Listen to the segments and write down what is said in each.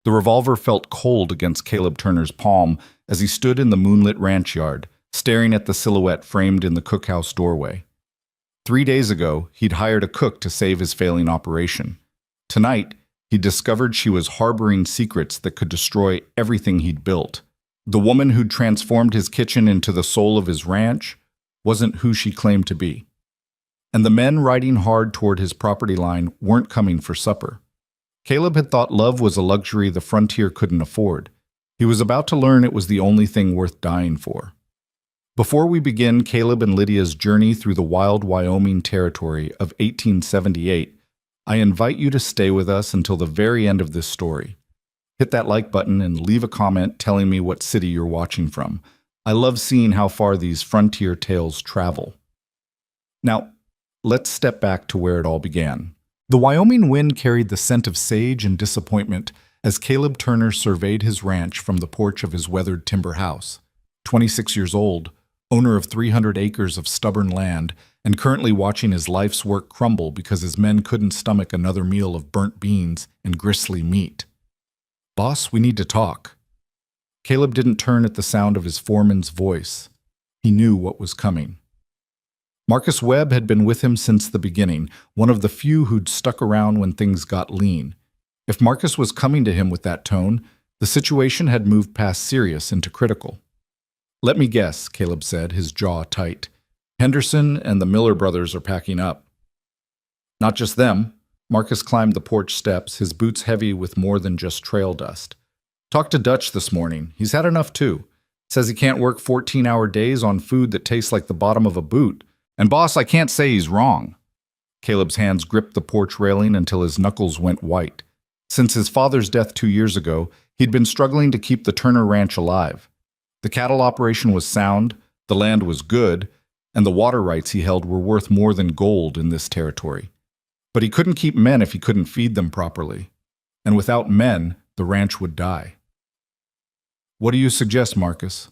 The revolver felt cold against Caleb Turner's palm as he stood in the moonlit ranch yard, staring at the silhouette framed in the cookhouse doorway. 3 days ago, he'd hired a cook to save his failing operation. Tonight, he discovered she was harboring secrets that could destroy everything he'd built. The woman who'd transformed his kitchen into the soul of his ranch wasn't who she claimed to be. And the men riding hard toward his property line weren't coming for supper. Caleb had thought love was a luxury the frontier couldn't afford. He was about to learn it was the only thing worth dying for. Before we begin Caleb and Lydia's journey through the wild Wyoming territory of 1878, I invite you to stay with us until the very end of this story. Hit that like button and leave a comment telling me what city you're watching from. I love seeing how far these frontier tales travel. Now, let's step back to where it all began. The Wyoming wind carried the scent of sage and disappointment as Caleb Turner surveyed his ranch from the porch of his weathered timber house. 26 years old, owner of 300 acres of stubborn land, and currently watching his life's work crumble because his men couldn't stomach another meal of burnt beans and gristly meat. "Boss, we need to talk." Caleb didn't turn at the sound of his foreman's voice. He knew what was coming. Marcus Webb had been with him since the beginning, one of the few who'd stuck around when things got lean. If Marcus was coming to him with that tone, the situation had moved past serious into critical. "Let me guess," Caleb said, his jaw tight. "Henderson and the Miller brothers are packing up." "Not just them." Marcus climbed the porch steps, his boots heavy with more than just trail dust. "Talked to Dutch this morning. He's had enough too. Says he can't work 14-hour days on food that tastes like the bottom of a boot. And boss, I can't say he's wrong." Caleb's hands gripped the porch railing until his knuckles went white. Since his father's death 2 years ago, he'd been struggling to keep the Turner Ranch alive. The cattle operation was sound, the land was good, and the water rights he held were worth more than gold in this territory. But he couldn't keep men if he couldn't feed them properly. And without men, the ranch would die. "What do you suggest, Marcus?"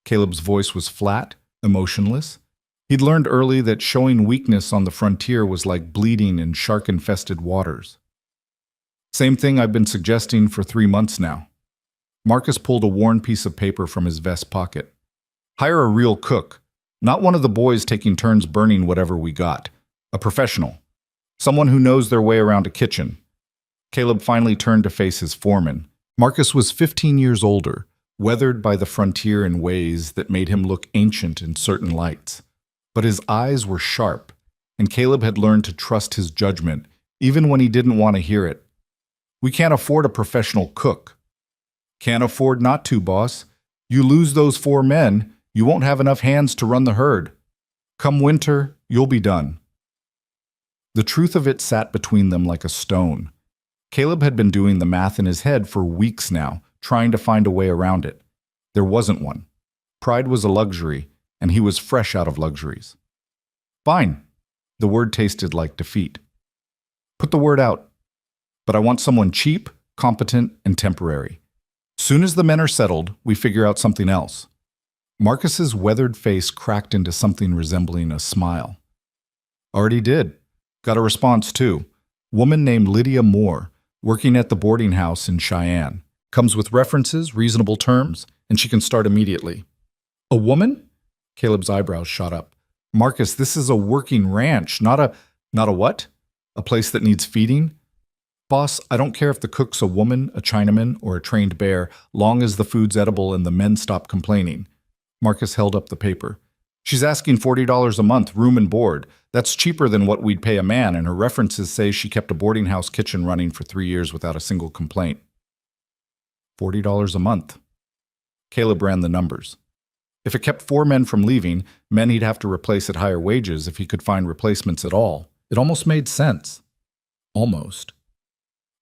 Caleb's voice was flat, emotionless. He'd learned early that showing weakness on the frontier was like bleeding in shark-infested waters. "Same thing I've been suggesting for 3 months now." Marcus pulled a worn piece of paper from his vest pocket. "Hire a real cook, not one of the boys taking turns burning whatever we got. A professional. Someone who knows their way around a kitchen." Caleb finally turned to face his foreman. Marcus was 15 years older, weathered by the frontier in ways that made him look ancient in certain lights. But his eyes were sharp, and Caleb had learned to trust his judgment, even when he didn't want to hear it. "We can't afford a professional cook." "Can't afford not to, boss. You lose those 4 men, you won't have enough hands to run the herd. Come winter, you'll be done." The truth of it sat between them like a stone. Caleb had been doing the math in his head for weeks now, trying to find a way around it. There wasn't one. Pride was a luxury, and he was fresh out of luxuries. "Fine." The word tasted like defeat. "Put the word out. But I want someone cheap, competent, and temporary. Soon as the men are settled, we figure out something else." Marcus's weathered face cracked into something resembling a smile. "Already did. Got a response too. Woman named Lydia Moore, working at the boarding house in Cheyenne. Comes with references, reasonable terms, and she can start immediately." "A woman?" Caleb's eyebrows shot up. "Marcus, this is a working ranch, not a what? A place that needs feeding?" "Boss, I don't care if the cook's a woman, a Chinaman, or a trained bear, long as the food's edible and the men stop complaining." Marcus held up the paper. "She's asking $40 a month, room and board. That's cheaper than what we'd pay a man, and her references say she kept a boarding house kitchen running for 3 years without a single complaint." $40 a month. Caleb ran the numbers. If it kept 4 men from leaving, men he'd have to replace at higher wages if he could find replacements at all. It almost made sense. Almost.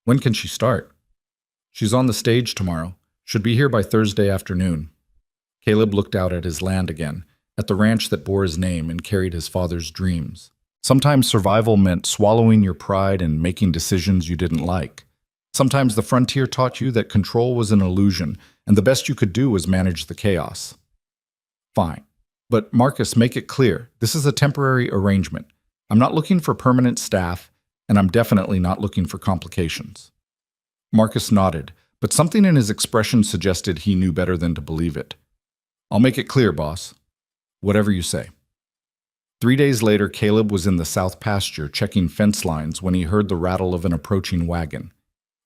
"When can she start?" "She's on the stage tomorrow. Should be here by Thursday afternoon." Caleb looked out at his land again, at the ranch that bore his name and carried his father's dreams. Sometimes survival meant swallowing your pride and making decisions you didn't like. Sometimes the frontier taught you that control was an illusion, and the best you could do was manage the chaos. "Fine. But Marcus, make it clear, this is a temporary arrangement. I'm not looking for permanent staff, and I'm definitely not looking for complications." Marcus nodded, but something in his expression suggested he knew better than to believe it. "I'll make it clear, boss. Whatever you say." 3 days later, Caleb was in the south pasture checking fence lines when he heard the rattle of an approaching wagon.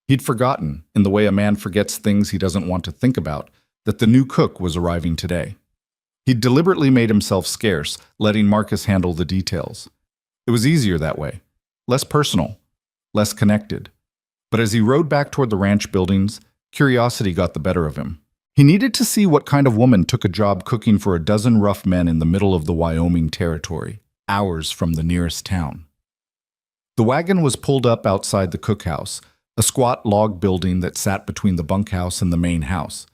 He'd forgotten, in the way a man forgets things he doesn't want to think about, that the new cook was arriving today. He'd deliberately made himself scarce, letting Marcus handle the details. It was easier that way, less personal, less connected. But as he rode back toward the ranch buildings, curiosity got the better of him. He needed to see what kind of woman took a job cooking for a dozen rough men in the middle of the Wyoming Territory, hours from the nearest town. The wagon was pulled up outside the cookhouse, a squat log building that sat between the bunkhouse and the main house.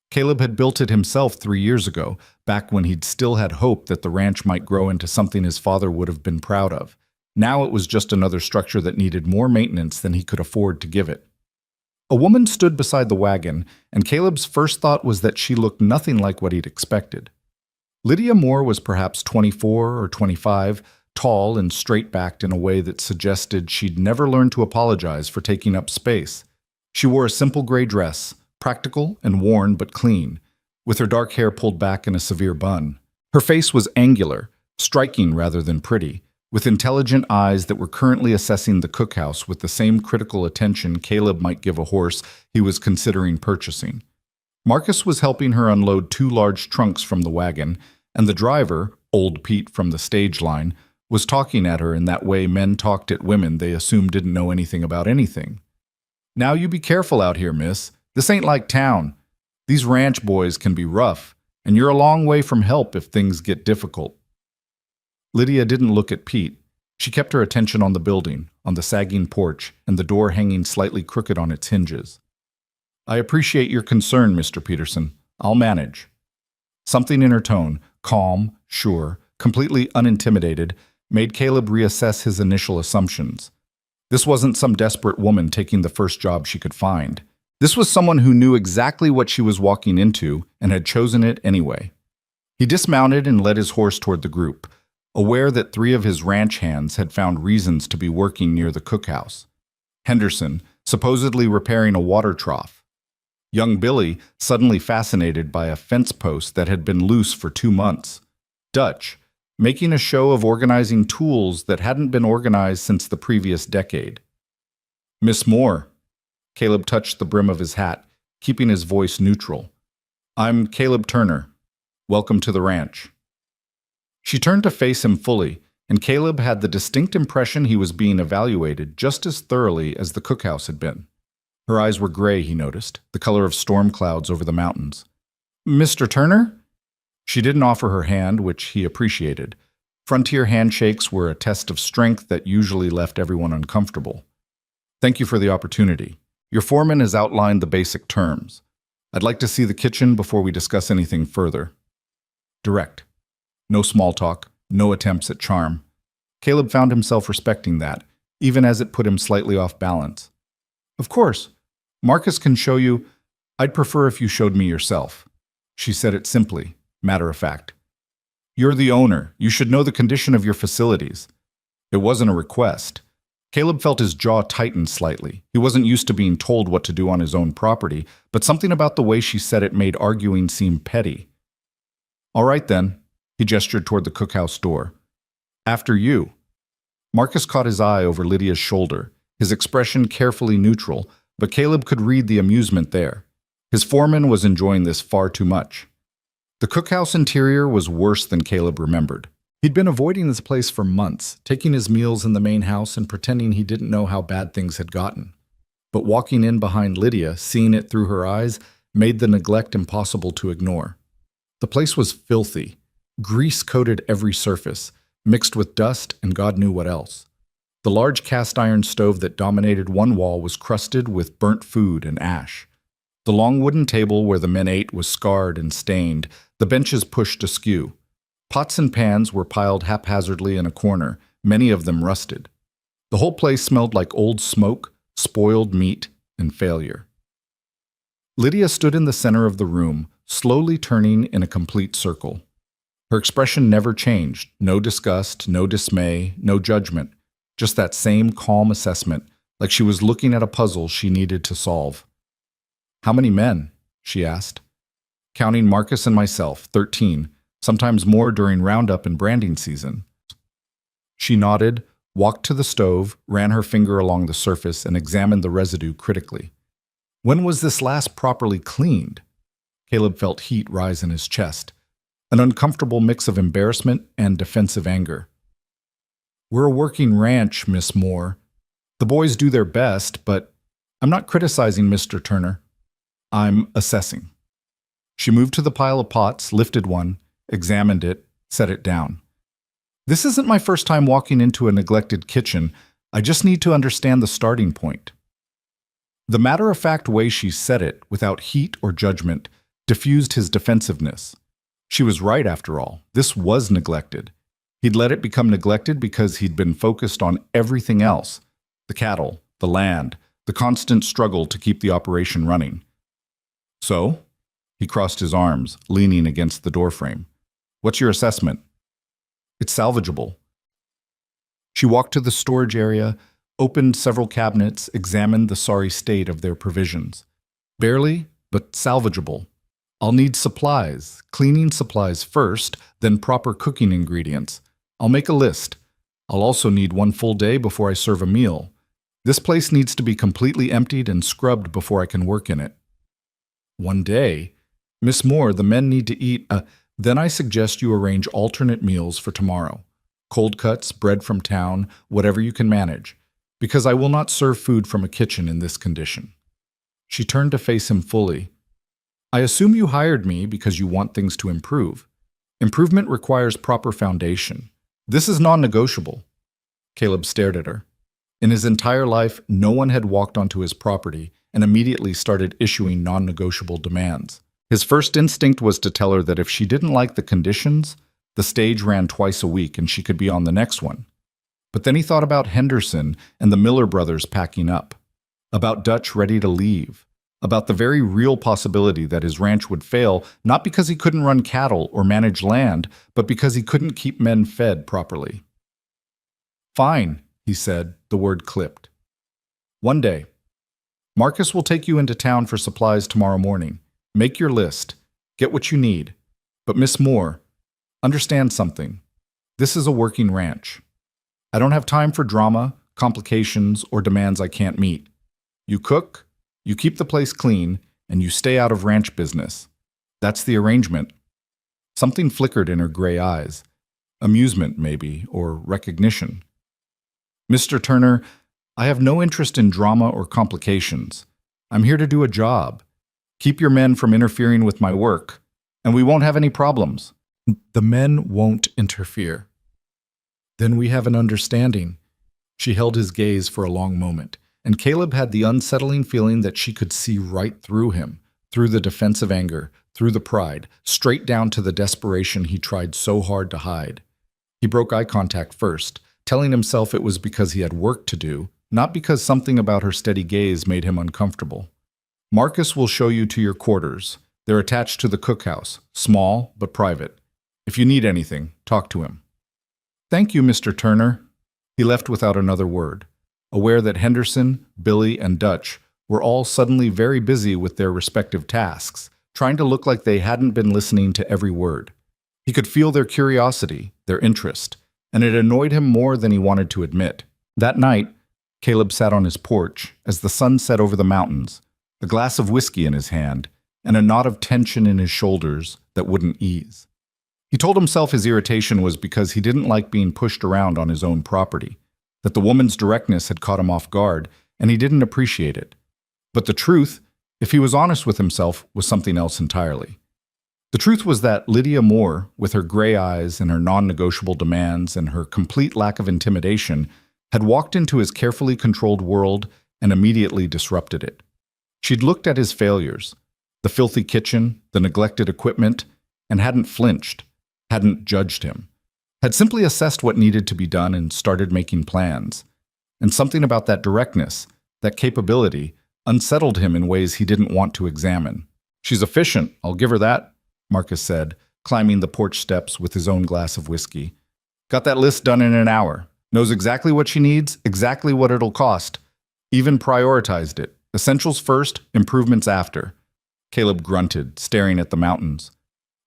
Caleb had built it himself 3 years ago, back when he'd still had hope that the ranch might grow into something his father would have been proud of. Now it was just another structure that needed more maintenance than he could afford to give it. A woman stood beside the wagon, and Caleb's first thought was that she looked nothing like what he'd expected. Lydia Moore was perhaps 24 or 25, tall and straight-backed in a way that suggested she'd never learned to apologize for taking up space. She wore a simple gray dress, practical and worn but clean, with her dark hair pulled back in a severe bun. Her face was angular, striking rather than pretty, with intelligent eyes that were currently assessing the cookhouse with the same critical attention Caleb might give a horse he was considering purchasing. Marcus was helping her unload 2 large trunks from the wagon, and the driver, old Pete from the stage line, was talking at her in that way men talked at women they assumed didn't know anything about anything. "Now you be careful out here, miss. This ain't like town. These ranch boys can be rough, and you're a long way from help if things get difficult." Lydia didn't look at Pete. She kept her attention on the building, on the sagging porch, and the door hanging slightly crooked on its hinges. "I appreciate your concern, Mr. Peterson. I'll manage." Something in her tone, calm, sure, completely unintimidated, made Caleb reassess his initial assumptions. This wasn't some desperate woman taking the first job she could find. This was someone who knew exactly what she was walking into and had chosen it anyway. He dismounted and led his horse toward the group, aware that 3 of his ranch hands had found reasons to be working near the cookhouse. Henderson, supposedly repairing a water trough. Young Billy, suddenly fascinated by a fence post that had been loose for 2 months. Dutch, making a show of organizing tools that hadn't been organized since the previous decade. "Miss Moore." Caleb touched the brim of his hat, keeping his voice neutral. "I'm Caleb Turner. Welcome to the ranch." She turned to face him fully, and Caleb had the distinct impression he was being evaluated just as thoroughly as the cookhouse had been. Her eyes were gray, he noticed, the color of storm clouds over the mountains. "Mr. Turner?" She didn't offer her hand, which he appreciated. Frontier handshakes were a test of strength that usually left everyone uncomfortable. "Thank you for the opportunity. Your foreman has outlined the basic terms. I'd like to see the kitchen before we discuss anything further." Direct. No small talk, no attempts at charm. Caleb found himself respecting that, even as it put him slightly off balance. "Of course. Marcus can show you. I'd prefer if you showed me yourself." She said it simply, matter of fact. "You're the owner. You should know the condition of your facilities." It wasn't a request. Caleb felt his jaw tighten slightly. He wasn't used to being told what to do on his own property, but something about the way she said it made arguing seem petty. "All right, then." He gestured toward the cookhouse door. "After you." Marcus caught his eye over Lydia's shoulder, his expression carefully neutral, but Caleb could read the amusement there. His foreman was enjoying this far too much. The cookhouse interior was worse than Caleb remembered. He'd been avoiding this place for months, taking his meals in the main house and pretending he didn't know how bad things had gotten. But walking in behind Lydia, seeing it through her eyes, made the neglect impossible to ignore. The place was filthy. Grease coated every surface, mixed with dust and God knew what else. The large cast iron stove that dominated one wall was crusted with burnt food and ash. The long wooden table where the men ate was scarred and stained, the benches pushed askew. Pots and pans were piled haphazardly in a corner, many of them rusted. The whole place smelled like old smoke, spoiled meat, and failure. Lydia stood in the center of the room, slowly turning in a complete circle. Her expression never changed, no disgust, no dismay, no judgment, just that same calm assessment, like she was looking at a puzzle she needed to solve. How many men? She asked. Counting Marcus and myself, 13, sometimes more during roundup and branding season. She nodded, walked to the stove, ran her finger along the surface, and examined the residue critically. When was this last properly cleaned? Caleb felt heat rise in his chest, an uncomfortable mix of embarrassment and defensive anger. We're a working ranch, Miss Moore. The boys do their best, but I'm not criticizing Mr. Turner. I'm assessing. She moved to the pile of pots, lifted one, examined it, set it down. This isn't my first time walking into a neglected kitchen. I just need to understand the starting point. The matter-of-fact way she said it, without heat or judgment, diffused his defensiveness. She was right, after all. This was neglected. He'd let it become neglected because he'd been focused on everything else: the cattle, the land, the constant struggle to keep the operation running. So? He crossed his arms, leaning against the doorframe. What's your assessment? It's salvageable. She walked to the storage area, opened several cabinets, examined the sorry state of their provisions. Barely, but salvageable. I'll need supplies, cleaning supplies first, then proper cooking ingredients. I'll make a list. I'll also need 1 full day before I serve a meal. This place needs to be completely emptied and scrubbed before I can work in it. 1 day? Miss Moore, the men need to eat. Then I suggest you arrange alternate meals for tomorrow. Cold cuts, bread from town, whatever you can manage, because I will not serve food from a kitchen in this condition. She turned to face him fully. I assume you hired me because you want things to improve. Improvement requires proper foundation. This is non-negotiable. Caleb stared at her. In his entire life, no one had walked onto his property and immediately started issuing non-negotiable demands. His first instinct was to tell her that if she didn't like the conditions, the stage ran twice a week and she could be on the next one. But then he thought about Henderson and the Miller brothers packing up, about Dutch ready to leave, about the very real possibility that his ranch would fail, not because he couldn't run cattle or manage land, but because he couldn't keep men fed properly. Fine, he said, the word clipped. 1 day. Marcus will take you into town for supplies tomorrow morning. Make your list. Get what you need. But Miss Moore, understand something. This is a working ranch. I don't have time for drama, complications, or demands I can't meet. You cook, you keep the place clean, and you stay out of ranch business. That's the arrangement. Something flickered in her gray eyes. Amusement, maybe, or recognition. Mr. Turner, I have no interest in drama or complications. I'm here to do a job. Keep your men from interfering with my work, and we won't have any problems. The men won't interfere. Then we have an understanding. She held his gaze for a long moment, and Caleb had the unsettling feeling that she could see right through him, through the defensive anger, through the pride, straight down to the desperation he tried so hard to hide. He broke eye contact first, telling himself it was because he had work to do, not because something about her steady gaze made him uncomfortable. Marcus will show you to your quarters. They're attached to the cookhouse, small but private. If you need anything, talk to him. Thank you, Mr. Turner. He left without another word, aware that Henderson, Billy, and Dutch were all suddenly very busy with their respective tasks, trying to look like they hadn't been listening to every word. He could feel their curiosity, their interest, and it annoyed him more than he wanted to admit. That night, Caleb sat on his porch as the sun set over the mountains, a glass of whiskey in his hand, and a knot of tension in his shoulders that wouldn't ease. He told himself his irritation was because he didn't like being pushed around on his own property, that the woman's directness had caught him off guard, and he didn't appreciate it. But the truth, if he was honest with himself, was something else entirely. The truth was that Lydia Moore, with her gray eyes and her non-negotiable demands and her complete lack of intimidation, had walked into his carefully controlled world and immediately disrupted it. She'd looked at his failures, the filthy kitchen, the neglected equipment, and hadn't flinched, hadn't judged him, had simply assessed what needed to be done and started making plans. And something about that directness, that capability, unsettled him in ways he didn't want to examine. She's efficient, I'll give her that, Marcus said, climbing the porch steps with his own glass of whiskey. Got that list done in an hour. Knows exactly what she needs, exactly what it'll cost. Even prioritized it. Essentials first, improvements after. Caleb grunted, staring at the mountains.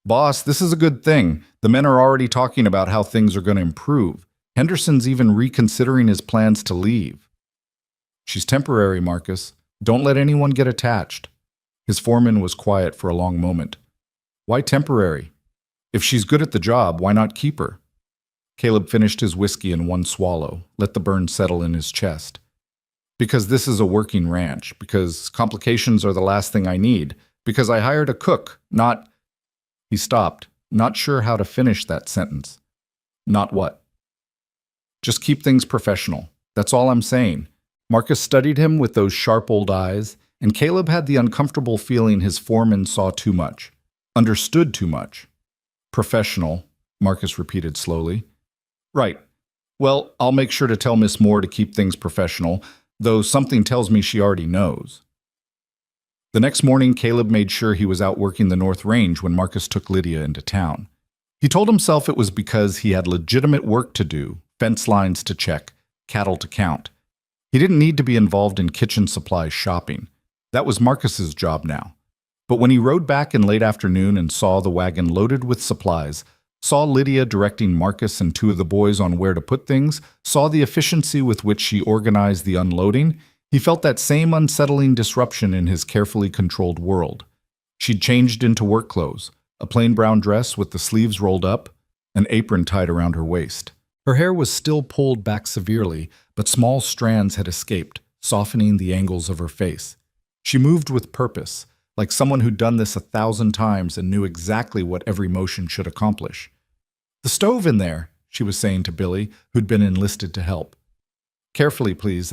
Boss, this is a good thing. The men are already talking about how things are going to improve. Henderson's even reconsidering his plans to leave. She's temporary, Marcus. Don't let anyone get attached. His foreman was quiet for a long moment. Why temporary? If she's good at the job, why not keep her? Caleb finished his whiskey in one swallow, let the burn settle in his chest. Because this is a working ranch, because complications are the last thing I need, because I hired a cook, not... He stopped, not sure how to finish that sentence. Not what? Just keep things professional. That's all I'm saying. Marcus studied him with those sharp old eyes, and Caleb had the uncomfortable feeling his foreman saw too much, understood too much. Professional, Marcus repeated slowly. Right. Well, I'll make sure to tell Miss Moore to keep things professional, though something tells me she already knows. The next morning, Caleb made sure he was out working the North Range when Marcus took Lydia into town. He told himself it was because he had legitimate work to do, fence lines to check, cattle to count. He didn't need to be involved in kitchen supplies shopping. That was Marcus's job now. But when he rode back in late afternoon and saw the wagon loaded with supplies, saw Lydia directing Marcus and two of the boys on where to put things, saw the efficiency with which she organized the unloading, he felt that same unsettling disruption in his carefully controlled world. She'd changed into work clothes, a plain brown dress with the sleeves rolled up, an apron tied around her waist. Her hair was still pulled back severely, but small strands had escaped, softening the angles of her face. She moved with purpose, like someone who'd done this 1,000 times and knew exactly what every motion should accomplish. "The stove in there," she was saying to Billy, who'd been enlisted to help. "Carefully, please.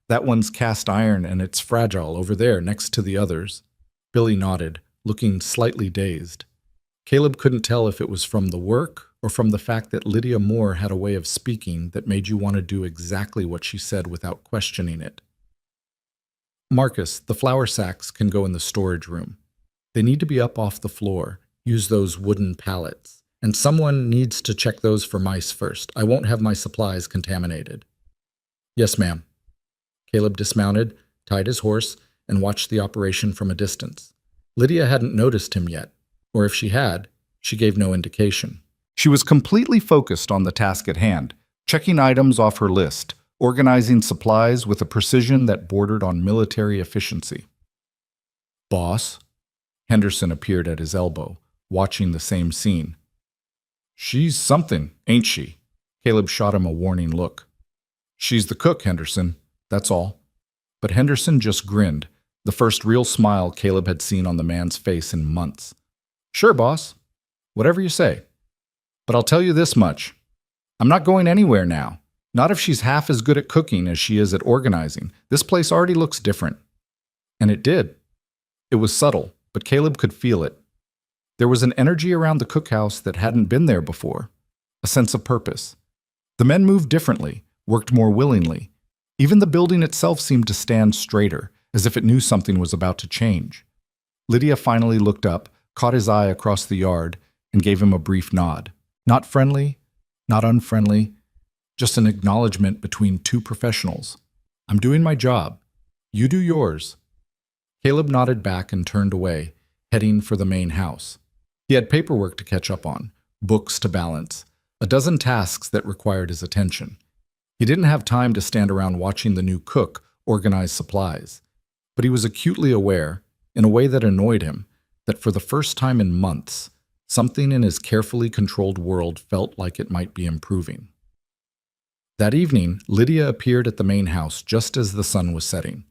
That one's cast iron and it's fragile over there next to the others." Billy nodded, looking slightly dazed. Caleb couldn't tell if it was from the work or from the fact that Lydia Moore had a way of speaking that made you want to do exactly what she said without questioning it. "Marcus, the flour sacks can go in the storage room. They need to be up off the floor. Use those wooden pallets. And someone needs to check those for mice first. I won't have my supplies contaminated." "Yes, ma'am." Caleb dismounted, tied his horse, and watched the operation from a distance. Lydia hadn't noticed him yet, or if she had, she gave no indication. She was completely focused on the task at hand, checking items off her list, organizing supplies with a precision that bordered on military efficiency. "Boss?" Henderson appeared at his elbow, watching the same scene. "She's something, ain't she?" Caleb shot him a warning look. "She's the cook, Henderson. That's all." But Henderson just grinned, the first real smile Caleb had seen on the man's face in months. "Sure, boss. Whatever you say. But I'll tell you this much. I'm not going anywhere now. Not if she's half as good at cooking as she is at organizing. This place already looks different." And it did. It was subtle, but Caleb could feel it. There was an energy around the cookhouse that hadn't been there before, a sense of purpose. The men moved differently, worked more willingly. Even the building itself seemed to stand straighter, as if it knew something was about to change. Lydia finally looked up, caught his eye across the yard, and gave him a brief nod. Not friendly, not unfriendly, just an acknowledgement between two professionals. "I'm doing my job. You do yours." Caleb nodded back and turned away, heading for the main house. He had paperwork to catch up on, books to balance, a dozen tasks that required his attention. He didn't have time to stand around watching the new cook organize supplies, but he was acutely aware, in a way that annoyed him, that for the first time in months, something in his carefully controlled world felt like it might be improving. That evening, Lydia appeared at the main house just as the sun was setting.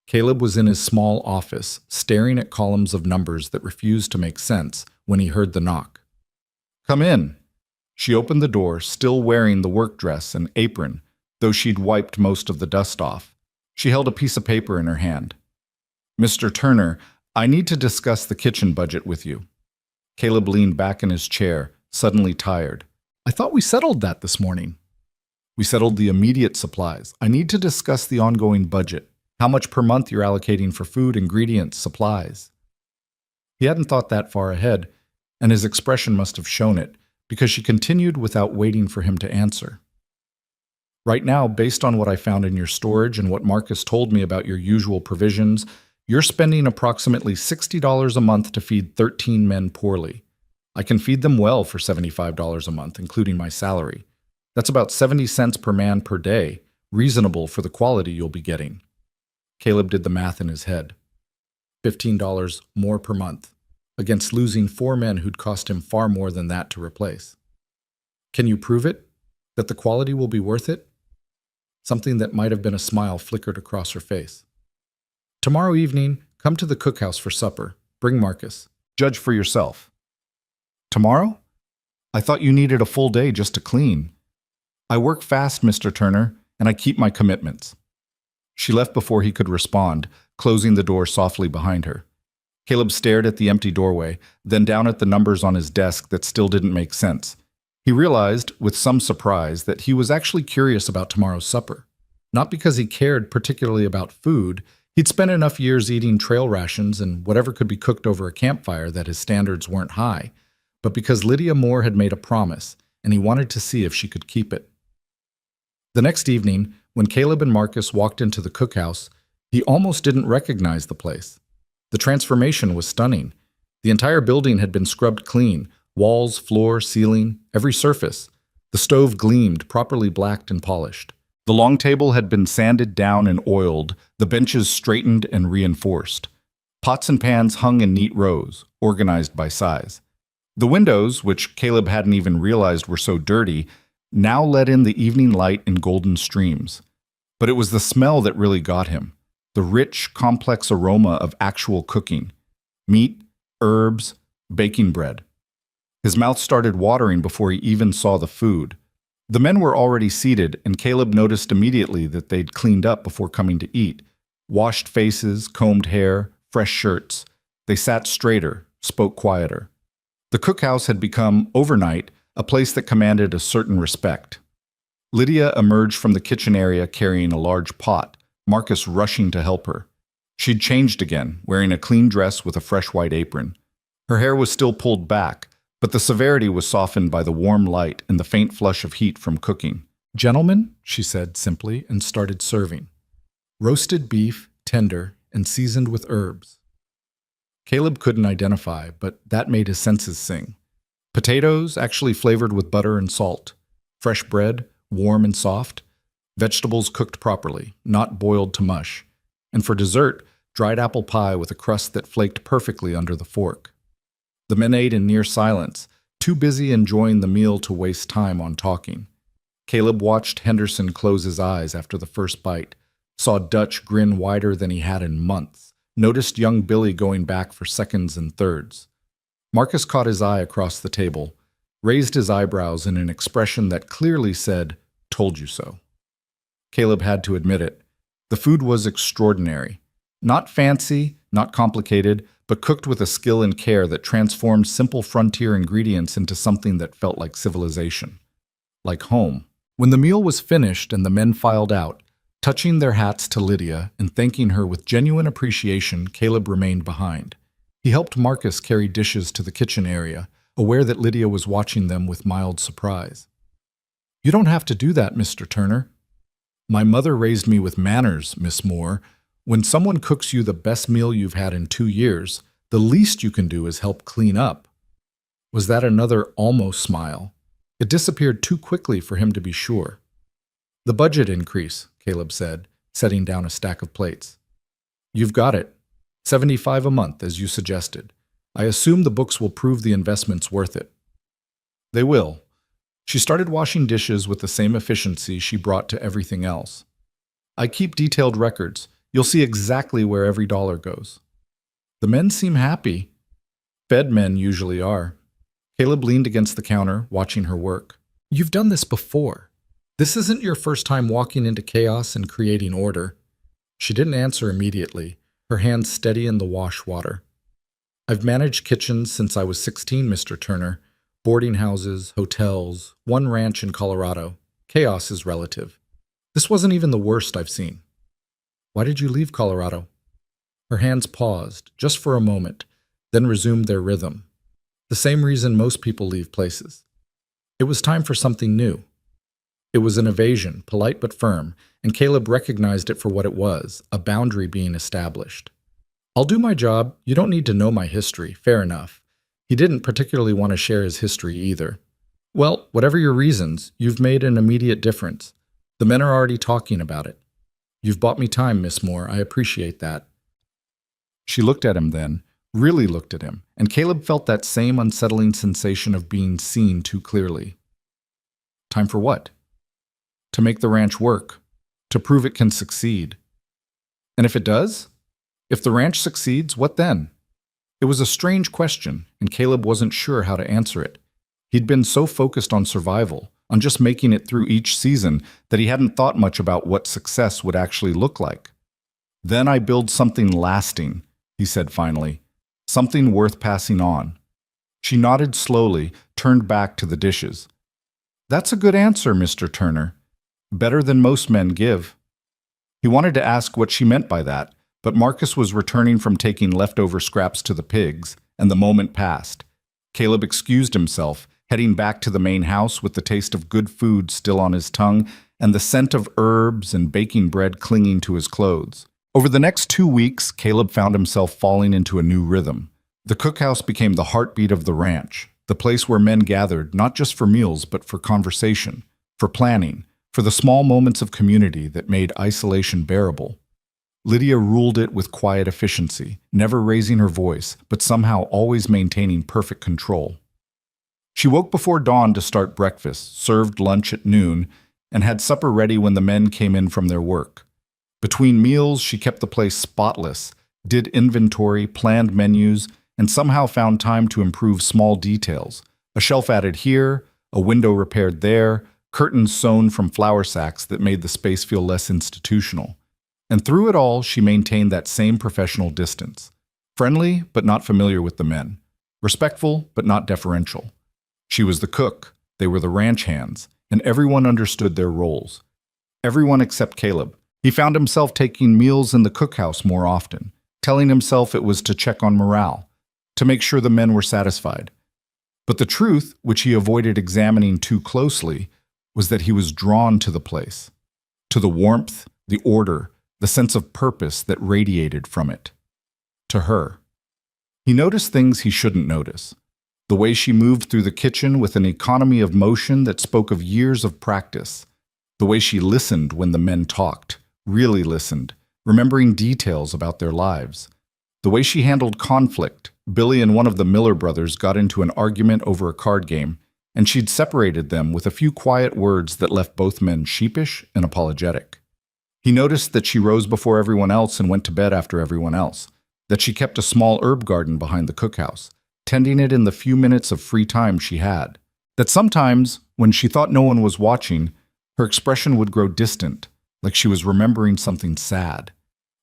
Caleb was in his small office, staring at columns of numbers that refused to make sense when he heard the knock. "Come in." She opened the door, still wearing the work dress and apron, though she'd wiped most of the dust off. She held a piece of paper in her hand. "Mr. Turner, I need to discuss the kitchen budget with you." Caleb leaned back in his chair, suddenly tired. "I thought we settled that this morning." "We settled the immediate supplies. I need to discuss the ongoing budget. How much per month you're allocating for food, ingredients, supplies." He hadn't thought that far ahead, and his expression must have shown it, because she continued without waiting for him to answer. Right now, based on what I found in your storage and what Marcus told me about your usual provisions, you're spending approximately $60 a month to feed 13 men poorly. I can feed them well for $75 a month, including my salary. That's about 70 cents per man per day, reasonable for the quality you'll be getting. Caleb did the math in his head. $15 more per month, against losing 4 men who'd cost him far more than that to replace. Can you prove it? That the quality will be worth it? Something that might have been a smile flickered across her face. Tomorrow evening, come to the cookhouse for supper. Bring Marcus. Judge for yourself. Tomorrow? I thought you needed a full day just to clean. I work fast, Mr. Turner, and I keep my commitments. She left before he could respond, closing the door softly behind her. Caleb stared at the empty doorway, then down at the numbers on his desk that still didn't make sense. He realized, with some surprise, that he was actually curious about tomorrow's supper. Not because he cared particularly about food. He'd spent enough years eating trail rations and whatever could be cooked over a campfire that his standards weren't high, but because Lydia Moore had made a promise, and he wanted to see if she could keep it. The next evening, when Caleb and Marcus walked into the cookhouse, he almost didn't recognize the place. The transformation was stunning. The entire building had been scrubbed clean, walls, floor, ceiling, every surface. The stove gleamed, properly blacked and polished. The long table had been sanded down and oiled, the benches straightened and reinforced. Pots and pans hung in neat rows, organized by size. The windows, which Caleb hadn't even realized were so dirty, now let in the evening light in golden streams. But it was the smell that really got him. The rich, complex aroma of actual cooking. Meat, herbs, baking bread. His mouth started watering before he even saw the food. The men were already seated, and Caleb noticed immediately that they'd cleaned up before coming to eat. Washed faces, combed hair, fresh shirts. They sat straighter, spoke quieter. The cookhouse had become, overnight, a place that commanded a certain respect. Lydia emerged from the kitchen area carrying a large pot, Marcus rushing to help her. She'd changed again, wearing a clean dress with a fresh white apron. Her hair was still pulled back, but the severity was softened by the warm light and the faint flush of heat from cooking. "Gentlemen," she said simply, and started serving. Roasted beef, tender, and seasoned with herbs. Caleb couldn't identify, but that made his senses sing. Potatoes, actually flavored with butter and salt. Fresh bread, warm and soft. Vegetables cooked properly, not boiled to mush. And for dessert, dried apple pie with a crust that flaked perfectly under the fork. The men ate in near silence, too busy enjoying the meal to waste time on talking. Caleb watched Henderson close his eyes after the first bite, saw Dutch grin wider than he had in months, noticed young Billy going back for seconds and thirds. Marcus caught his eye across the table, raised his eyebrows in an expression that clearly said, "Told you so." Caleb had to admit it. The food was extraordinary. Not fancy, not complicated, but cooked with a skill and care that transformed simple frontier ingredients into something that felt like civilization. Like home. When the meal was finished and the men filed out, touching their hats to Lydia and thanking her with genuine appreciation, Caleb remained behind. He helped Marcus carry dishes to the kitchen area, aware that Lydia was watching them with mild surprise. "You don't have to do that, Mr. Turner." "My mother raised me with manners, Miss Moore. When someone cooks you the best meal you've had in 2 years, the least you can do is help clean up." Was that another almost smile? It disappeared too quickly for him to be sure. "The budget increase," Caleb said, setting down a stack of plates. "You've got it. $75 a month, as you suggested. I assume the books will prove the investment's worth it." "They will." She started washing dishes with the same efficiency she brought to everything else. "I keep detailed records. You'll see exactly where every dollar goes." "The men seem happy." Fed men usually are. Caleb leaned against the counter, watching her work. "You've done this before. This isn't your first time walking into chaos and creating order." She didn't answer immediately, her hands steady in the wash water. "I've managed kitchens since I was 16, Mr. Turner. Boarding houses, hotels, one ranch in Colorado. Chaos is relative. This wasn't even the worst I've seen." "Why did you leave Colorado?" Her hands paused, just for a moment, then resumed their rhythm. The same reason most people leave places. It was time for something new. It was an evasion, polite but firm, and Caleb recognized it for what it was, a boundary being established. I'll do my job. You don't need to know my history. Fair enough. He didn't particularly want to share his history either. Well, whatever your reasons, you've made an immediate difference. The men are already talking about it. You've bought me time, Miss Moore. I appreciate that. She looked at him then, really looked at him, and Caleb felt that same unsettling sensation of being seen too clearly. Time for what? To make the ranch work, to prove it can succeed. And if it does? If the ranch succeeds, what then? It was a strange question, and Caleb wasn't sure how to answer it. He'd been so focused on survival, on just making it through each season, that he hadn't thought much about what success would actually look like. Then I build something lasting, he said finally. Something worth passing on. She nodded slowly, turned back to the dishes. That's a good answer, Mr. Turner. Better than most men give. He wanted to ask what she meant by that, but Marcus was returning from taking leftover scraps to the pigs, and the moment passed. Caleb excused himself, heading back to the main house with the taste of good food still on his tongue and the scent of herbs and baking bread clinging to his clothes. Over the next 2 weeks, Caleb found himself falling into a new rhythm. The cookhouse became the heartbeat of the ranch, the place where men gathered not just for meals but for conversation, for planning, for the small moments of community that made isolation bearable. Lydia ruled it with quiet efficiency, never raising her voice, but somehow always maintaining perfect control. She woke before dawn to start breakfast, served lunch at noon, and had supper ready when the men came in from their work. Between meals, she kept the place spotless, did inventory, planned menus, and somehow found time to improve small details. A shelf added here, a window repaired there, curtains sewn from flour sacks that made the space feel less institutional. And through it all, she maintained that same professional distance. Friendly, but not familiar with the men. Respectful, but not deferential. She was the cook, they were the ranch hands, and everyone understood their roles. Everyone except Caleb. He found himself taking meals in the cookhouse more often, telling himself it was to check on morale, to make sure the men were satisfied. But the truth, which he avoided examining too closely, was that he was drawn to the place, to the warmth, the order, the sense of purpose that radiated from it. To her. He noticed things he shouldn't notice. The way she moved through the kitchen with an economy of motion that spoke of years of practice. The way she listened when the men talked, really listened, remembering details about their lives. The way she handled conflict. Billy and one of the Miller brothers got into an argument over a card game, and she'd separated them with a few quiet words that left both men sheepish and apologetic. He noticed that she rose before everyone else and went to bed after everyone else, that she kept a small herb garden behind the cookhouse, tending it in the few minutes of free time she had, that sometimes, when she thought no one was watching, her expression would grow distant, like she was remembering something sad.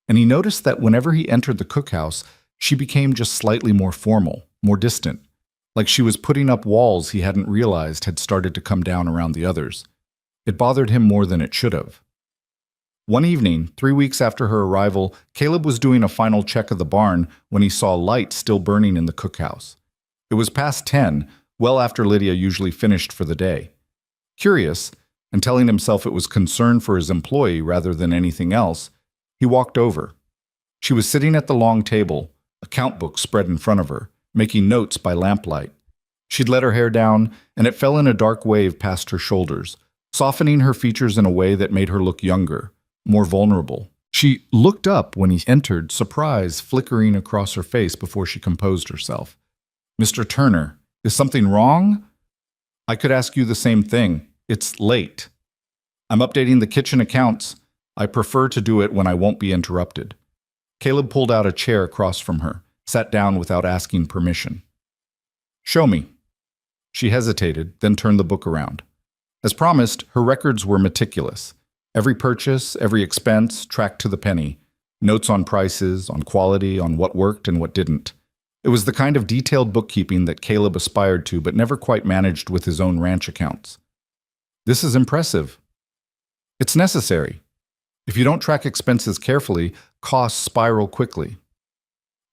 And he noticed that whenever he entered the cookhouse, she became just slightly more formal, more distant, like she was putting up walls he hadn't realized had started to come down around the others. It bothered him more than it should have. One evening, 3 weeks after her arrival, Caleb was doing a final check of the barn when he saw light still burning in the cookhouse. It was past 10, well after Lydia usually finished for the day. Curious, and telling himself it was concern for his employee rather than anything else, he walked over. She was sitting at the long table, a count book spread in front of her, making notes by lamplight. She'd let her hair down, and it fell in a dark wave past her shoulders, softening her features in a way that made her look younger, more vulnerable. She looked up when he entered, surprise flickering across her face before she composed herself. Mr. Turner, is something wrong? I could ask you the same thing. It's late. I'm updating the kitchen accounts. I prefer to do it when I won't be interrupted. Caleb pulled out a chair across from her, sat down without asking permission. Show me. She hesitated, then turned the book around. As promised, her records were meticulous. Every purchase, every expense, tracked to the penny. Notes on prices, on quality, on what worked and what didn't. It was the kind of detailed bookkeeping that Caleb aspired to but never quite managed with his own ranch accounts. This is impressive. It's necessary. If you don't track expenses carefully, costs spiral quickly.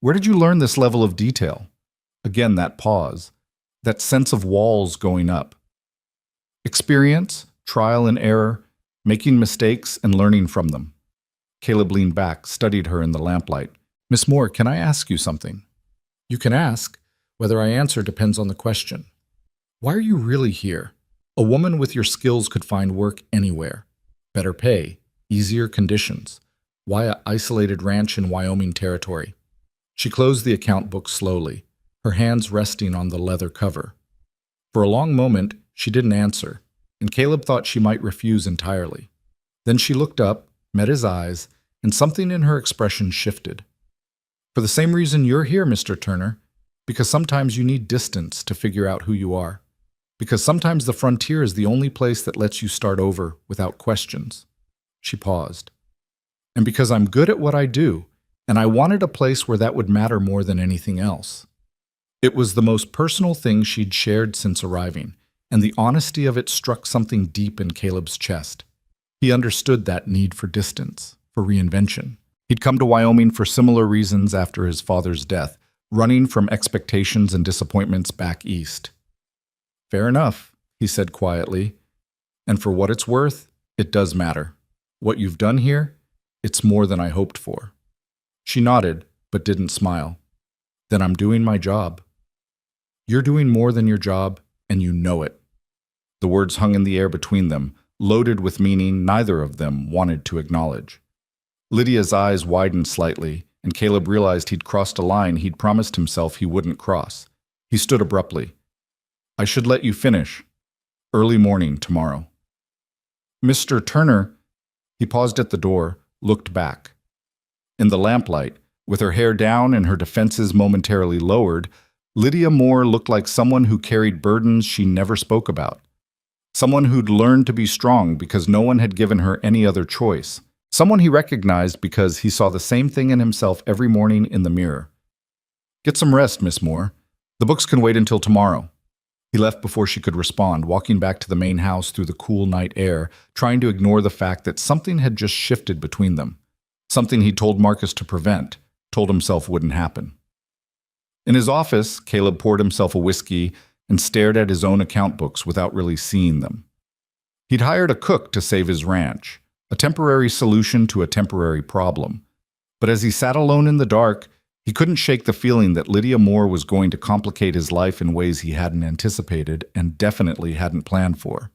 Where did you learn this level of detail? Again, that pause. That sense of walls going up. Experience, trial and error, making mistakes and learning from them. Caleb leaned back, studied her in the lamplight. "Miss Moore, can I ask you something?" "You can ask. Whether I answer depends on the question." "Why are you really here? A woman with your skills could find work anywhere. Better pay, easier conditions. Why an isolated ranch in Wyoming territory?" She closed the account book slowly, her hands resting on the leather cover. For a long moment, she didn't answer, and Caleb thought she might refuse entirely. Then she looked up, met his eyes, and something in her expression shifted. "For the same reason you're here, Mr. Turner, because sometimes you need distance to figure out who you are. Because sometimes the frontier is the only place that lets you start over without questions." She paused. "And because I'm good at what I do, and I wanted a place where that would matter more than anything else." It was the most personal thing she'd shared since arriving, and the honesty of it struck something deep in Caleb's chest. He understood that need for distance, for reinvention. He'd come to Wyoming for similar reasons after his father's death, running from expectations and disappointments back east. "Fair enough," he said quietly. "And for what it's worth, it does matter. What you've done here, it's more than I hoped for." She nodded, but didn't smile. "Then I'm doing my job." "You're doing more than your job, and you know it." The words hung in the air between them, loaded with meaning neither of them wanted to acknowledge. Lydia's eyes widened slightly, and Caleb realized he'd crossed a line he'd promised himself he wouldn't cross. He stood abruptly. "I should let you finish. Early morning tomorrow." "Mr. Turner," he paused at the door, looked back. In the lamplight, with her hair down and her defenses momentarily lowered, Lydia Moore looked like someone who carried burdens she never spoke about. Someone who'd learned to be strong because no one had given her any other choice. Someone he recognized because he saw the same thing in himself every morning in the mirror. "Get some rest, Miss Moore. The books can wait until tomorrow." He left before she could respond, walking back to the main house through the cool night air, trying to ignore the fact that something had just shifted between them. Something he told Marcus to prevent, told himself wouldn't happen. In his office, Caleb poured himself a whiskey and stared at his own account books without really seeing them. He'd hired a cook to save his ranch, a temporary solution to a temporary problem. But as he sat alone in the dark, he couldn't shake the feeling that Lydia Moore was going to complicate his life in ways he hadn't anticipated and definitely hadn't planned for.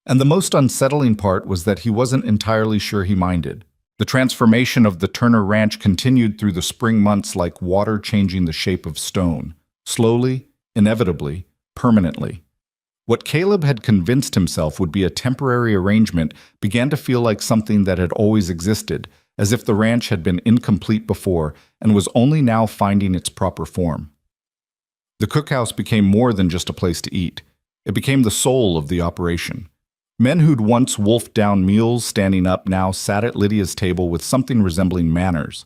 And the most unsettling part was that he wasn't entirely sure he minded. The transformation of the Turner Ranch continued through the spring months like water changing the shape of stone, slowly, inevitably, permanently. What Caleb had convinced himself would be a temporary arrangement began to feel like something that had always existed, as if the ranch had been incomplete before and was only now finding its proper form. The cookhouse became more than just a place to eat. It became the soul of the operation. Men who'd once wolfed down meals standing up now sat at Lydia's table with something resembling manners.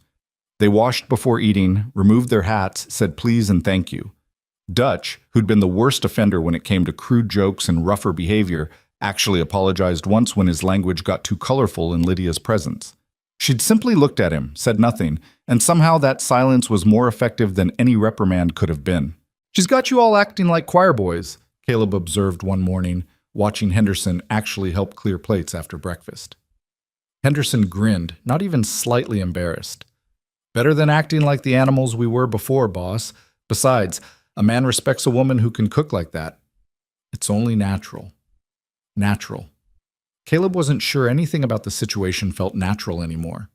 They washed before eating, removed their hats, said please and thank you. Dutch, who'd been the worst offender when it came to crude jokes and rougher behavior, actually apologized once when his language got too colorful in Lydia's presence. She'd simply looked at him, said nothing, and somehow that silence was more effective than any reprimand could have been. "She's got you all acting like choir boys," Caleb observed one morning, watching Henderson actually help clear plates after breakfast. Henderson grinned, not even slightly embarrassed. "Better than acting like the animals we were before, boss. Besides, a man respects a woman who can cook like that. It's only natural." Natural. Caleb wasn't sure anything about the situation felt natural anymore.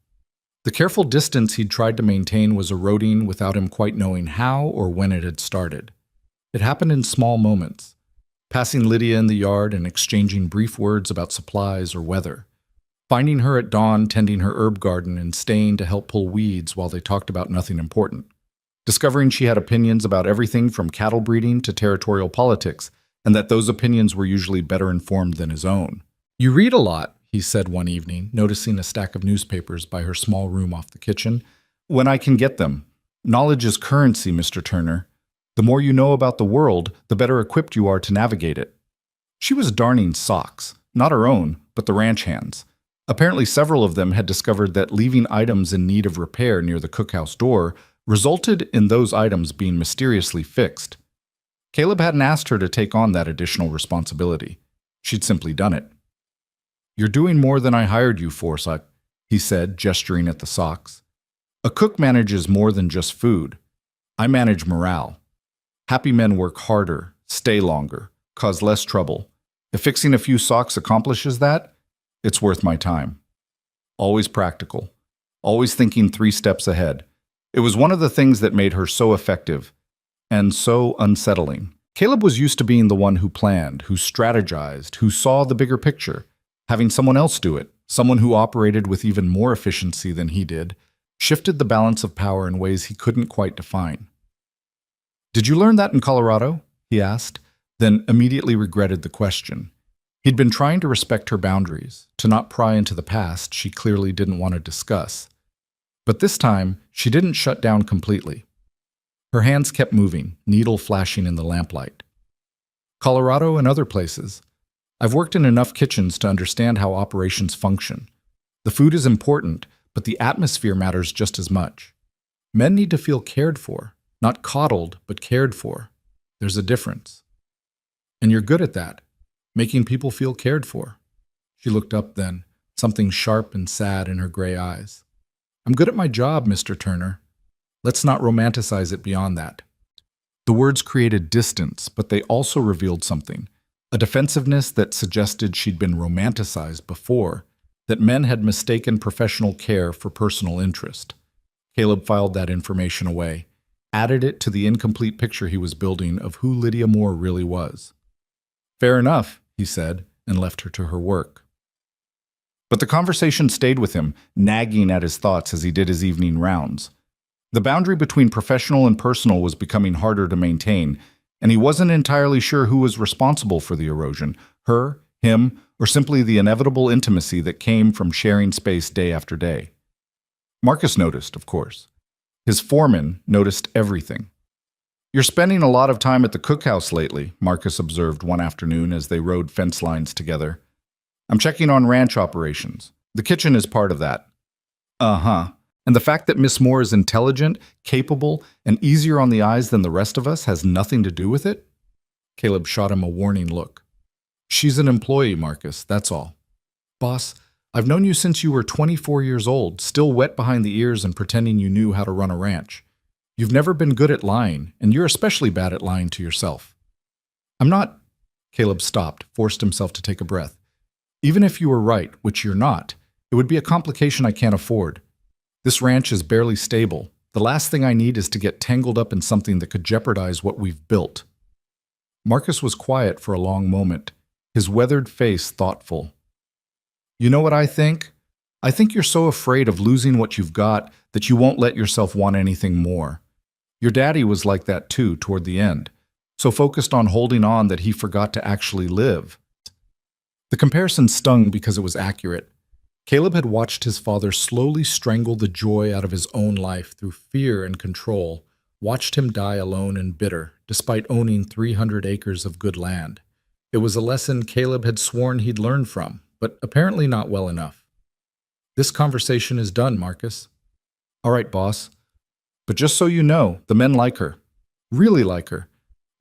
The careful distance he'd tried to maintain was eroding without him quite knowing how or when it had started. It happened in small moments. Passing Lydia in the yard and exchanging brief words about supplies or weather. Finding her at dawn tending her herb garden and staying to help pull weeds while they talked about nothing important. Discovering she had opinions about everything from cattle breeding to territorial politics, and that those opinions were usually better informed than his own. "You read a lot," he said one evening, noticing a stack of newspapers by her small room off the kitchen. "When I can get them. Knowledge is currency, Mr. Turner. The more you know about the world, the better equipped you are to navigate it." She was darning socks, not her own, but the ranch hands. Apparently several of them had discovered that leaving items in need of repair near the cookhouse door resulted in those items being mysteriously fixed. Caleb hadn't asked her to take on that additional responsibility. She'd simply done it. You're doing more than I hired you for, he said, gesturing at the socks. A cook manages more than just food. I manage morale. Happy men work harder, stay longer, cause less trouble. If fixing a few socks accomplishes that, it's worth my time. Always practical. Always thinking 3 steps ahead. It was one of the things that made her so effective and so unsettling. Caleb was used to being the one who planned, who strategized, who saw the bigger picture. Having someone else do it, someone who operated with even more efficiency than he did, shifted the balance of power in ways he couldn't quite define. "Did you learn that in Colorado?" he asked, then immediately regretted the question. He'd been trying to respect her boundaries, to not pry into the past she clearly didn't want to discuss. But this time, she didn't shut down completely. Her hands kept moving, needle flashing in the lamplight. "Colorado and other places. I've worked in enough kitchens to understand how operations function. The food is important, but the atmosphere matters just as much. Men need to feel cared for, not coddled, but cared for. There's a difference. And you're good at that, making people feel cared for." She looked up then, something sharp and sad in her gray eyes. "I'm good at my job, Mr. Turner. Let's not romanticize it beyond that." The words created distance, but they also revealed something, a defensiveness that suggested she'd been romanticized before, that men had mistaken professional care for personal interest. Caleb filed that information away, added it to the incomplete picture he was building of who Lydia Moore really was. "Fair enough," he said, and left her to her work. But the conversation stayed with him, nagging at his thoughts as he did his evening rounds. The boundary between professional and personal was becoming harder to maintain, and he wasn't entirely sure who was responsible for the erosion, her, him, or simply the inevitable intimacy that came from sharing space day after day. Marcus noticed, of course. His foreman noticed everything. "You're spending a lot of time at the cookhouse lately," Marcus observed one afternoon as they rode fence lines together. "I'm checking on ranch operations. The kitchen is part of that." "Uh-huh. And the fact that Miss Moore is intelligent, capable, and easier on the eyes than the rest of us has nothing to do with it?" Caleb shot him a warning look. "She's an employee, Marcus, that's all. Boss, I've known you since you were 24 years old, still wet behind the ears and pretending you knew how to run a ranch. You've never been good at lying, and you're especially bad at lying to yourself." "I'm not—" Caleb stopped, forced himself to take a breath. "Even if you were right, which you're not, it would be a complication I can't afford. This ranch is barely stable. The last thing I need is to get tangled up in something that could jeopardize what we've built." Marcus was quiet for a long moment, his weathered face thoughtful. "You know what I think? I think you're so afraid of losing what you've got that you won't let yourself want anything more. Your daddy was like that too toward the end, so focused on holding on that he forgot to actually live." The comparison stung because it was accurate. Caleb had watched his father slowly strangle the joy out of his own life through fear and control, watched him die alone and bitter, despite owning 300 acres of good land. It was a lesson Caleb had sworn he'd learned from, but apparently not well enough. "This conversation is done, Marcus." "All right, boss. But just so you know, the men like her. Really like her.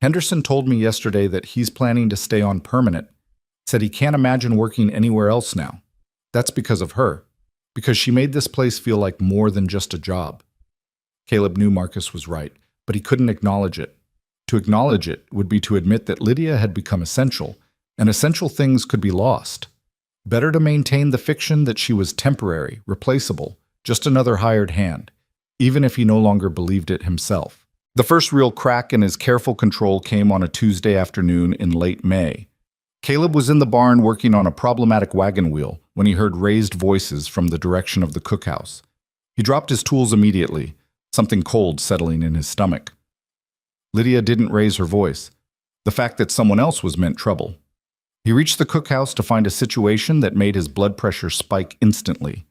Henderson told me yesterday that he's planning to stay on permanent. Said he can't imagine working anywhere else now. That's because of her. Because she made this place feel like more than just a job." Caleb knew Marcus was right, but he couldn't acknowledge it. To acknowledge it would be to admit that Lydia had become essential, and essential things could be lost. Better to maintain the fiction that she was temporary, replaceable, just another hired hand, even if he no longer believed it himself. The first real crack in his careful control came on a Tuesday afternoon in late May. Caleb was in the barn working on a problematic wagon wheel when he heard raised voices from the direction of the cookhouse. He dropped his tools immediately, something cold settling in his stomach. Lydia didn't raise her voice. The fact that someone else was meant trouble. He reached the cookhouse to find a situation that made his blood pressure spike instantly.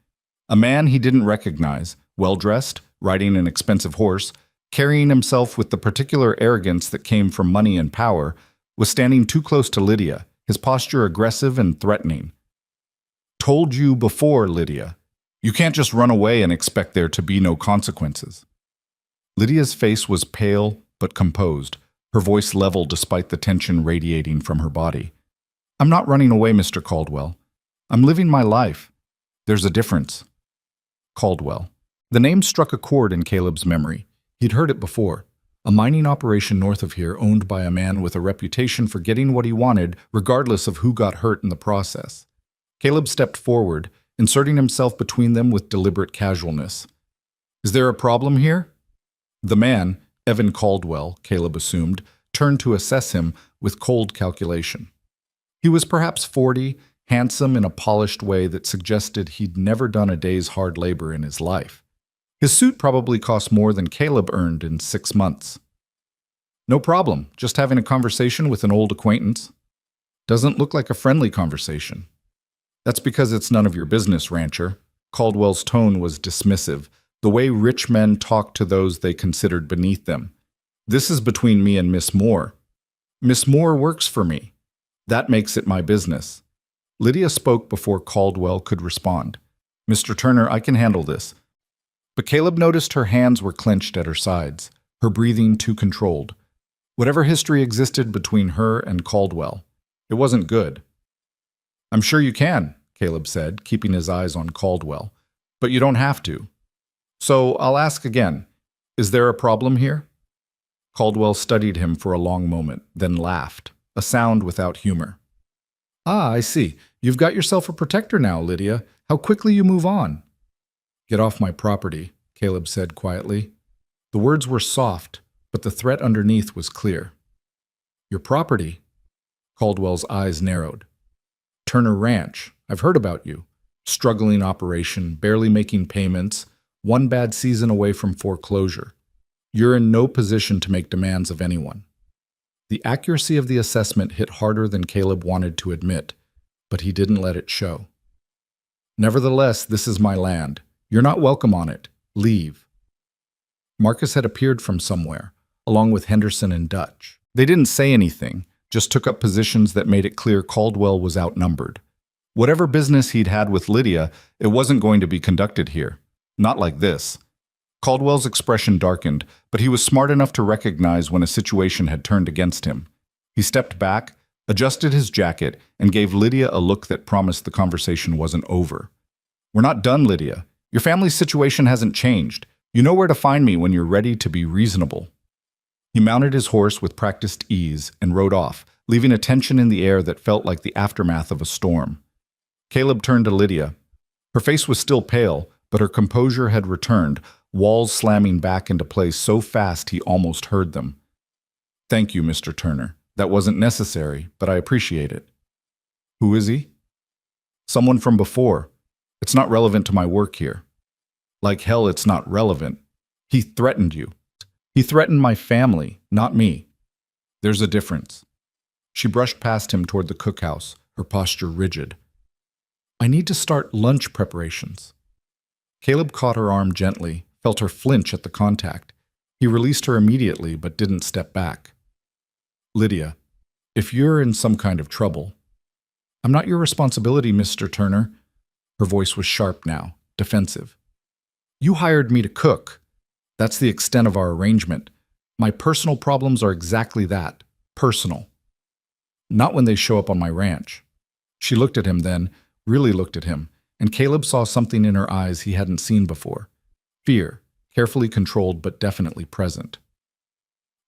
A man he didn't recognize, well-dressed, riding an expensive horse, carrying himself with the particular arrogance that came from money and power, was standing too close to Lydia, his posture aggressive and threatening. "Told you before, Lydia. You can't just run away and expect there to be no consequences." Lydia's face was pale but composed, her voice level despite the tension radiating from her body. "I'm not running away, Mr. Caldwell. I'm living my life. There's a difference. Caldwell. The name struck a chord in Caleb's memory. He'd heard it before. A mining operation north of here owned by a man with a reputation for getting what he wanted regardless of who got hurt in the process. Caleb stepped forward, inserting himself between them with deliberate casualness. Is there a problem here? The man, Evan Caldwell, Caleb assumed, turned to assess him with cold calculation. He was perhaps 40, handsome in a polished way that suggested he'd never done a day's hard labor in his life. His suit probably cost more than Caleb earned in 6 months. No problem, just having a conversation with an old acquaintance. Doesn't look like a friendly conversation. That's because it's none of your business, rancher. Caldwell's tone was dismissive, the way rich men talk to those they considered beneath them. This is between me and Miss Moore. Miss Moore works for me. That makes it my business. Lydia spoke before Caldwell could respond. Mr. Turner, I can handle this. But Caleb noticed her hands were clenched at her sides, her breathing too controlled. Whatever history existed between her and Caldwell, it wasn't good. I'm sure you can, Caleb said, keeping his eyes on Caldwell. But you don't have to. So I'll ask again, is there a problem here? Caldwell studied him for a long moment, then laughed, a sound without humor. Ah, I see. You've got yourself a protector now, Lydia. How quickly you move on. Get off my property, Caleb said quietly. The words were soft, but the threat underneath was clear. Your property? Caldwell's eyes narrowed. Turner Ranch. I've heard about you. Struggling operation, barely making payments, one bad season away from foreclosure. You're in no position to make demands of anyone. The accuracy of the assessment hit harder than Caleb wanted to admit, but he didn't let it show. Nevertheless, this is my land. You're not welcome on it. Leave. Marcus had appeared from somewhere, along with Henderson and Dutch. They didn't say anything, just took up positions that made it clear Caldwell was outnumbered. Whatever business he'd had with Lydia, it wasn't going to be conducted here. Not like this. Caldwell's expression darkened, but he was smart enough to recognize when a situation had turned against him. He stepped back, adjusted his jacket, and gave Lydia a look that promised the conversation wasn't over. We're not done, Lydia. Your family's situation hasn't changed. You know where to find me when you're ready to be reasonable. He mounted his horse with practiced ease and rode off, leaving a tension in the air that felt like the aftermath of a storm. Caleb turned to Lydia. Her face was still pale, but her composure had returned, walls slamming back into place so fast he almost heard them. Thank you, Mr. Turner. That wasn't necessary, but I appreciate it. Who is he? Someone from before. It's not relevant to my work here. Like hell, it's not relevant. He threatened you. He threatened my family, not me. There's a difference. She brushed past him toward the cookhouse, her posture rigid. I need to start lunch preparations. Caleb caught her arm gently, felt her flinch at the contact. He released her immediately, but didn't step back. Lydia, if you're in some kind of trouble, I'm not your responsibility, Mr. Turner. Her voice was sharp now, defensive. You hired me to cook. That's the extent of our arrangement. My personal problems are exactly that, personal. Not when they show up on my ranch. She looked at him then, really looked at him, and Caleb saw something in her eyes he hadn't seen before. Fear, carefully controlled but definitely present.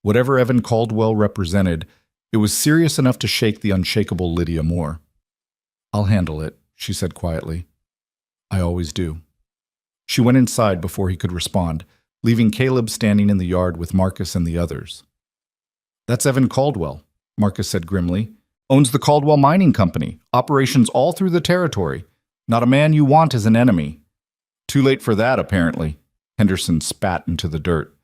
Whatever Evan Caldwell represented, it was serious enough to shake the unshakable Lydia Moore. I'll handle it, she said quietly. I always do. She went inside before he could respond, leaving Caleb standing in the yard with Marcus and the others. That's Evan Caldwell, Marcus said grimly. Owns the Caldwell Mining Company, operations all through the territory. Not a man you want as an enemy. Too late for that, apparently. Henderson spat into the dirt.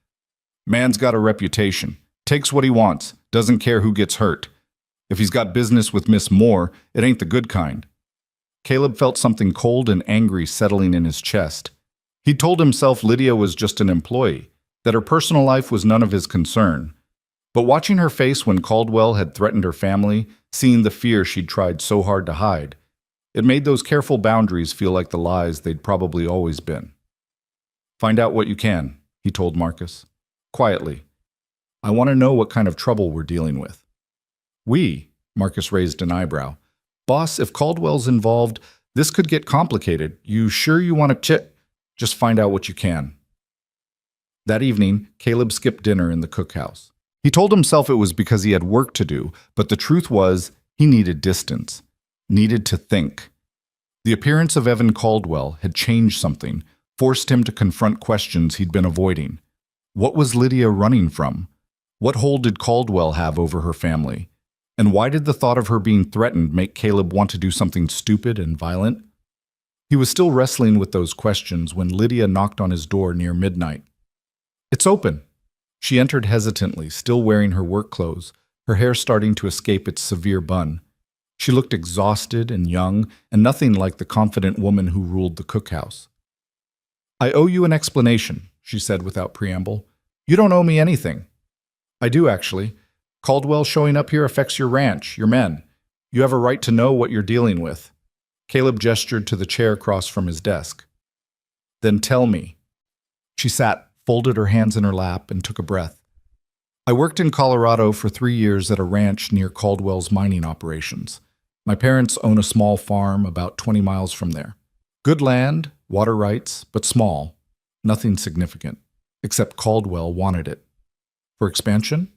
Man's got a reputation. Takes what he wants. Doesn't care who gets hurt. If he's got business with Miss Moore, it ain't the good kind. Caleb felt something cold and angry settling in his chest. He told himself Lydia was just an employee, that her personal life was none of his concern. But watching her face when Caldwell had threatened her family, seeing the fear she'd tried so hard to hide, it made those careful boundaries feel like the lies they'd probably always been. Find out what you can, he told Marcus. Quietly. I want to know what kind of trouble we're dealing with. We, Marcus raised an eyebrow. Boss, if Caldwell's involved, This could get complicated. You sure you want to chit? Just find out what you can. That evening, Caleb skipped dinner in the cookhouse. He told himself it was because he had work to do, but the truth was he needed distance, needed to think. The appearance of Evan Caldwell had changed something, forced him to confront questions he'd been avoiding. What was Lydia running from? What hold did Caldwell have over her family? And why did the thought of her being threatened make Caleb want to do something stupid and violent? He was still wrestling with those questions when Lydia knocked on his door near midnight. "It's open." She entered hesitantly, still wearing her work clothes, her hair starting to escape its severe bun. She looked exhausted and young, and nothing like the confident woman who ruled the cookhouse. "I owe you an explanation," she said without preamble. "You don't owe me anything." "I do, actually. Caldwell showing up here affects your ranch, your men. You have a right to know what you're dealing with." Caleb gestured to the chair across from his desk. "Then tell me." She sat, folded her hands in her lap, and took a breath. "I worked in Colorado for 3 years at a ranch near Caldwell's mining operations. My parents own a small farm about 20 miles from there. Good land, water rights, but small. Nothing significant, except Caldwell wanted it. For expansion?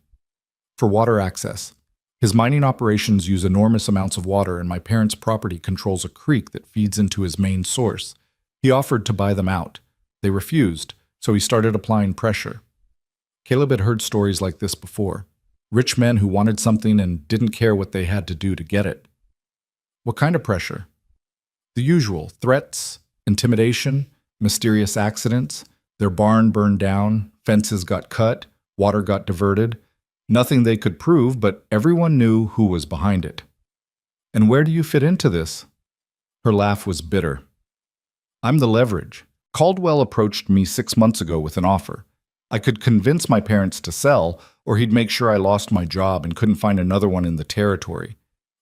For water access. His mining operations use enormous amounts of water, and my parents' property controls a creek that feeds into his main source. He offered to buy them out. They refused, so he started applying pressure. Caleb had heard stories like this before. Rich men who wanted something and didn't care what they had to do to get it. What kind of pressure? The usual: threats, intimidation, mysterious accidents. Their barn burned down, fences got cut, water got diverted. Nothing they could prove, but everyone knew who was behind it. "And where do you fit into this?" Her laugh was bitter. "I'm the leverage. Caldwell approached me 6 months ago with an offer. I could convince my parents to sell, or he'd make sure I lost my job and couldn't find another one in the territory.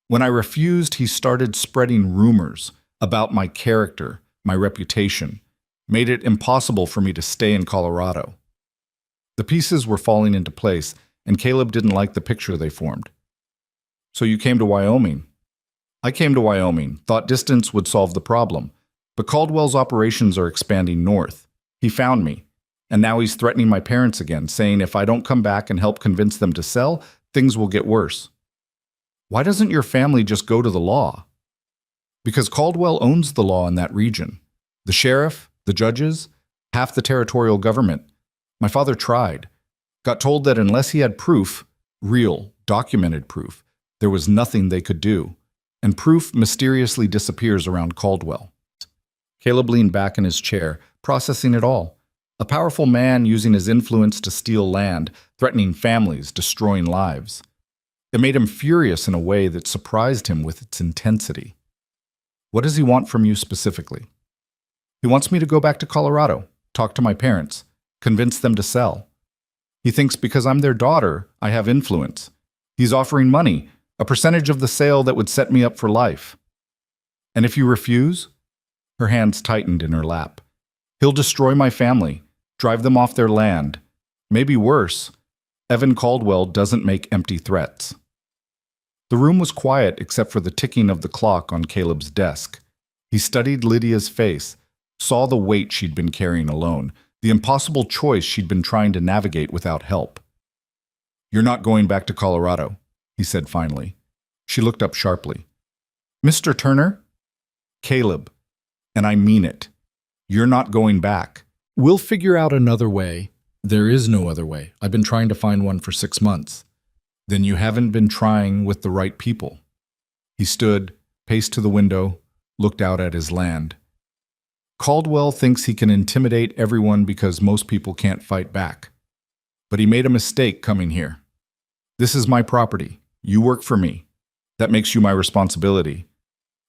When I refused, he started spreading rumors about my character, my reputation, made it impossible for me to stay in Colorado." The pieces were falling into place, and Caleb didn't like the picture they formed. "So you came to Wyoming?" "I came to Wyoming, thought distance would solve the problem. But Caldwell's operations are expanding north. He found me, and now he's threatening my parents again, saying if I don't come back and help convince them to sell, things will get worse." "Why doesn't your family just go to the law?" "Because Caldwell owns the law in that region. The sheriff, the judges, half the territorial government. My father tried. Got told that unless he had proof, real, documented proof, there was nothing they could do. And proof mysteriously disappears around Caldwell." Caleb leaned back in his chair, processing it all. A powerful man using his influence to steal land, threatening families, destroying lives. It made him furious in a way that surprised him with its intensity. "What does he want from you specifically?" "He wants me to go back to Colorado, talk to my parents, convince them to sell. He thinks because I'm their daughter, I have influence. He's offering money, a percentage of the sale that would set me up for life." "And if you refuse?" Her hands tightened in her lap. "He'll destroy my family, drive them off their land. Maybe worse. Evan Caldwell doesn't make empty threats." The room was quiet except for the ticking of the clock on Caleb's desk. He studied Lydia's face, saw the weight she'd been carrying alone, the impossible choice she'd been trying to navigate without help. "You're not going back to Colorado," he said finally. She looked up sharply. "Mr. Turner?" "Caleb, and I mean it. You're not going back. We'll figure out another way." "There is no other way. I've been trying to find one for 6 months." "Then you haven't been trying with the right people." He stood, paced to the window, looked out at his land. "Caldwell thinks he can intimidate everyone because most people can't fight back. But he made a mistake coming here. This is my property. You work for me. That makes you my responsibility.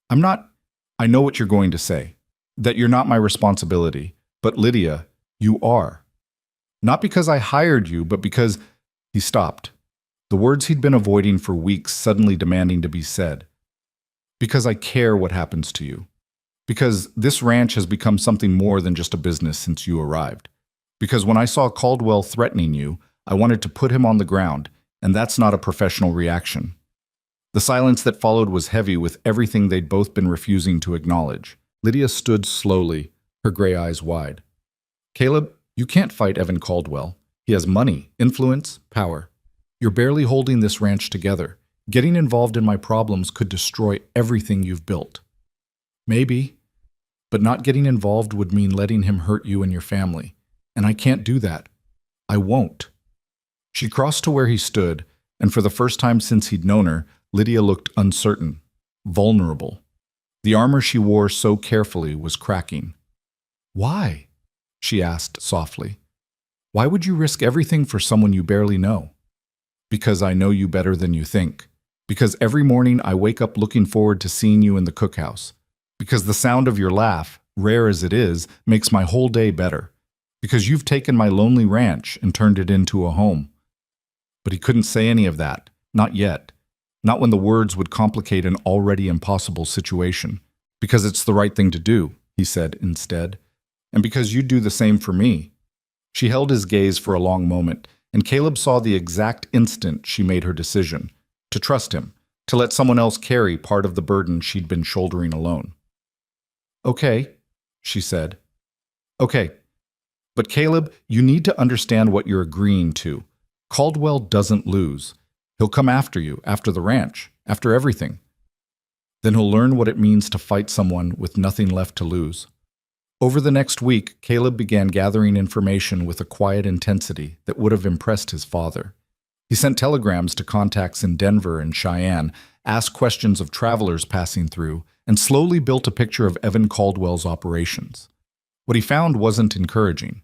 I'm not... I know what you're going to say. That you're not my responsibility. But Lydia, you are. Not because I hired you, but because..." He stopped. The words he'd been avoiding for weeks suddenly demanding to be said. "Because I care what happens to you. Because this ranch has become something more than just a business since you arrived. Because when I saw Caldwell threatening you, I wanted to put him on the ground, and that's not a professional reaction." The silence that followed was heavy with everything they'd both been refusing to acknowledge. Lydia stood slowly, her gray eyes wide. Caleb, you can't fight Evan Caldwell. He has money, influence, power. You're barely holding this ranch together. Getting involved in my problems could destroy everything you've built. Maybe, but not getting involved would mean letting him hurt you and your family. And I can't do that. I won't. She crossed to where he stood, and for the first time since he'd known her, Lydia looked uncertain, vulnerable. The armor she wore so carefully was cracking. Why? She asked softly. Why would you risk everything for someone you barely know? Because I know you better than you think. Because every morning I wake up looking forward to seeing you in the cookhouse. Because the sound of your laugh, rare as it is, makes my whole day better. Because you've taken my lonely ranch and turned it into a home. But he couldn't say any of that, not yet. Not when the words would complicate an already impossible situation. Because it's the right thing to do, he said instead. And because you'd do the same for me. She held his gaze for a long moment, and Caleb saw the exact instant she made her decision. To trust him, to let someone else carry part of the burden she'd been shouldering alone. Okay, she said. Okay. But Caleb, you need to understand what you're agreeing to. Caldwell doesn't lose. He'll come after you, after the ranch, after everything. Then he'll learn what it means to fight someone with nothing left to lose. Over the next week, Caleb began gathering information with a quiet intensity that would have impressed his father. He sent telegrams to contacts in Denver and Cheyenne, asked questions of travelers passing through, and slowly built a picture of Evan Caldwell's operations. What he found wasn't encouraging.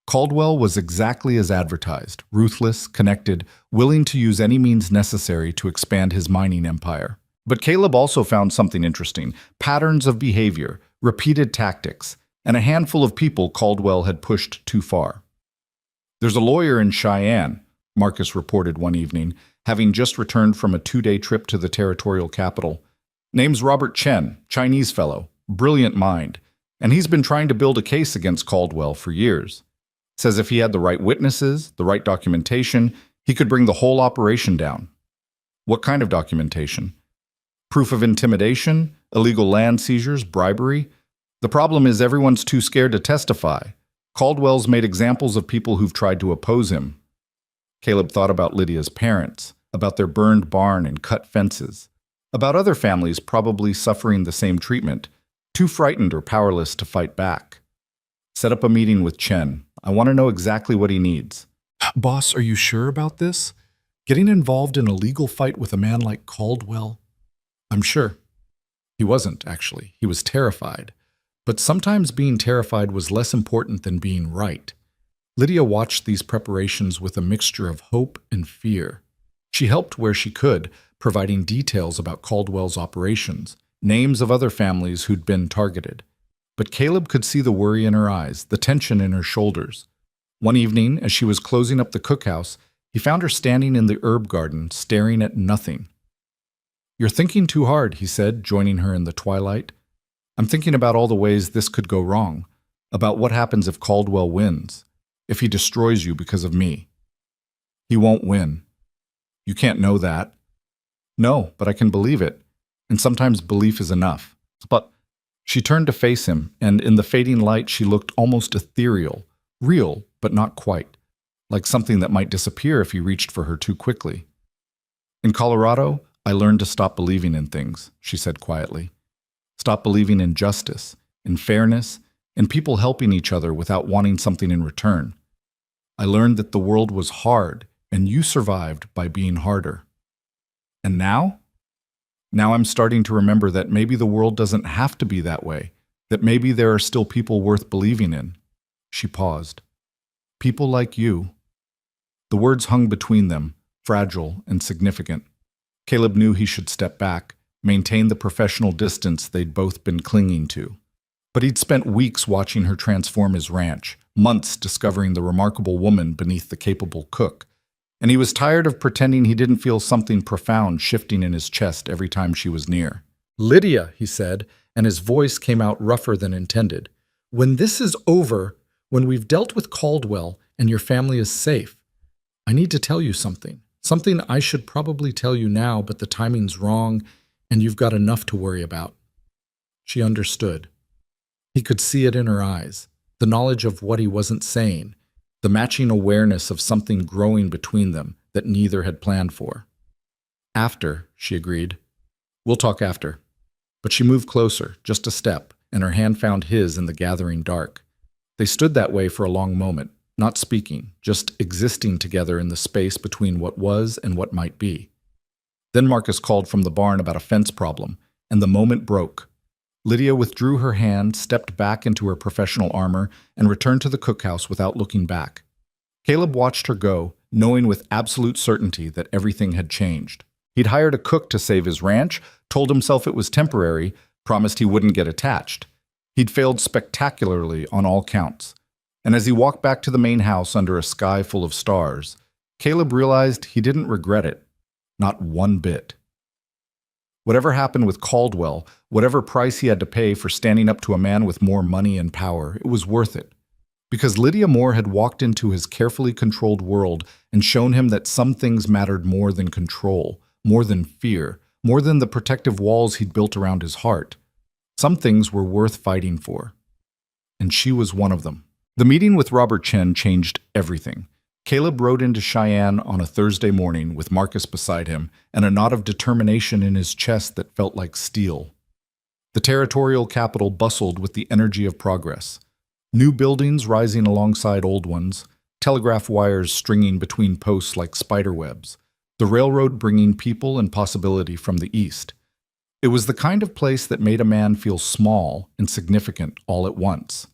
Caldwell was exactly as advertised, ruthless, connected, willing to use any means necessary to expand his mining empire. But Caleb also found something interesting: patterns of behavior, repeated tactics, and a handful of people Caldwell had pushed too far. There's a lawyer in Cheyenne, Marcus reported one evening, having just returned from a 2-day trip to the territorial capital. Name's Robert Chen, Chinese fellow, brilliant mind, and he's been trying to build a case against Caldwell for years. Says if he had the right witnesses, the right documentation, he could bring the whole operation down. What kind of documentation? Proof of intimidation, illegal land seizures, bribery? The problem is everyone's too scared to testify. Caldwell's made examples of people who've tried to oppose him. Caleb thought about Lydia's parents, about their burned barn and cut fences, about other families probably suffering the same treatment, too frightened or powerless to fight back. Set up a meeting with Chen. I want to know exactly what he needs. Boss, are you sure about this? Getting involved in a legal fight with a man like Caldwell? I'm sure. He wasn't, actually. He was terrified. But sometimes being terrified was less important than being right. Lydia watched these preparations with a mixture of hope and fear. She helped where she could, providing details about Caldwell's operations, names of other families who'd been targeted. But Caleb could see the worry in her eyes, the tension in her shoulders. One evening, as she was closing up the cookhouse, he found her standing in the herb garden, staring at nothing. You're thinking too hard, he said, joining her in the twilight. I'm thinking about all the ways this could go wrong, about what happens if Caldwell wins, if he destroys you because of me. He won't win. You can't know that. No, but I can believe it, and sometimes belief is enough. But she turned to face him, and in the fading light she looked almost ethereal, real, but not quite, like something that might disappear if he reached for her too quickly. In Colorado, I learned to stop believing in things, she said quietly. Stop believing in justice, in fairness, in people helping each other without wanting something in return. I learned that the world was hard, and you survived by being harder. And now? Now I'm starting to remember that maybe the world doesn't have to be that way, that maybe there are still people worth believing in. She paused. People like you. The words hung between them, fragile and significant. Caleb knew he should step back, maintain the professional distance they'd both been clinging to. But he'd spent weeks watching her transform his ranch, months discovering the remarkable woman beneath the capable cook, and he was tired of pretending he didn't feel something profound shifting in his chest every time she was near. Lydia, he said, and his voice came out rougher than intended. When this is over, when we've dealt with Caldwell and your family is safe, I need to tell you something. Something I should probably tell you now, but the timing's wrong, and you've got enough to worry about." She understood. He could see it in her eyes, the knowledge of what he wasn't saying, the matching awareness of something growing between them that neither had planned for. "After," she agreed. "We'll talk after." But she moved closer, just a step, and her hand found his in the gathering dark. They stood that way for a long moment, not speaking, just existing together in the space between what was and what might be. Then Marcus called from the barn about a fence problem, and the moment broke. Lydia withdrew her hand, stepped back into her professional armor, and returned to the cookhouse without looking back. Caleb watched her go, knowing with absolute certainty that everything had changed. He'd hired a cook to save his ranch, told himself it was temporary, promised he wouldn't get attached. He'd failed spectacularly on all counts. And as he walked back to the main house under a sky full of stars, Caleb realized he didn't regret it. Not one bit. Whatever happened with Caldwell, whatever price he had to pay for standing up to a man with more money and power, it was worth it. Because Lydia Moore had walked into his carefully controlled world and shown him that some things mattered more than control, more than fear, more than the protective walls he'd built around his heart. Some things were worth fighting for. And she was one of them. The meeting with Robert Chen changed everything. Caleb rode into Cheyenne on a Thursday morning with Marcus beside him and a knot of determination in his chest that felt like steel. The territorial capital bustled with the energy of progress. New buildings rising alongside old ones, telegraph wires stringing between posts like spiderwebs, the railroad bringing people and possibility from the east. It was the kind of place that made a man feel small and significant all at once.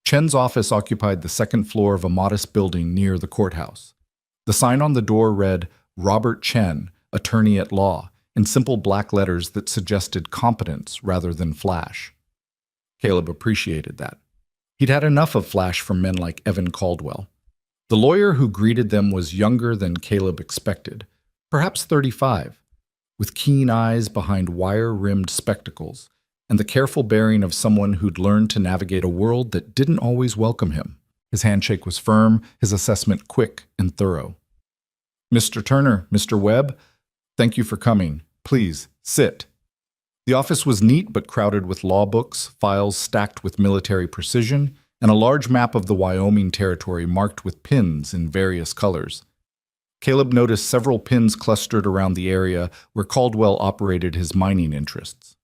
Chen's office occupied the second floor of a modest building near the courthouse. The sign on the door read, "Robert Chen, Attorney at Law," in simple black letters that suggested competence rather than flash. Caleb appreciated that. He'd had enough of flash from men like Evan Caldwell. The lawyer who greeted them was younger than Caleb expected, perhaps 35, with keen eyes behind wire-rimmed spectacles, and the careful bearing of someone who'd learned to navigate a world that didn't always welcome him. His handshake was firm, his assessment quick and thorough. "Mr. Turner, Mr. Webb, thank you for coming. Please, sit." The office was neat but crowded with law books, files stacked with military precision, and a large map of the Wyoming territory marked with pins in various colors. Caleb noticed several pins clustered around the area where Caldwell operated his mining interests.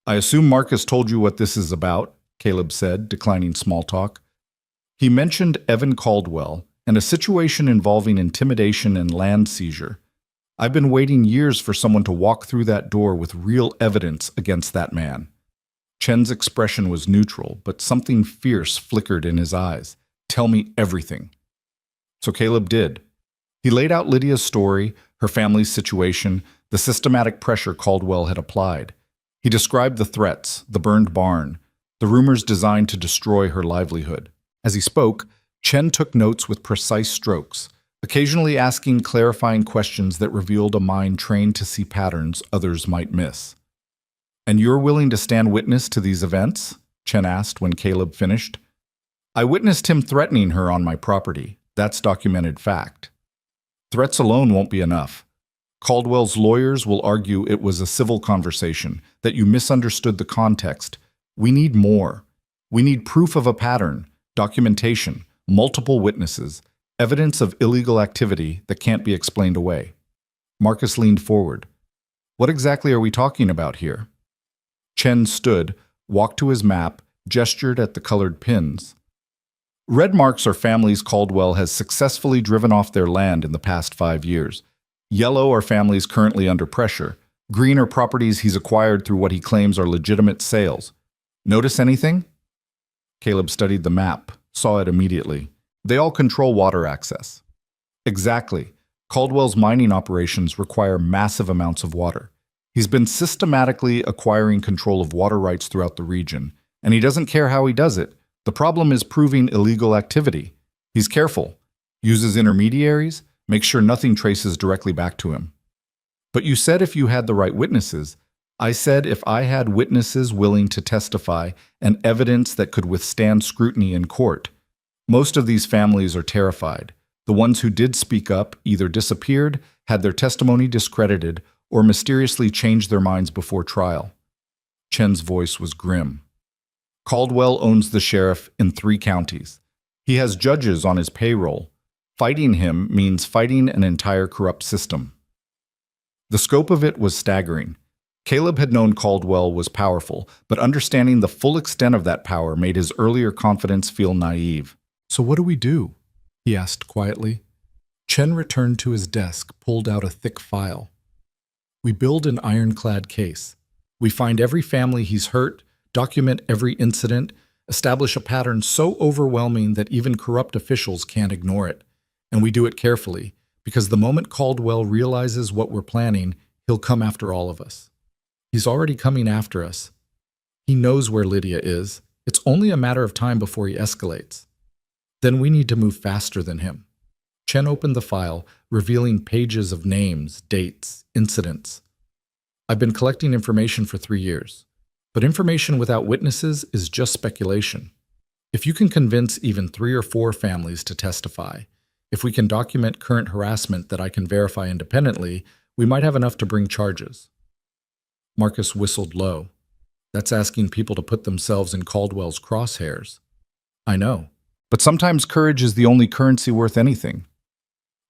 "I assume Marcus told you what this is about," Caleb said, declining small talk. He mentioned Evan Caldwell and a situation involving intimidation and land seizure. "I've been waiting years for someone to walk through that door with real evidence against that man." Chen's expression was neutral, but something fierce flickered in his eyes. "Tell me everything." So Caleb did. He laid out Lydia's story, her family's situation, the systematic pressure Caldwell had applied. He described the threats, the burned barn, the rumors designed to destroy her livelihood. As he spoke, Chen took notes with precise strokes, occasionally asking clarifying questions that revealed a mind trained to see patterns others might miss. "And you're willing to stand witness to these events?" Chen asked when Caleb finished. "I witnessed him threatening her on my property. That's documented fact. Threats alone won't be enough. Caldwell's lawyers will argue it was a civil conversation, that you misunderstood the context. We need more. We need proof of a pattern, documentation, multiple witnesses, evidence of illegal activity that can't be explained away." Marcus leaned forward. "What exactly are we talking about here?" Chen stood, walked to his map, gestured at the colored pins. "Red marks are families Caldwell has successfully driven off their land in the past 5 years. Yellow are families currently under pressure. Green are properties he's acquired through what he claims are legitimate sales. Notice anything?" Caleb studied the map, saw it immediately. They all control water access. Exactly. Caldwell's mining operations require massive amounts of water. He's been systematically acquiring control of water rights throughout the region, and he doesn't care how he does it. The problem is proving illegal activity. He's careful, uses intermediaries, makes sure nothing traces directly back to him. "But you said if you had the right witnesses." "I said if I had witnesses willing to testify and evidence that could withstand scrutiny in court. Most of these families are terrified. The ones who did speak up either disappeared, had their testimony discredited, or mysteriously changed their minds before trial. Chen's voice was grim. Caldwell owns the sheriff in 3 counties. He has judges on his payroll. Fighting him means fighting an entire corrupt system. The scope of it was staggering. Caleb had known Caldwell was powerful, but understanding the full extent of that power made his earlier confidence feel naive. "So what do we do?" he asked quietly. Chen returned to his desk, pulled out a thick file. "We build an ironclad case. We find every family he's hurt, document every incident, establish a pattern so overwhelming that even corrupt officials can't ignore it. And we do it carefully, because the moment Caldwell realizes what we're planning, he'll come after all of us. He's already coming after us. He knows where Lydia is. It's only a matter of time before he escalates. Then we need to move faster than him." Chen opened the file, revealing pages of names, dates, incidents. "I've been collecting information for 3 years. But information without witnesses is just speculation. If you can convince even 3 or 4 families to testify, if we can document current harassment that I can verify independently, we might have enough to bring charges." Marcus whistled low. "That's asking people to put themselves in Caldwell's crosshairs." "I know. But sometimes courage is the only currency worth anything."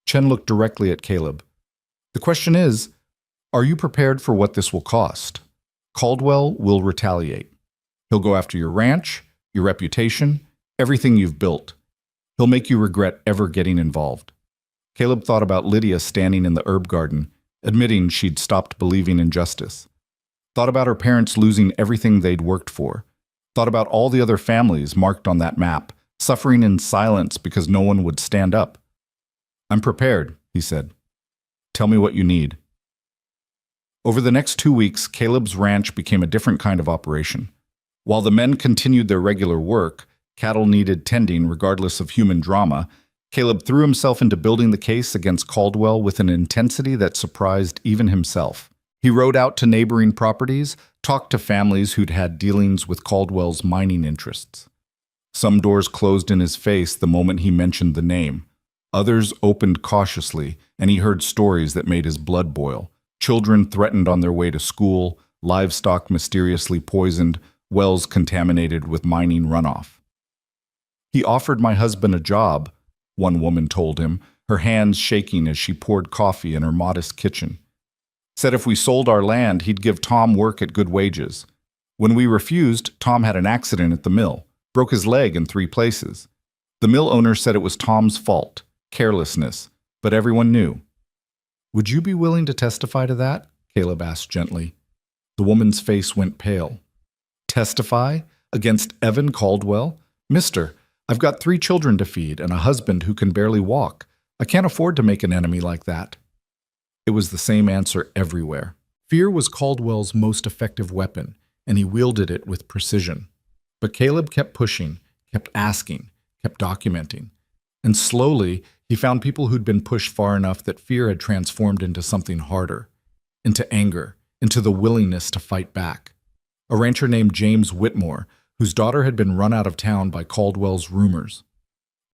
Chen looked directly at Caleb. "The question is, are you prepared for what this will cost? Caldwell will retaliate. He'll go after your ranch, your reputation, everything you've built. He'll make you regret ever getting involved." Caleb thought about Lydia standing in the herb garden, admitting she'd stopped believing in justice. Thought about her parents losing everything they'd worked for. Thought about all the other families marked on that map, suffering in silence because no one would stand up. "I'm prepared," he said. "Tell me what you need." Over the next 2 weeks, Caleb's ranch became a different kind of operation. While the men continued their regular work, cattle needed tending regardless of human drama, Caleb threw himself into building the case against Caldwell with an intensity that surprised even himself. He rode out to neighboring properties, talked to families who'd had dealings with Caldwell's mining interests. Some doors closed in his face the moment he mentioned the name. Others opened cautiously, and he heard stories that made his blood boil. Children threatened on their way to school, livestock mysteriously poisoned, wells contaminated with mining runoff. "He offered my husband a job," one woman told him, her hands shaking as she poured coffee in her modest kitchen. "Said if we sold our land, he'd give Tom work at good wages. When we refused, Tom had an accident at the mill, broke his leg in 3 places. The mill owner said it was Tom's fault, carelessness, but everyone knew." "Would you be willing to testify to that?" Caleb asked gently. The woman's face went pale. "Testify? Against Evan Caldwell? Mister, I've got 3 children to feed and a husband who can barely walk. I can't afford to make an enemy like that." It was the same answer everywhere. Fear was Caldwell's most effective weapon, and he wielded it with precision. But Caleb kept pushing, kept asking, kept documenting. And slowly, he found people who'd been pushed far enough that fear had transformed into something harder, into anger, into the willingness to fight back. A rancher named James Whitmore, whose daughter had been run out of town by Caldwell's rumors.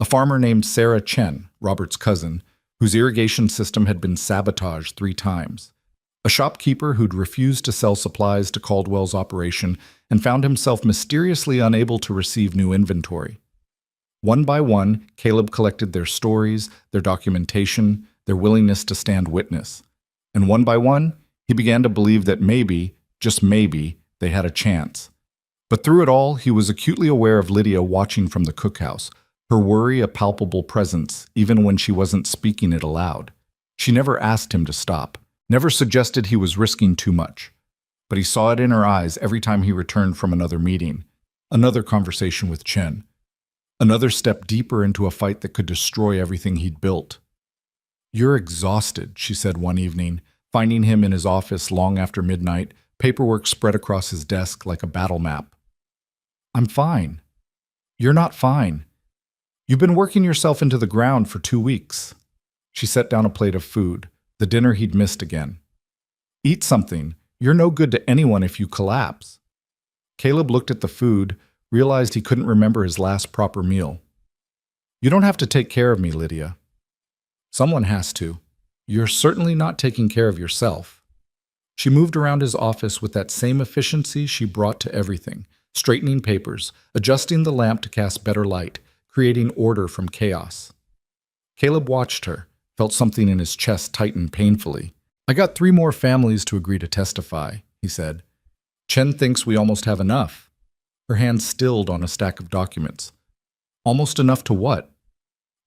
A farmer named Sarah Chen, Robert's cousin, whose irrigation system had been sabotaged 3 times. A shopkeeper who'd refused to sell supplies to Caldwell's operation and found himself mysteriously unable to receive new inventory. One by one, Caleb collected their stories, their documentation, their willingness to stand witness. And one by one, he began to believe that maybe, just maybe, they had a chance. But through it all, he was acutely aware of Lydia watching from the cookhouse, her worry a palpable presence, even when she wasn't speaking it aloud. She never asked him to stop, never suggested he was risking too much. But he saw it in her eyes every time he returned from another meeting, another conversation with Chen. Another step deeper into a fight that could destroy everything he'd built. "You're exhausted," she said one evening, finding him in his office long after midnight, paperwork spread across his desk like a battle map. "I'm fine." "You're not fine. You've been working yourself into the ground for 2 weeks." She set down a plate of food, the dinner he'd missed again. "Eat something. You're no good to anyone if you collapse." Caleb looked at the food, realized he couldn't remember his last proper meal. "You don't have to take care of me, Lydia. Someone has to. You're certainly not taking care of yourself. She moved around his office with that same efficiency she brought to everything, straightening papers, adjusting the lamp to cast better light, creating order from chaos. Caleb watched her, felt something in his chest tighten painfully. I got 3 more families to agree to testify, he said. Chen thinks we almost have enough. Her hand stilled on a stack of documents. Almost enough to what?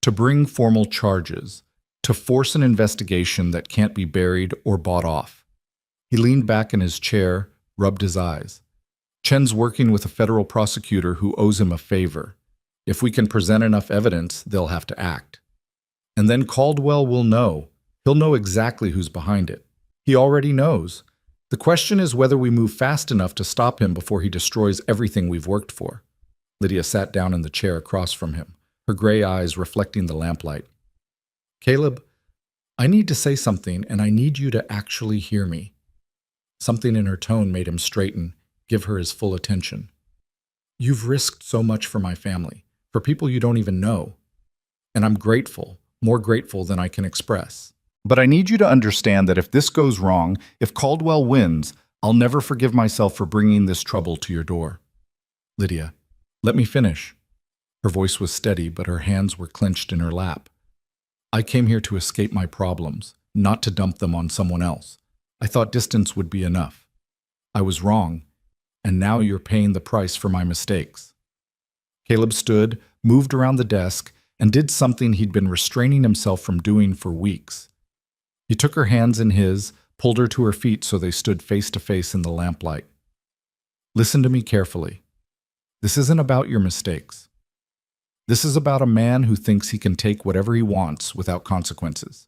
To bring formal charges, to force an investigation that can't be buried or bought off. He leaned back in his chair, rubbed his eyes. Chen's working with a federal prosecutor who owes him a favor. If we can present enough evidence, they'll have to act. And then Caldwell will know. He'll know exactly who's behind it. He already knows. The question is whether we move fast enough to stop him before he destroys everything we've worked for. Lydia sat down in the chair across from him, her gray eyes reflecting the lamplight. Caleb, I need to say something, and I need you to actually hear me. Something in her tone made him straighten, give her his full attention. You've risked so much for my family, for people you don't even know. And I'm grateful, more grateful than I can express. But I need you to understand that if this goes wrong, if Caldwell wins, I'll never forgive myself for bringing this trouble to your door. Lydia, let me finish. Her voice was steady, but her hands were clenched in her lap. I came here to escape my problems, not to dump them on someone else. I thought distance would be enough. I was wrong, and now you're paying the price for my mistakes. Caleb stood, moved around the desk, and did something he'd been restraining himself from doing for weeks. He took her hands in his, pulled her to her feet so they stood face to face in the lamplight. Listen to me carefully. This isn't about your mistakes. This is about a man who thinks he can take whatever he wants without consequences.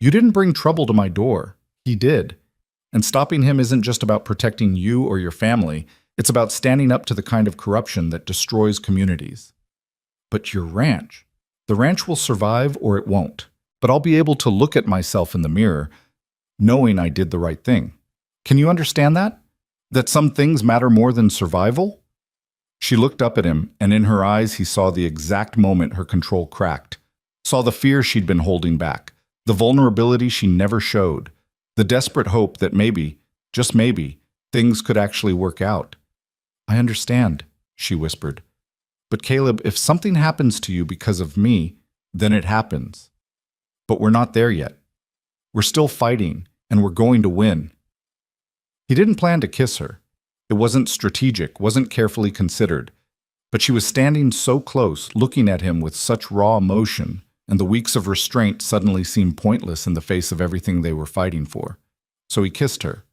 You didn't bring trouble to my door. He did. And stopping him isn't just about protecting you or your family. It's about standing up to the kind of corruption that destroys communities. But your ranch, the ranch will survive or it won't. But I'll be able to look at myself in the mirror, knowing I did the right thing. Can you understand that? That some things matter more than survival? She looked up at him, and in her eyes he saw the exact moment her control cracked, saw the fear she'd been holding back, the vulnerability she never showed, the desperate hope that maybe, just maybe, things could actually work out. I understand, she whispered. But Caleb, if something happens to you because of me, then it happens. But we're not there yet. We're still fighting, and we're going to win. He didn't plan to kiss her. It wasn't strategic, wasn't carefully considered. But she was standing so close, looking at him with such raw emotion, and the weeks of restraint suddenly seemed pointless in the face of everything they were fighting for. So he kissed her,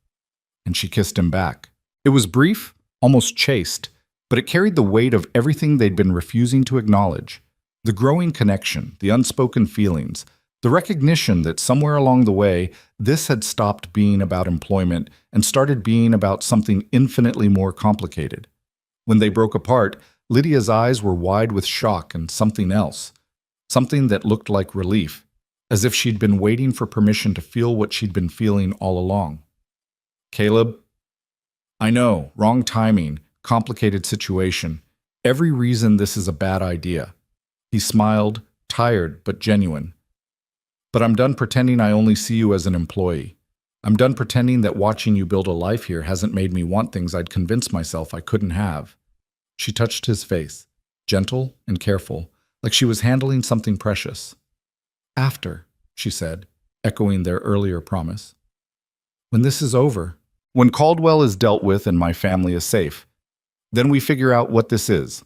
and she kissed him back. It was brief, almost chaste, but it carried the weight of everything they'd been refusing to acknowledge. The growing connection, the unspoken feelings, the recognition that somewhere along the way, this had stopped being about employment and started being about something infinitely more complicated. When they broke apart, Lydia's eyes were wide with shock and something else, something that looked like relief, as if she'd been waiting for permission to feel what she'd been feeling all along. Caleb, I know, wrong timing, complicated situation, every reason this is a bad idea. He smiled, tired but genuine. But I'm done pretending I only see you as an employee. I'm done pretending that watching you build a life here hasn't made me want things I'd convinced myself I couldn't have. She touched his face, gentle and careful, like she was handling something precious. After, she said, echoing their earlier promise. When this is over, when Caldwell is dealt with and my family is safe, then we figure out what this is.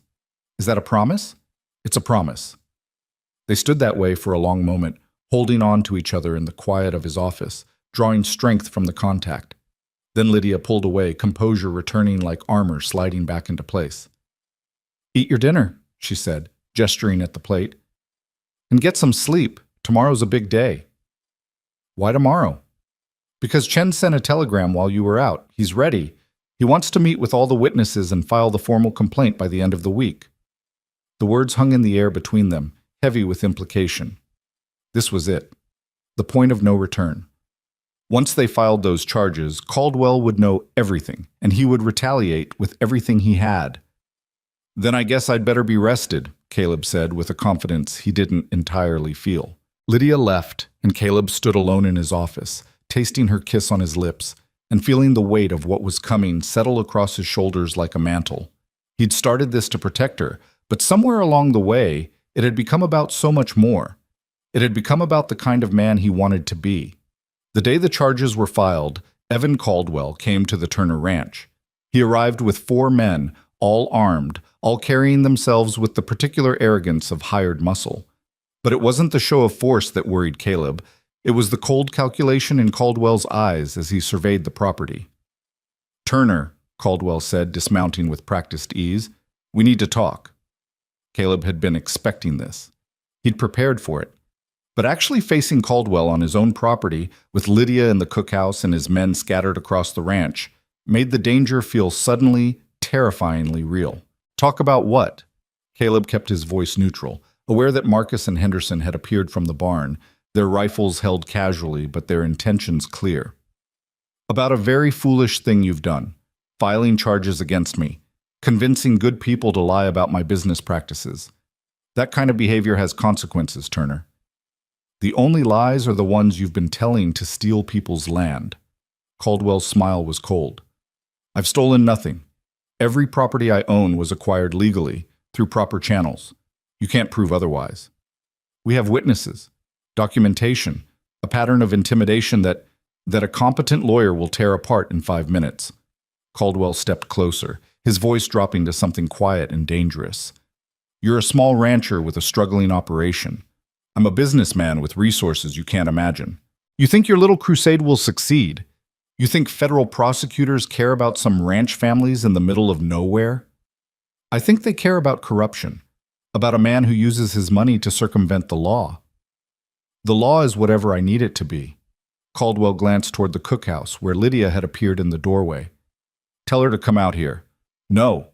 Is that a promise? It's a promise. They stood that way for a long moment, holding on to each other in the quiet of his office, drawing strength from the contact. Then Lydia pulled away, composure returning like armor sliding back into place. Eat your dinner, she said, gesturing at the plate. And get some sleep. Tomorrow's a big day. Why tomorrow? Because Chen sent a telegram while you were out. He's ready. He wants to meet with all the witnesses and file the formal complaint by the end of the week. The words hung in the air between them, heavy with implication. This was it. The point of no return. Once they filed those charges, Caldwell would know everything, and he would retaliate with everything he had. Then I guess I'd better be rested, Caleb said with a confidence he didn't entirely feel. Lydia left, and Caleb stood alone in his office, tasting her kiss on his lips, and feeling the weight of what was coming settle across his shoulders like a mantle. He'd started this to protect her, but somewhere along the way, it had become about so much more. It had become about the kind of man he wanted to be. The day the charges were filed, Evan Caldwell came to the Turner Ranch. He arrived with 4 men, all armed, all carrying themselves with the particular arrogance of hired muscle. But it wasn't the show of force that worried Caleb. It was the cold calculation in Caldwell's eyes as he surveyed the property. "Turner," Caldwell said, dismounting with practiced ease, "we need to talk." Caleb had been expecting this. He'd prepared for it. But actually facing Caldwell on his own property, with Lydia in the cookhouse and his men scattered across the ranch, made the danger feel suddenly, terrifyingly real. Talk about what? Caleb kept his voice neutral, aware that Marcus and Henderson had appeared from the barn, their rifles held casually, but their intentions clear. "About a very foolish thing you've done, filing charges against me, convincing good people to lie about my business practices. That kind of behavior has consequences, Turner. The only lies are the ones you've been telling to steal people's land." Caldwell's smile was cold. "I've stolen nothing. Every property I own was acquired legally, through proper channels. You can't prove otherwise. We have witnesses, documentation, a pattern of intimidation that a competent lawyer will tear apart in 5 minutes." Caldwell stepped closer, his voice dropping to something quiet and dangerous. "You're a small rancher with a struggling operation. I'm a businessman with resources you can't imagine. You think your little crusade will succeed? You think federal prosecutors care about some ranch families in the middle of nowhere? I think they care about corruption, about a man who uses his money to circumvent the law. The law is whatever I need it to be." Caldwell glanced toward the cookhouse, where Lydia had appeared in the doorway. "Tell her to come out here." "No,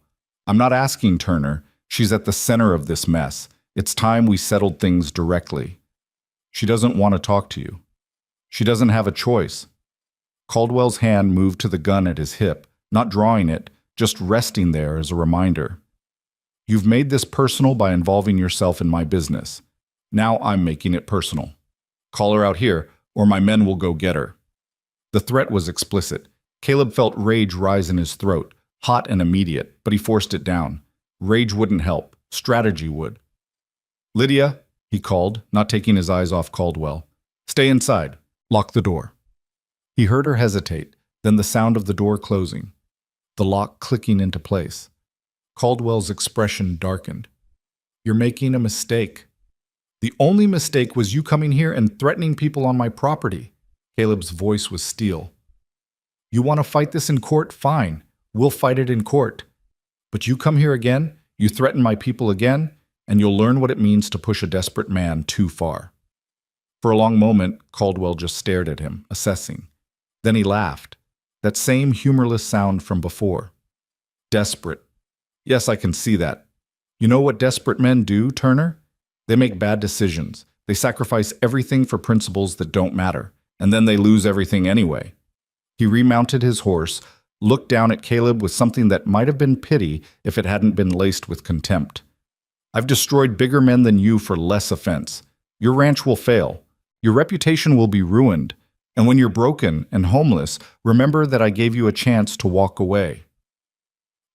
I'm not asking Turner. She's at the center of this mess. It's time we settled things directly. She doesn't want to talk to you. She doesn't have a choice." Caldwell's hand moved to the gun at his hip, not drawing it, just resting there as a reminder. "You've made this personal by involving yourself in my business. Now I'm making it personal. Call her out here, or my men will go get her." The threat was explicit. Caleb felt rage rise in his throat, hot and immediate, but he forced it down. Rage wouldn't help. Strategy would. "Lydia," he called, not taking his eyes off Caldwell. "Stay inside. Lock the door." He heard her hesitate, then the sound of the door closing, the lock clicking into place. Caldwell's expression darkened. "You're making a mistake. The only mistake was you coming here and threatening people on my property." Caleb's voice was steel. "You want to fight this in court? Fine. We'll fight it in court. But you come here again, you threaten my people again, and you'll learn what it means to push a desperate man too far." For a long moment, Caldwell just stared at him, assessing. Then he laughed, that same humorless sound from before. "Desperate. Yes, I can see that. You know what desperate men do, Turner? They make bad decisions. They sacrifice everything for principles that don't matter, and then they lose everything anyway." He remounted his horse, looked down at Caleb with something that might have been pity if it hadn't been laced with contempt. "I've destroyed bigger men than you for less offense. Your ranch will fail. Your reputation will be ruined. And when you're broken and homeless, remember that I gave you a chance to walk away."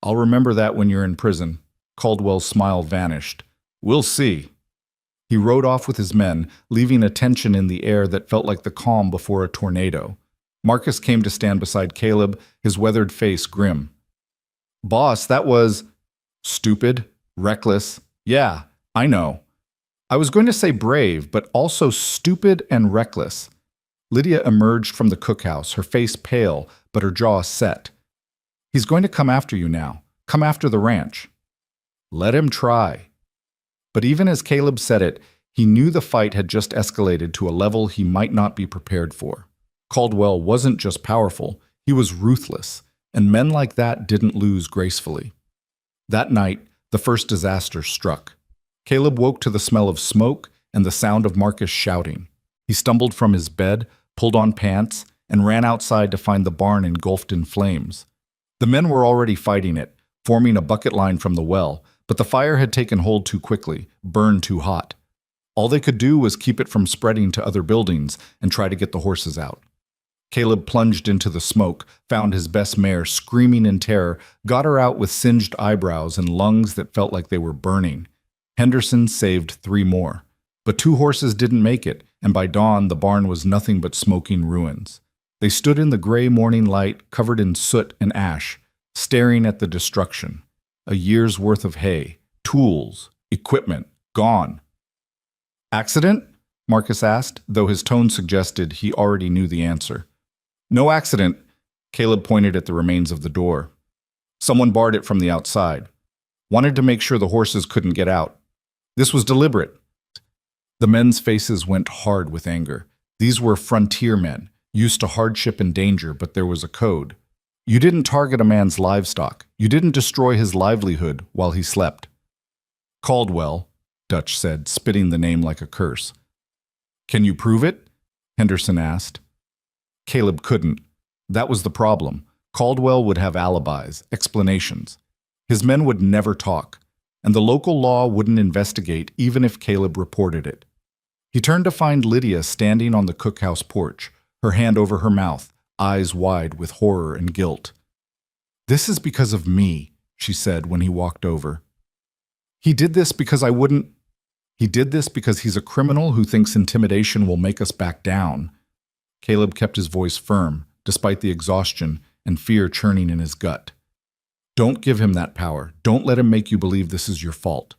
"I'll remember that when you're in prison." Caldwell's smile vanished. "We'll see." He rode off with his men, leaving a tension in the air that felt like the calm before a tornado. Marcus came to stand beside Caleb, his weathered face grim. "Boss, that was stupid, reckless. Yeah, I know. I was going to say brave, but also stupid and reckless." Lydia emerged from the cookhouse, her face pale, but her jaw set. "He's going to come after you now. Come after the ranch." "Let him try." But even as Caleb said it, he knew the fight had just escalated to a level he might not be prepared for. Caldwell wasn't just powerful, he was ruthless, and men like that didn't lose gracefully. That night, the first disaster struck. Caleb woke to the smell of smoke and the sound of Marcus shouting. He stumbled from his bed, pulled on pants, and ran outside to find the barn engulfed in flames. The men were already fighting it, forming a bucket line from the well, but the fire had taken hold too quickly, burned too hot. All they could do was keep it from spreading to other buildings and try to get the horses out. Caleb plunged into the smoke, found his best mare screaming in terror, got her out with singed eyebrows and lungs that felt like they were burning. Henderson saved 3 more. But 2 horses didn't make it, and by dawn the barn was nothing but smoking ruins. They stood in the gray morning light, covered in soot and ash, staring at the destruction. A year's worth of hay, tools, equipment, gone. "Accident?" Marcus asked, though his tone suggested he already knew the answer. "No accident," Caleb pointed at the remains of the door. "Someone barred it from the outside. Wanted to make sure the horses couldn't get out. This was deliberate." The men's faces went hard with anger. These were frontier men, used to hardship and danger, but there was a code. You didn't target a man's livestock. You didn't destroy his livelihood while he slept. "Caldwell," Dutch said, spitting the name like a curse. "Can you prove it?" Henderson asked. Caleb couldn't. That was the problem. Caldwell would have alibis, explanations. His men would never talk, and the local law wouldn't investigate even if Caleb reported it. He turned to find Lydia standing on the cookhouse porch, her hand over her mouth, eyes wide with horror and guilt. "This is because of me," she said when he walked over. He did this because he's a criminal who thinks intimidation will make us back down." Caleb kept his voice firm, despite the exhaustion and fear churning in his gut. "Don't give him that power. Don't let him make you believe this is your fault."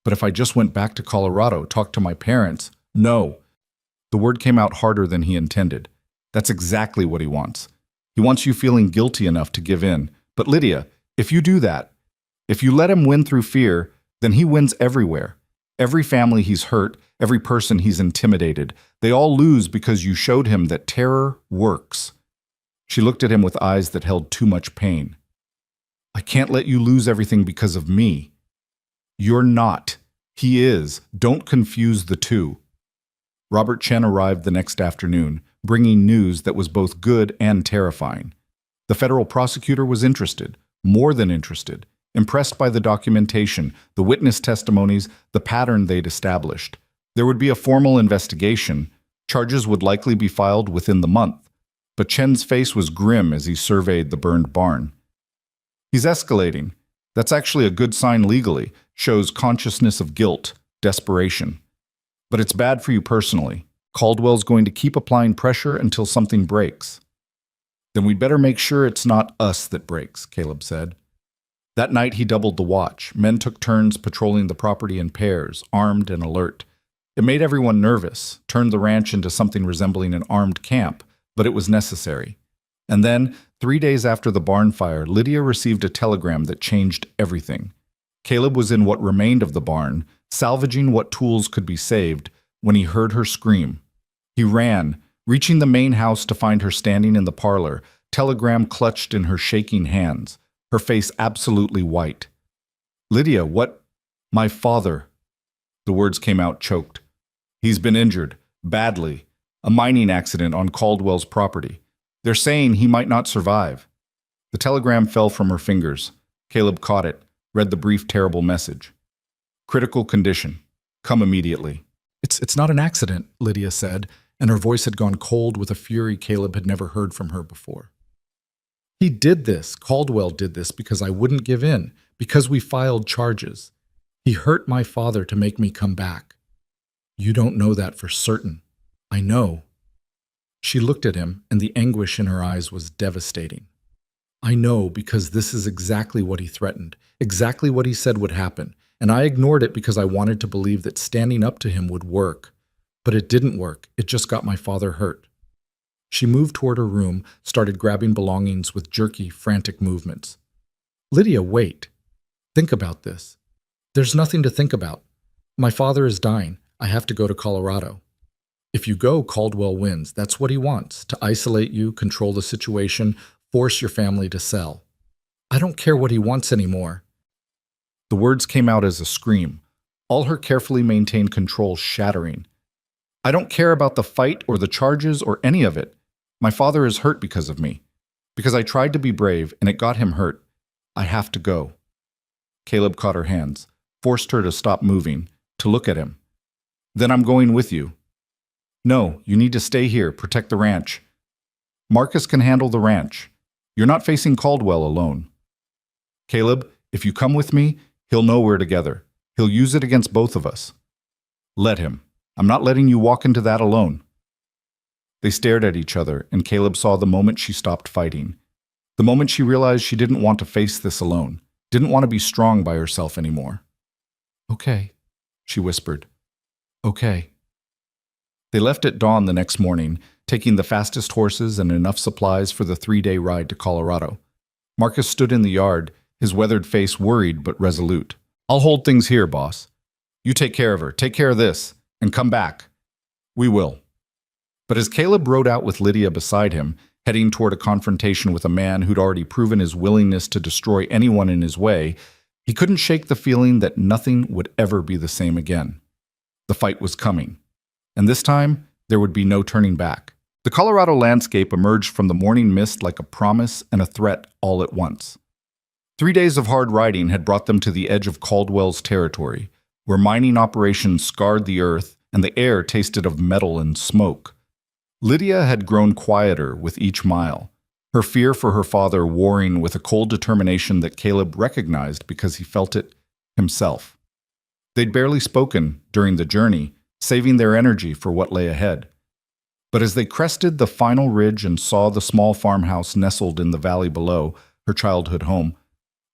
"But if I just went back to Colorado, talked to my parents—" "No." The word came out harder than he intended. That's exactly what he wants. He wants you feeling guilty enough to give in. But Lydia, if you do that, if you let him win through fear, then he wins everywhere. Every family he's hurt, every person he's intimidated, they all lose because you showed him that terror works. She looked at him with eyes that held too much pain. "I can't let you lose everything because of me." "You're not. He is. Don't confuse the two." Robert Chen arrived the next afternoon, bringing news that was both good and terrifying. The federal prosecutor was interested, more than interested, impressed by the documentation, the witness testimonies, the pattern they'd established. There would be a formal investigation. Charges would likely be filed within the month. But Chen's face was grim as he surveyed the burned barn. "He's escalating. That's actually a good sign legally. Shows consciousness of guilt, desperation. But it's bad for you personally. Caldwell's going to keep applying pressure until something breaks." "Then we'd better make sure it's not us that breaks," Caleb said. That night he doubled the watch. Men took turns patrolling the property in pairs, armed and alert. It made everyone nervous, turned the ranch into something resembling an armed camp, but it was necessary. And then, 3 days after the barn fire, Lydia received a telegram that changed everything. Caleb was in what remained of the barn, salvaging what tools could be saved, when he heard her scream. He ran, reaching the main house to find her standing in the parlor, telegram clutched in her shaking hands, her face absolutely white. "Lydia, what—" "My father." The words came out choked. "He's been injured, badly. A mining accident on Caldwell's property. They're saying he might not survive." The telegram fell from her fingers. Caleb caught it, read the brief, terrible message. "Critical condition. Come immediately." It's not an accident," Lydia said, and her voice had gone cold with a fury Caleb had never heard from her before. "He did this. Caldwell did this because I wouldn't give in, because we filed charges. He hurt my father to make me come back." "You don't know that for certain." "I know." She looked at him, and the anguish in her eyes was devastating. "I know because this is exactly what he threatened, exactly what he said would happen, and I ignored it because I wanted to believe that standing up to him would work. But it didn't work. It just got my father hurt." She moved toward her room, started grabbing belongings with jerky, frantic movements. "Lydia, wait. Think about this." "There's nothing to think about. My father is dying. I have to go to Colorado." "If you go, Caldwell wins. That's what he wants, to isolate you, control the situation, force your family to sell." "I don't care what he wants anymore." The words came out as a scream, all her carefully maintained control shattering. "I don't care about the fight or the charges or any of it. My father is hurt because of me. Because I tried to be brave and it got him hurt. I have to go." Caleb caught her hands, forced her to stop moving, to look at him. Then I'm going with you. No, you need to stay here, protect the ranch. Marcus can handle the ranch. You're not facing Caldwell alone. Caleb, if you come with me, he'll know we're together. He'll use it against both of us. Let him. I'm not letting you walk into that alone. They stared at each other, and Caleb saw the moment she stopped fighting. The moment she realized she didn't want to face this alone, didn't want to be strong by herself anymore. Okay, she whispered. Okay. They left at dawn the next morning, taking the fastest horses and enough supplies for the 3-day ride to Colorado. Marcus stood in the yard, his weathered face worried but resolute. I'll hold things here, boss. You take care of her, take care of this, and come back. We will. But as Caleb rode out with Lydia beside him, heading toward a confrontation with a man who'd already proven his willingness to destroy anyone in his way, he couldn't shake the feeling that nothing would ever be the same again. The fight was coming, and this time there would be no turning back. The Colorado landscape emerged from the morning mist like a promise and a threat all at once. 3 days of hard riding had brought them to the edge of Caldwell's territory, where mining operations scarred the earth and the air tasted of metal and smoke. Lydia had grown quieter with each mile, her fear for her father warring with a cold determination that Caleb recognized because he felt it himself. They'd barely spoken during the journey, saving their energy for what lay ahead. But as they crested the final ridge and saw the small farmhouse nestled in the valley below, her childhood home,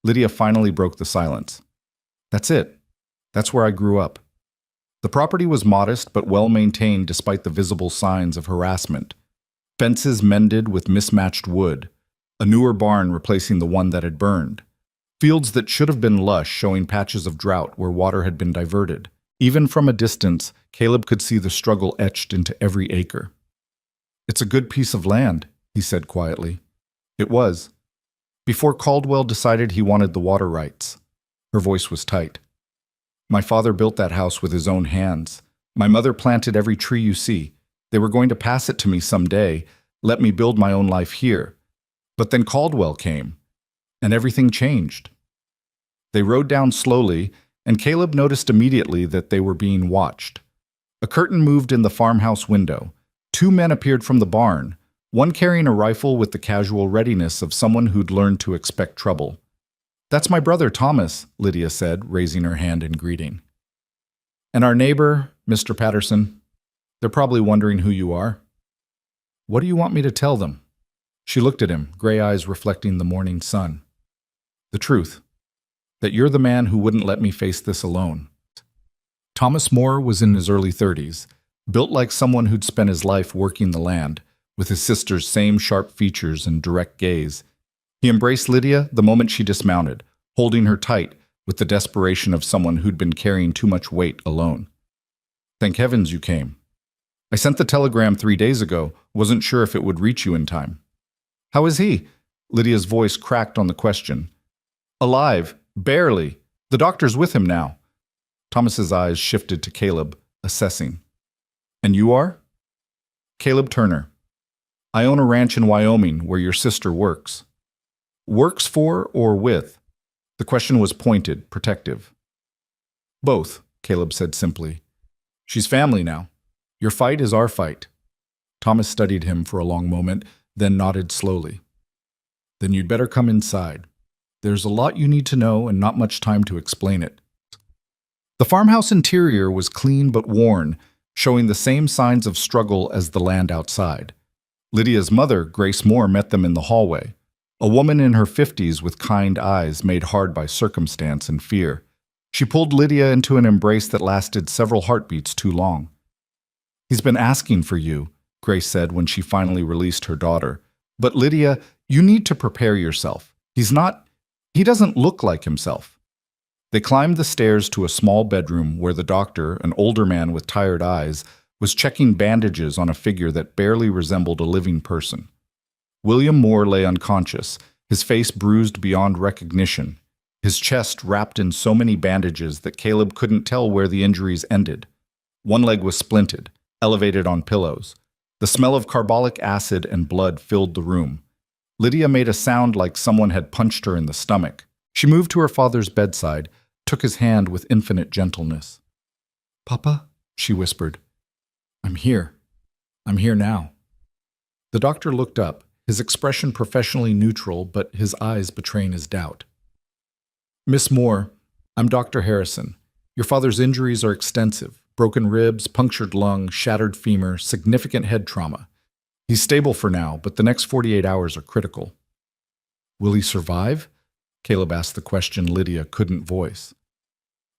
Lydia finally broke the silence. That's it. That's where I grew up. The property was modest but well-maintained despite the visible signs of harassment. Fences mended with mismatched wood, a newer barn replacing the one that had burned, fields that should have been lush showing patches of drought where water had been diverted. Even from a distance, Caleb could see the struggle etched into every acre. It's a good piece of land, he said quietly. It was. Before Caldwell decided he wanted the water rights. Her voice was tight. My father built that house with his own hands. My mother planted every tree you see. They were going to pass it to me someday, let me build my own life here. But then Caldwell came, and everything changed. They rode down slowly, and Caleb noticed immediately that they were being watched. A curtain moved in the farmhouse window. 2 men appeared from the barn, one carrying a rifle with the casual readiness of someone who'd learned to expect trouble. That's my brother, Thomas, Lydia said, raising her hand in greeting. And our neighbor, Mr. Patterson. They're probably wondering who you are. What do you want me to tell them? She looked at him, gray eyes reflecting the morning sun. The truth. That you're the man who wouldn't let me face this alone. Thomas Moore was in his early 30s, built like someone who'd spent his life working the land, with his sister's same sharp features and direct gaze. He embraced Lydia the moment she dismounted, holding her tight with the desperation of someone who'd been carrying too much weight alone. Thank heavens you came. I sent the telegram 3 days ago, wasn't sure if it would reach you in time. How is he? Lydia's voice cracked on the question. Alive, barely. The doctor's with him now. Thomas's eyes shifted to Caleb, assessing. And you are? Caleb Turner. I own a ranch in Wyoming where your sister works. Works for or with? The question was pointed, protective. Both, Caleb said simply. She's family now. Your fight is our fight. Thomas studied him for a long moment, then nodded slowly. Then you'd better come inside. There's a lot you need to know and not much time to explain it. The farmhouse interior was clean but worn, showing the same signs of struggle as the land outside. Lydia's mother, Grace Moore, met them in the hallway. A woman in her 50s with kind eyes made hard by circumstance and fear. She pulled Lydia into an embrace that lasted several heartbeats too long. He's been asking for you, Grace said when she finally released her daughter. But Lydia, you need to prepare yourself. He doesn't look like himself. They climbed the stairs to a small bedroom where the doctor, an older man with tired eyes, was checking bandages on a figure that barely resembled a living person. William Moore lay unconscious, his face bruised beyond recognition, his chest wrapped in so many bandages that Caleb couldn't tell where the injuries ended. One leg was splinted, elevated on pillows. The smell of carbolic acid and blood filled the room. Lydia made a sound like someone had punched her in the stomach. She moved to her father's bedside, took his hand with infinite gentleness. Papa, she whispered. I'm here. I'm here now. The doctor looked up, his expression professionally neutral, but his eyes betraying his doubt. Miss Moore, I'm Dr. Harrison. Your father's injuries are extensive. Broken ribs, punctured lung, shattered femur, significant head trauma. He's stable for now, but the next 48 hours are critical. Will he survive? Caleb asked the question Lydia couldn't voice.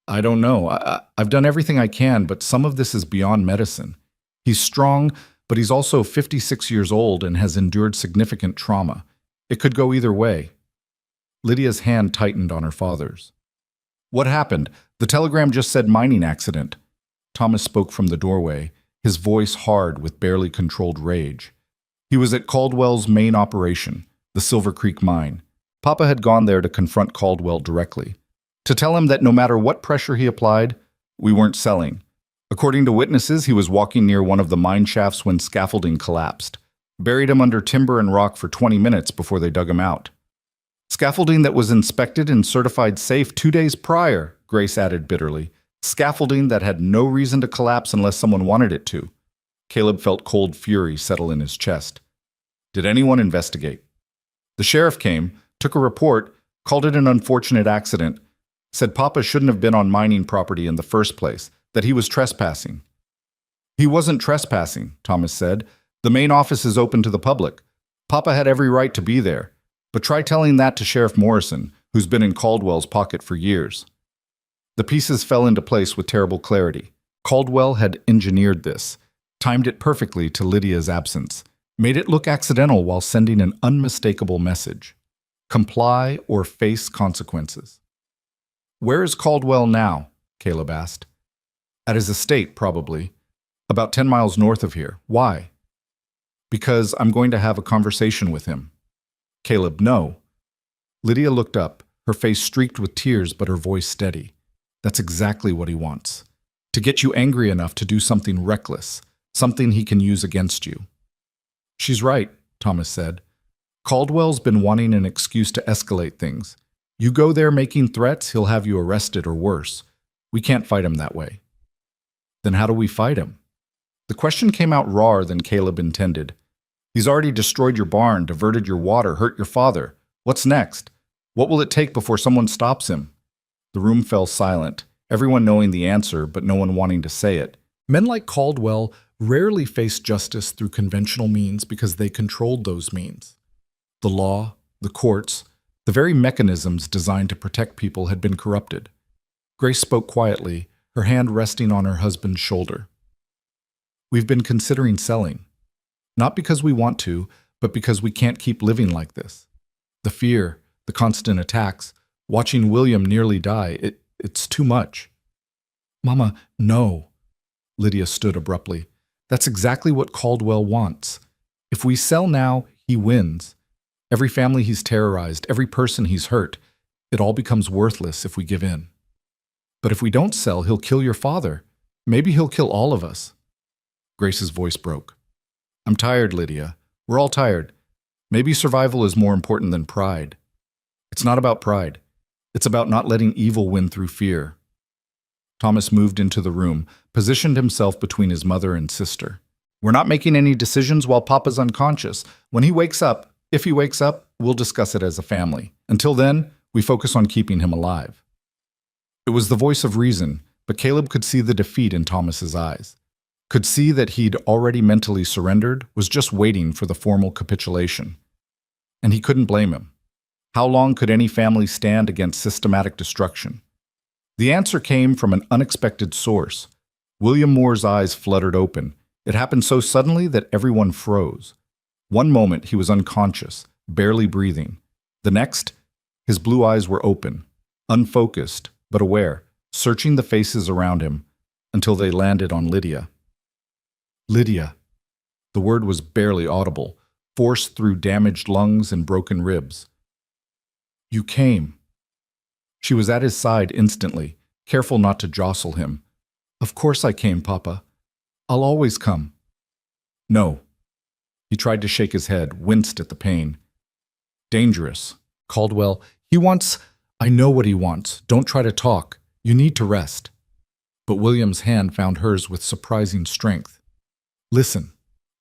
I don't know. I've done everything I can, but some of this is beyond medicine. He's strong, but he's also 56 years old and has endured significant trauma. It could go either way. Lydia's hand tightened on her father's. What happened? The telegram just said mining accident. Thomas spoke from the doorway, his voice hard with barely controlled rage. He was at Caldwell's main operation, the Silver Creek mine. Papa had gone there to confront Caldwell directly, to tell him that no matter what pressure he applied, we weren't selling. According to witnesses, he was walking near one of the mine shafts when scaffolding collapsed, buried him under timber and rock for 20 minutes before they dug him out. Scaffolding that was inspected and certified safe 2 days prior, Grace added bitterly. Scaffolding that had no reason to collapse unless someone wanted it to. Caleb felt cold fury settle in his chest. Did anyone investigate? The sheriff came, took a report, called it an unfortunate accident, said Papa shouldn't have been on mining property in the first place, that he was trespassing. He wasn't trespassing, Thomas said. The main office is open to the public. Papa had every right to be there. But try telling that to Sheriff Morrison, who's been in Caldwell's pocket for years. The pieces fell into place with terrible clarity. Caldwell had engineered this, timed it perfectly to Lydia's absence, made it look accidental while sending an unmistakable message. Comply or face consequences. Where is Caldwell now? Caleb asked. At his estate, probably. About 10 miles north of here. Why? Because I'm going to have a conversation with him. Caleb, no. Lydia looked up, her face streaked with tears but her voice steady. That's exactly what he wants. To get you angry enough to do something reckless, something he can use against you. She's right, Thomas said. Caldwell's been wanting an excuse to escalate things. You go there making threats, he'll have you arrested or worse. We can't fight him that way. Then how do we fight him? The question came out rawer than Caleb intended. He's already destroyed your barn, diverted your water, hurt your father. What's next? What will it take before someone stops him? The room fell silent, everyone knowing the answer but no one wanting to say it. Men like Caldwell rarely faced justice through conventional means because they controlled those means. The law, the courts, the very mechanisms designed to protect people had been corrupted. Grace spoke quietly, her hand resting on her husband's shoulder. We've been considering selling. Not because we want to, but because we can't keep living like this. The fear, the constant attacks, watching William nearly die, it's too much. Mama, no. Lydia stood abruptly. That's exactly what Caldwell wants. If we sell now, he wins. Every family he's terrorized, every person he's hurt, it all becomes worthless if we give in. But if we don't sell, he'll kill your father. Maybe he'll kill all of us. Grace's voice broke. I'm tired, Lydia. We're all tired. Maybe survival is more important than pride. It's not about pride. It's about not letting evil win through fear. Thomas moved into the room, positioned himself between his mother and sister. We're not making any decisions while Papa's unconscious. When he wakes up, if he wakes up, we'll discuss it as a family. Until then, we focus on keeping him alive. It was the voice of reason, but Caleb could see the defeat in Thomas's eyes. Could see that he'd already mentally surrendered, was just waiting for the formal capitulation. And he couldn't blame him. How long could any family stand against systematic destruction? The answer came from an unexpected source. William Moore's eyes fluttered open. It happened so suddenly that everyone froze. One moment he was unconscious, barely breathing. The next, his blue eyes were open, unfocused, but aware, searching the faces around him until they landed on Lydia. Lydia. The word was barely audible, forced through damaged lungs and broken ribs. You came. She was at his side instantly, careful not to jostle him. Of course I came, Papa. I'll always come. No. He tried to shake his head, winced at the pain. Dangerous. Caldwell, he wants... I know what he wants. Don't try to talk. You need to rest. but William's hand found hers with surprising strength. Listen,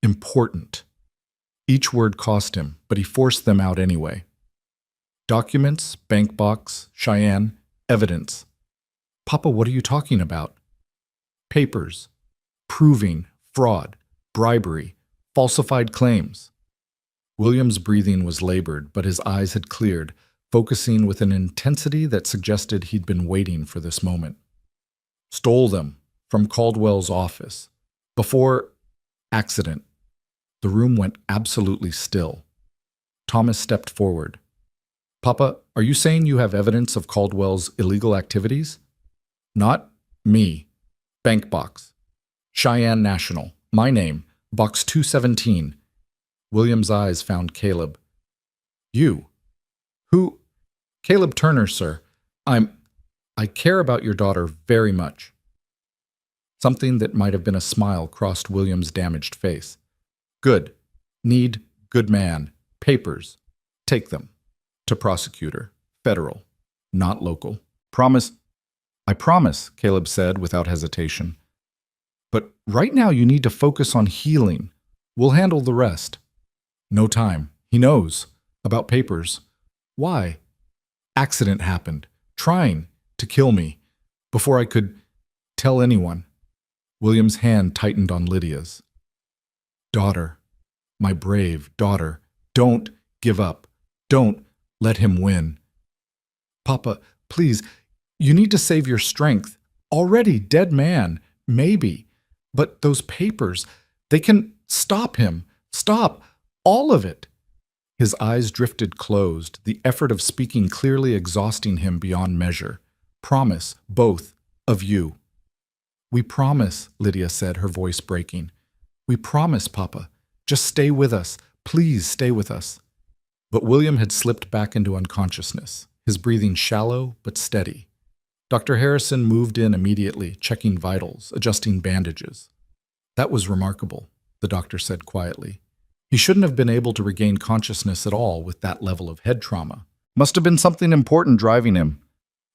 important. Each word cost him, but he forced them out anyway. Documents, bank box, Cheyenne, evidence. Papa, what are you talking about? Papers. Proving fraud, bribery, falsified claims. William's breathing was labored, but his eyes had cleared, focusing with an intensity that suggested he'd been waiting for this moment. Stole them from Caldwell's office. Before accident. The room went absolutely still. Thomas stepped forward. Papa, are you saying you have evidence of Caldwell's illegal activities? Not me. Bank box. Cheyenne National. My name. Box 217. William's eyes found Caleb. You? Who? Caleb Turner, sir. I care about your daughter very much. Something that might have been a smile crossed William's damaged face. Good. Need. Good man. Papers. Take them. To prosecutor. Federal. Not local. Promise. I promise, Caleb said without hesitation. But right now you need to focus on healing. We'll handle the rest. No time. He knows. About papers. Why? Accident happened. Trying to kill me. Before I could tell anyone. William's hand tightened on Lydia's. Daughter. My brave daughter. Don't give up. Don't let him win. Papa, please, you need to save your strength. Already dead man. Maybe. But those papers, they can stop him. Stop. All of it. His eyes drifted closed, the effort of speaking clearly exhausting him beyond measure. Promise, both, of you. We promise, Lydia said, her voice breaking. We promise, Papa. Just stay with us. Please stay with us. But William had slipped back into unconsciousness, his breathing shallow but steady. Dr. Harrison moved in immediately, checking vitals, adjusting bandages. That was remarkable, the doctor said quietly. He shouldn't have been able to regain consciousness at all with that level of head trauma. Must have been something important driving him.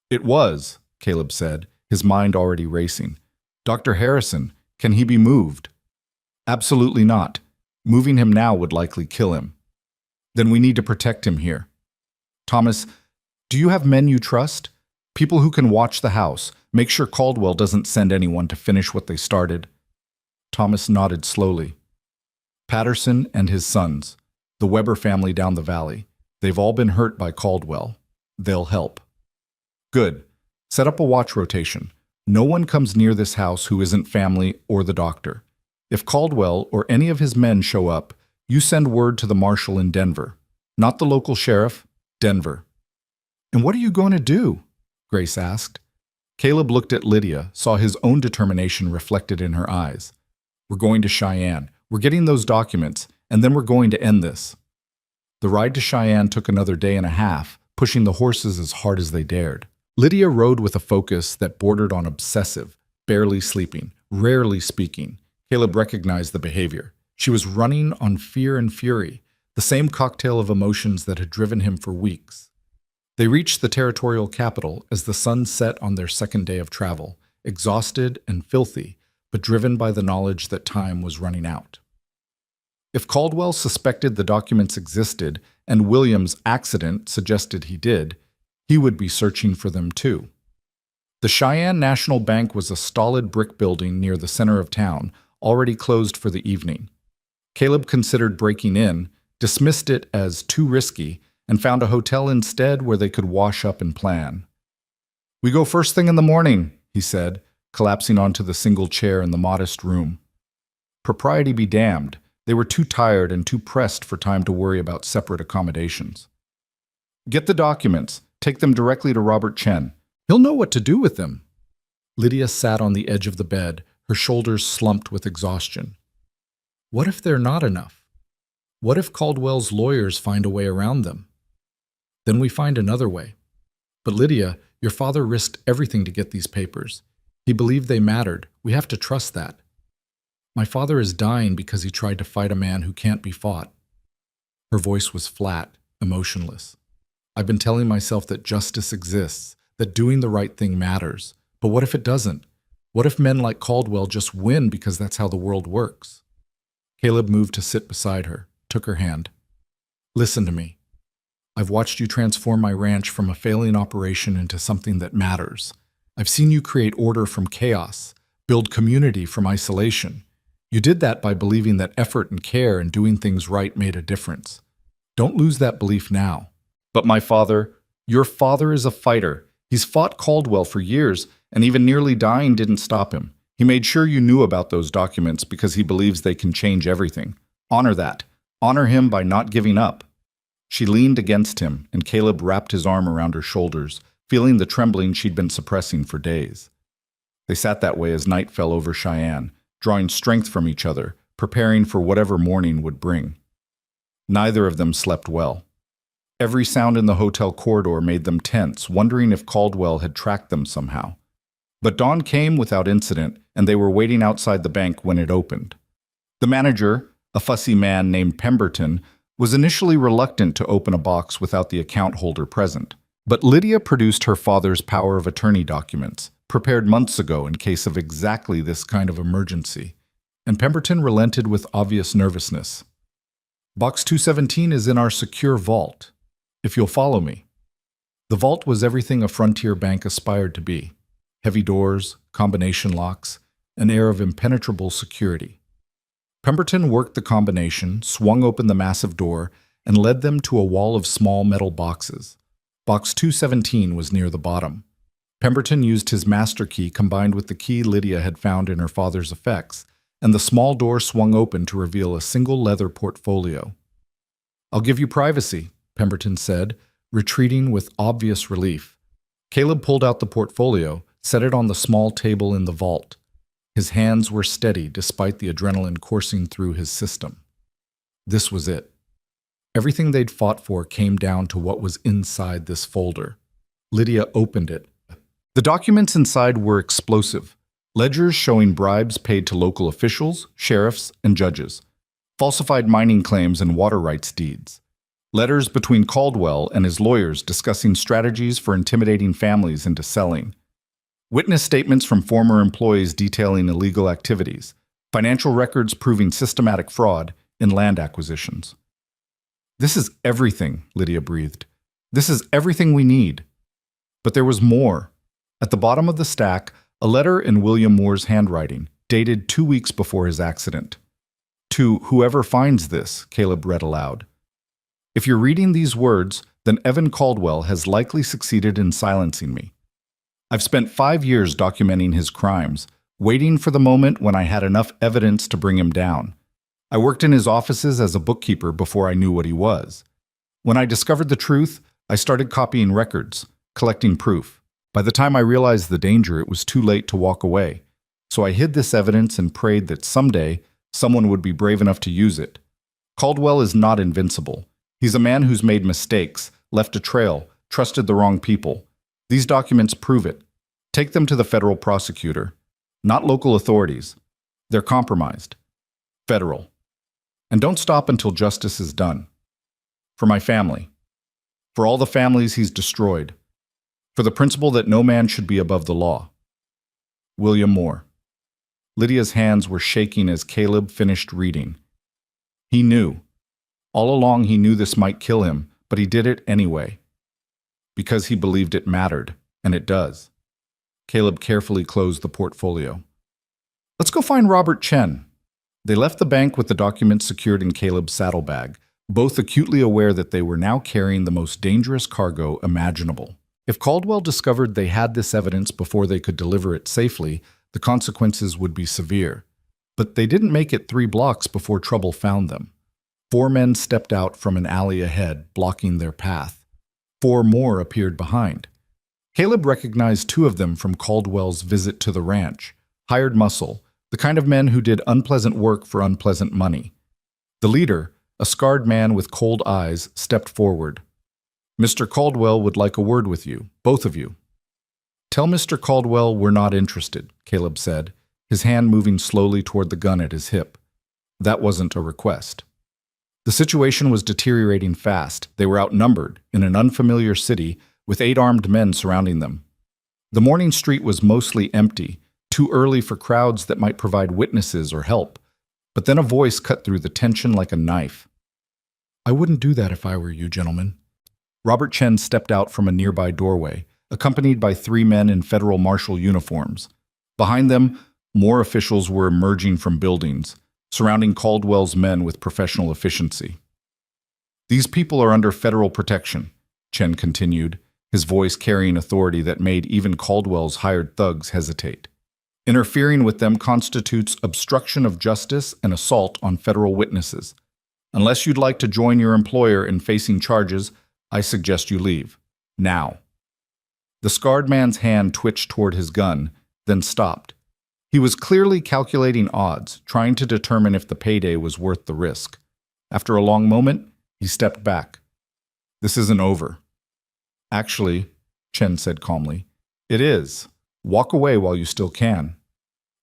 It was, Caleb said, his mind already racing. Dr. Harrison, can he be moved? Absolutely not. Moving him now would likely kill him. Then we need to protect him here. Thomas, do you have men you trust? People who can watch the house, make sure Caldwell doesn't send anyone to finish what they started. Thomas nodded slowly. Patterson and his sons, the Weber family down the valley. They've all been hurt by Caldwell. They'll help. Good. Set up a watch rotation. No one comes near this house who isn't family or the doctor. If Caldwell or any of his men show up, you send word to the marshal in Denver. Not the local sheriff, Denver. And what are you going to do? Grace asked. Caleb looked at Lydia, saw his own determination reflected in her eyes. We're going to Cheyenne. We're getting those documents, and then we're going to end this. The ride to Cheyenne took another day and a half, pushing the horses as hard as they dared. Lydia rode with a focus that bordered on obsessive, barely sleeping, rarely speaking. Caleb recognized the behavior. She was running on fear and fury, the same cocktail of emotions that had driven him for weeks. They reached the territorial capital as the sun set on their second day of travel, exhausted and filthy, but driven by the knowledge that time was running out. If Caldwell suspected the documents existed, and William's accident suggested he did, he would be searching for them too. The Cheyenne National Bank was a stolid brick building near the center of town, already closed for the evening. Caleb considered breaking in, dismissed it as too risky, and found a hotel instead where they could wash up and plan. We go first thing in the morning, he said, collapsing onto the single chair in the modest room. Propriety be damned, they were too tired and too pressed for time to worry about separate accommodations. Get the documents, take them directly to Robert Chen. He'll know what to do with them. Lydia sat on the edge of the bed, her shoulders slumped with exhaustion. What if they're not enough? What if Caldwell's lawyers find a way around them? Then we find another way. But Lydia, your father risked everything to get these papers. He believed they mattered. We have to trust that. My father is dying because he tried to fight a man who can't be fought. Her voice was flat, emotionless. I've been telling myself that justice exists, that doing the right thing matters. But what if it doesn't? What if men like Caldwell just win because that's how the world works? Caleb moved to sit beside her, took her hand. Listen to me. I've watched you transform my ranch from a failing operation into something that matters. I've seen you create order from chaos, build community from isolation. You did that by believing that effort and care and doing things right made a difference. Don't lose that belief now. But my father, your father is a fighter. He's fought Caldwell for years, and even nearly dying didn't stop him. He made sure you knew about those documents because he believes they can change everything. Honor that. Honor him by not giving up. She leaned against him, and Caleb wrapped his arm around her shoulders, feeling the trembling she'd been suppressing for days. They sat that way as night fell over Cheyenne, drawing strength from each other, preparing for whatever morning would bring. Neither of them slept well. Every sound in the hotel corridor made them tense, wondering if Caldwell had tracked them somehow. But dawn came without incident, and they were waiting outside the bank when it opened. The manager, a fussy man named Pemberton, was initially reluctant to open a box without the account holder present. But Lydia produced her father's power of attorney documents, prepared months ago in case of exactly this kind of emergency, and Pemberton relented with obvious nervousness. Box 217 is in our secure vault, if you'll follow me. The vault was everything a frontier bank aspired to be. Heavy doors, combination locks, an air of impenetrable security. Pemberton worked the combination, swung open the massive door, and led them to a wall of small metal boxes. Box 217 was near the bottom. Pemberton used his master key combined with the key Lydia had found in her father's effects, and the small door swung open to reveal a single leather portfolio. "I'll give you privacy," Pemberton said, retreating with obvious relief. Caleb pulled out the portfolio, set it on the small table in the vault. His hands were steady despite the adrenaline coursing through his system. This was it. Everything they'd fought for came down to what was inside this folder. Lydia opened it. The documents inside were explosive. Ledgers showing bribes paid to local officials, sheriffs, and judges. Falsified mining claims and water rights deeds. Letters between Caldwell and his lawyers discussing strategies for intimidating families into selling. Witness statements from former employees detailing illegal activities. Financial records proving systematic fraud in land acquisitions. "This is everything," Lydia breathed. "This is everything we need." But there was more. At the bottom of the stack, a letter in William Moore's handwriting, dated 2 weeks before his accident. "To whoever finds this," Caleb read aloud. "If you're reading these words, then Evan Caldwell has likely succeeded in silencing me. I've spent 5 years documenting his crimes, waiting for the moment when I had enough evidence to bring him down. I worked in his offices as a bookkeeper before I knew what he was. When I discovered the truth, I started copying records, collecting proof. By the time I realized the danger, it was too late to walk away. So I hid this evidence and prayed that someday someone would be brave enough to use it. Caldwell is not invincible. He's a man who's made mistakes, left a trail, trusted the wrong people. These documents prove it. Take them to the federal prosecutor, not local authorities. They're compromised. Federal. And don't stop until justice is done. For my family. For all the families he's destroyed. For the principle that no man should be above the law. William Moore." Lydia's hands were shaking as Caleb finished reading. He knew. All along he knew this might kill him, but he did it anyway. Because he believed it mattered, and it does. Caleb carefully closed the portfolio. "Let's go find Robert Chen." They left the bank with the documents secured in Caleb's saddlebag, both acutely aware that they were now carrying the most dangerous cargo imaginable. If Caldwell discovered they had this evidence before they could deliver it safely, the consequences would be severe. But they didn't make it 3 blocks before trouble found them. 4 men stepped out from an alley ahead, blocking their path. 4 more appeared behind. Caleb recognized 2 of them from Caldwell's visit to the ranch, hired muscle, the kind of men who did unpleasant work for unpleasant money. The leader, a scarred man with cold eyes, stepped forward. "Mr. Caldwell would like a word with you, both of you." "Tell Mr. Caldwell we're not interested," Caleb said, his hand moving slowly toward the gun at his hip. That wasn't a request. The situation was deteriorating fast. They were outnumbered, in an unfamiliar city, with 8 armed men surrounding them. The morning street was mostly empty. too early for crowds that might provide witnesses or help. But then a voice cut through the tension like a knife. I wouldn't do that if I were you, gentlemen. Robert Chen stepped out from a nearby doorway, accompanied by 3 men in federal marshal uniforms. Behind them, more officials were emerging from buildings, surrounding Caldwell's men with professional efficiency. These people are under federal protection, Chen continued, his voice carrying authority that made even Caldwell's hired thugs hesitate. Interfering with them constitutes obstruction of justice and assault on federal witnesses. Unless you'd like to join your employer in facing charges, I suggest you leave. Now. The scarred man's hand twitched toward his gun, then stopped. He was clearly calculating odds, trying to determine if the payday was worth the risk. After a long moment, he stepped back. This isn't over. Actually, Chen said calmly, it is. Walk away while you still can.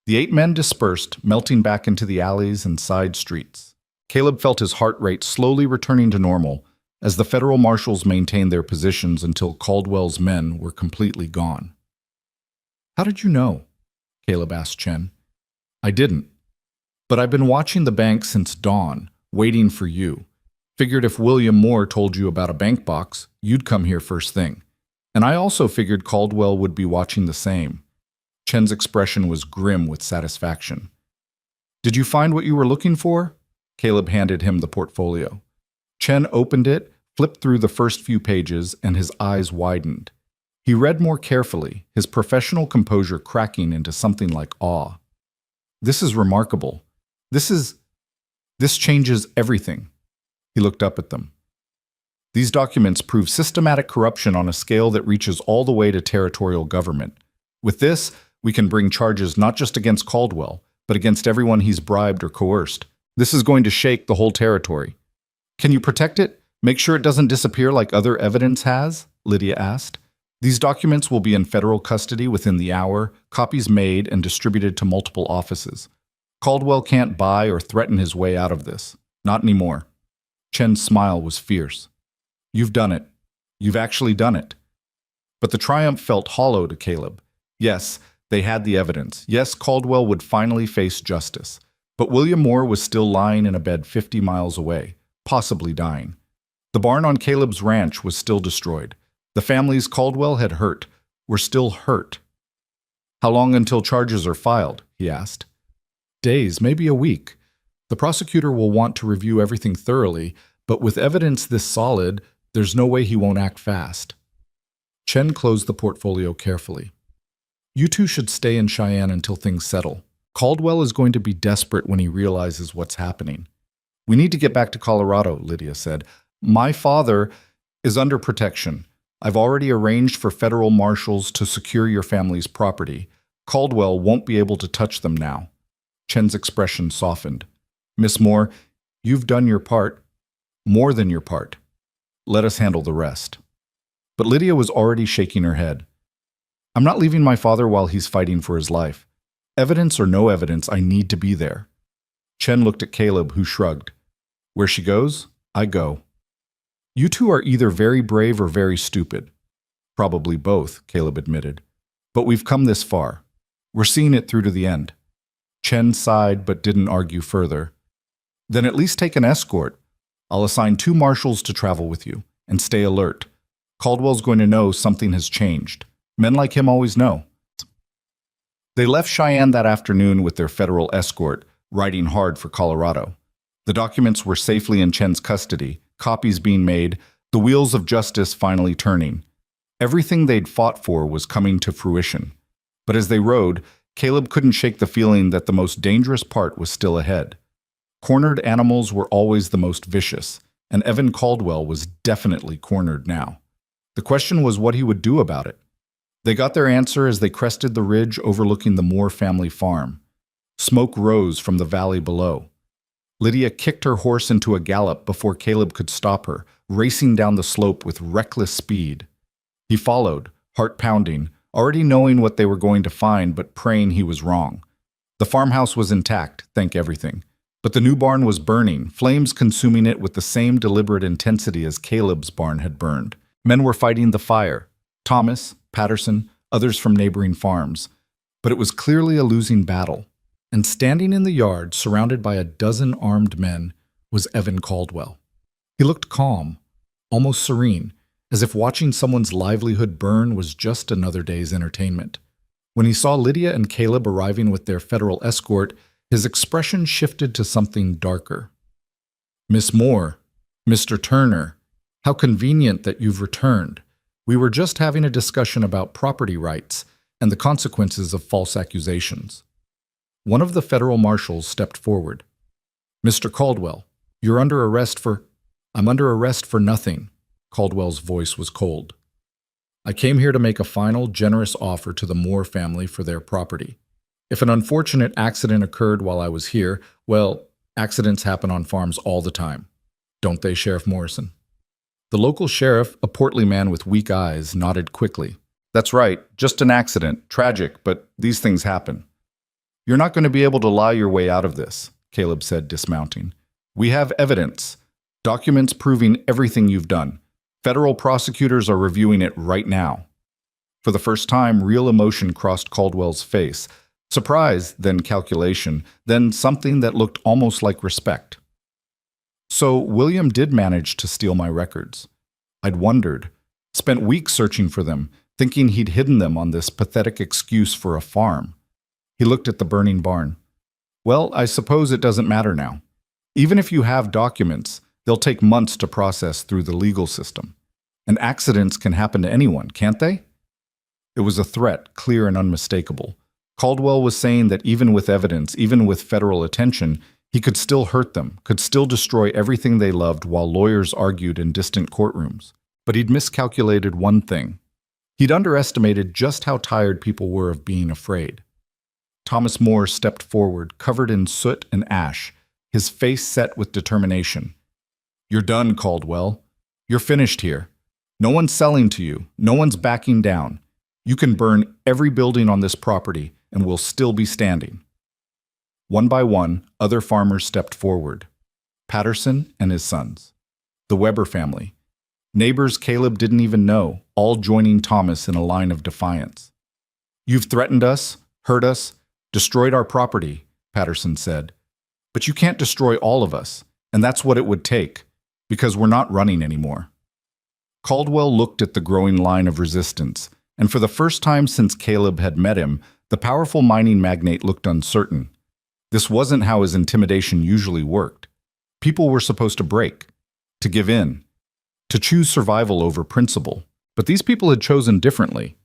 The 8 men dispersed, melting back into the alleys and side streets. Caleb felt his heart rate slowly returning to normal as the federal marshals maintained their positions until Caldwell's men were completely gone. How did you know? Caleb asked Chen. I didn't. But I've been watching the bank since dawn, waiting for you. Figured if William Moore told you about a bank box, you'd come here first thing. And I also figured Caldwell would be watching the same. Chen's expression was grim with satisfaction. Did you find what you were looking for? Caleb handed him the portfolio. Chen opened it, flipped through the first few pages, and his eyes widened. He read more carefully, his professional composure cracking into something like awe. This is remarkable. This changes everything. He looked up at them. These documents prove systematic corruption on a scale that reaches all the way to territorial government. With this, we can bring charges not just against Caldwell, but against everyone he's bribed or coerced. This is going to shake the whole territory. Can you protect it? Make sure it doesn't disappear like other evidence has? Lydia asked. These documents will be in federal custody within the hour, copies made and distributed to multiple offices. Caldwell can't buy or threaten his way out of this. Not anymore. Chen's smile was fierce. You've done it. You've actually done it. But the triumph felt hollow to Caleb. Yes, they had the evidence. Yes, Caldwell would finally face justice. But William Moore was still lying in a bed 50 miles away, possibly dying. The barn on Caleb's ranch was still destroyed. The families Caldwell had hurt were still hurt. How long until charges are filed? He asked. Days, maybe a week. The prosecutor will want to review everything thoroughly, but with evidence this solid, there's no way he won't act fast. Chen closed the portfolio carefully. You two should stay in Cheyenne until things settle. Caldwell is going to be desperate when he realizes what's happening. We need to get back to Colorado, Lydia said. My father is under protection. I've already arranged for federal marshals to secure your family's property. Caldwell won't be able to touch them now. Chen's expression softened. Miss Moore, you've done your part. More than your part. Let us handle the rest. But Lydia was already shaking her head. I'm not leaving my father while he's fighting for his life. Evidence or no evidence, I need to be there. Chen looked at Caleb, who shrugged. Where she goes, I go. You two are either very brave or very stupid. Probably both, Caleb admitted. But we've come this far. We're seeing it through to the end. Chen sighed but didn't argue further. Then at least take an escort. I'll assign 2 marshals to travel with you, and stay alert. Caldwell's going to know something has changed. Men like him always know. They left Cheyenne that afternoon with their federal escort, riding hard for Colorado. The documents were safely in Chen's custody, copies being made, the wheels of justice finally turning. Everything they'd fought for was coming to fruition. But as they rode, Caleb couldn't shake the feeling that the most dangerous part was still ahead. Cornered animals were always the most vicious, and Evan Caldwell was definitely cornered now. The question was what he would do about it. They got their answer as they crested the ridge overlooking the Moore family farm. Smoke rose from the valley below. Lydia kicked her horse into a gallop before Caleb could stop her, racing down the slope with reckless speed. He followed, heart pounding, already knowing what they were going to find but praying he was wrong. The farmhouse was intact, thank everything. But the new barn was burning, flames consuming it with the same deliberate intensity as Caleb's barn had burned. Men were fighting the fire. Thomas, Patterson, others from neighboring farms. But it was clearly a losing battle, and standing in the yard, surrounded by a dozen armed men, was Evan Caldwell. He looked calm, almost serene, as if watching someone's livelihood burn was just another day's entertainment. When he saw Lydia and Caleb arriving with their federal escort, his expression shifted to something darker. "Miss Moore, Mr. Turner, how convenient that you've returned. We were just having a discussion about property rights and the consequences of false accusations." One of the federal marshals stepped forward. "Mr. Caldwell, you're under arrest for—" "I'm under arrest for nothing." Caldwell's voice was cold. "I came here to make a final, generous offer to the Moore family for their property. If an unfortunate accident occurred while I was here, well, accidents happen on farms all the time. Don't they, Sheriff Morrison?" The local sheriff, a portly man with weak eyes, nodded quickly. "That's right, just an accident. Tragic, but these things happen." "You're not going to be able to lie your way out of this," Caleb said, dismounting. "We have evidence. Documents proving everything you've done. Federal prosecutors are reviewing it right now." For the first time, real emotion crossed Caldwell's face. Surprise, then calculation, then something that looked almost like respect. "So William did manage to steal my records. I'd wondered, spent weeks searching for them, thinking he'd hidden them on this pathetic excuse for a farm." He looked at the burning barn. "Well, I suppose it doesn't matter now. Even if you have documents, they'll take months to process through the legal system. And accidents can happen to anyone, can't they?" It was a threat, clear and unmistakable. Caldwell was saying that even with evidence, even with federal attention, he could still hurt them, could still destroy everything they loved while lawyers argued in distant courtrooms. But he'd miscalculated one thing. He'd underestimated just how tired people were of being afraid. Thomas Moore stepped forward, covered in soot and ash, his face set with determination. "You're done, Caldwell. You're finished here. No one's selling to you. No one's backing down. You can burn every building on this property, and we'll still be standing." One by one, other farmers stepped forward. Patterson and his sons. The Weber family. Neighbors Caleb didn't even know, all joining Thomas in a line of defiance. "You've threatened us, hurt us, destroyed our property," Patterson said. "But you can't destroy all of us, and that's what it would take, because we're not running anymore." Caldwell looked at the growing line of resistance, and for the first time since Caleb had met him, the powerful mining magnate looked uncertain. This wasn't how his intimidation usually worked. People were supposed to break, to give in, to choose survival over principle, but these people had chosen differently.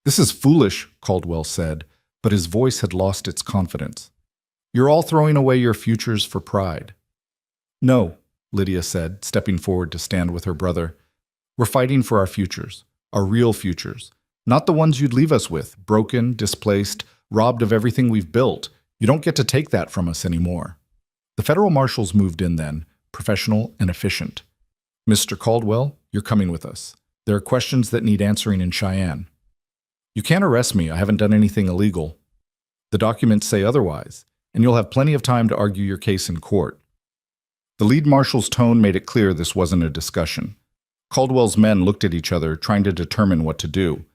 "This is foolish," Caldwell said, but his voice had lost its confidence. "You're all throwing away your futures for pride." "No," Lydia said, stepping forward to stand with her brother. "We're fighting for our futures, our real futures, not the ones you'd leave us with, broken, displaced, robbed of everything we've built. You don't get to take that from us anymore." The federal marshals moved in then, professional and efficient. "Mr. Caldwell, you're coming with us. There are questions that need answering in Cheyenne." "You can't arrest me. I haven't done anything illegal." "The documents say otherwise, and you'll have plenty of time to argue your case in court." The lead marshal's tone made it clear this wasn't a discussion. Caldwell's men looked at each other, trying to determine what to do.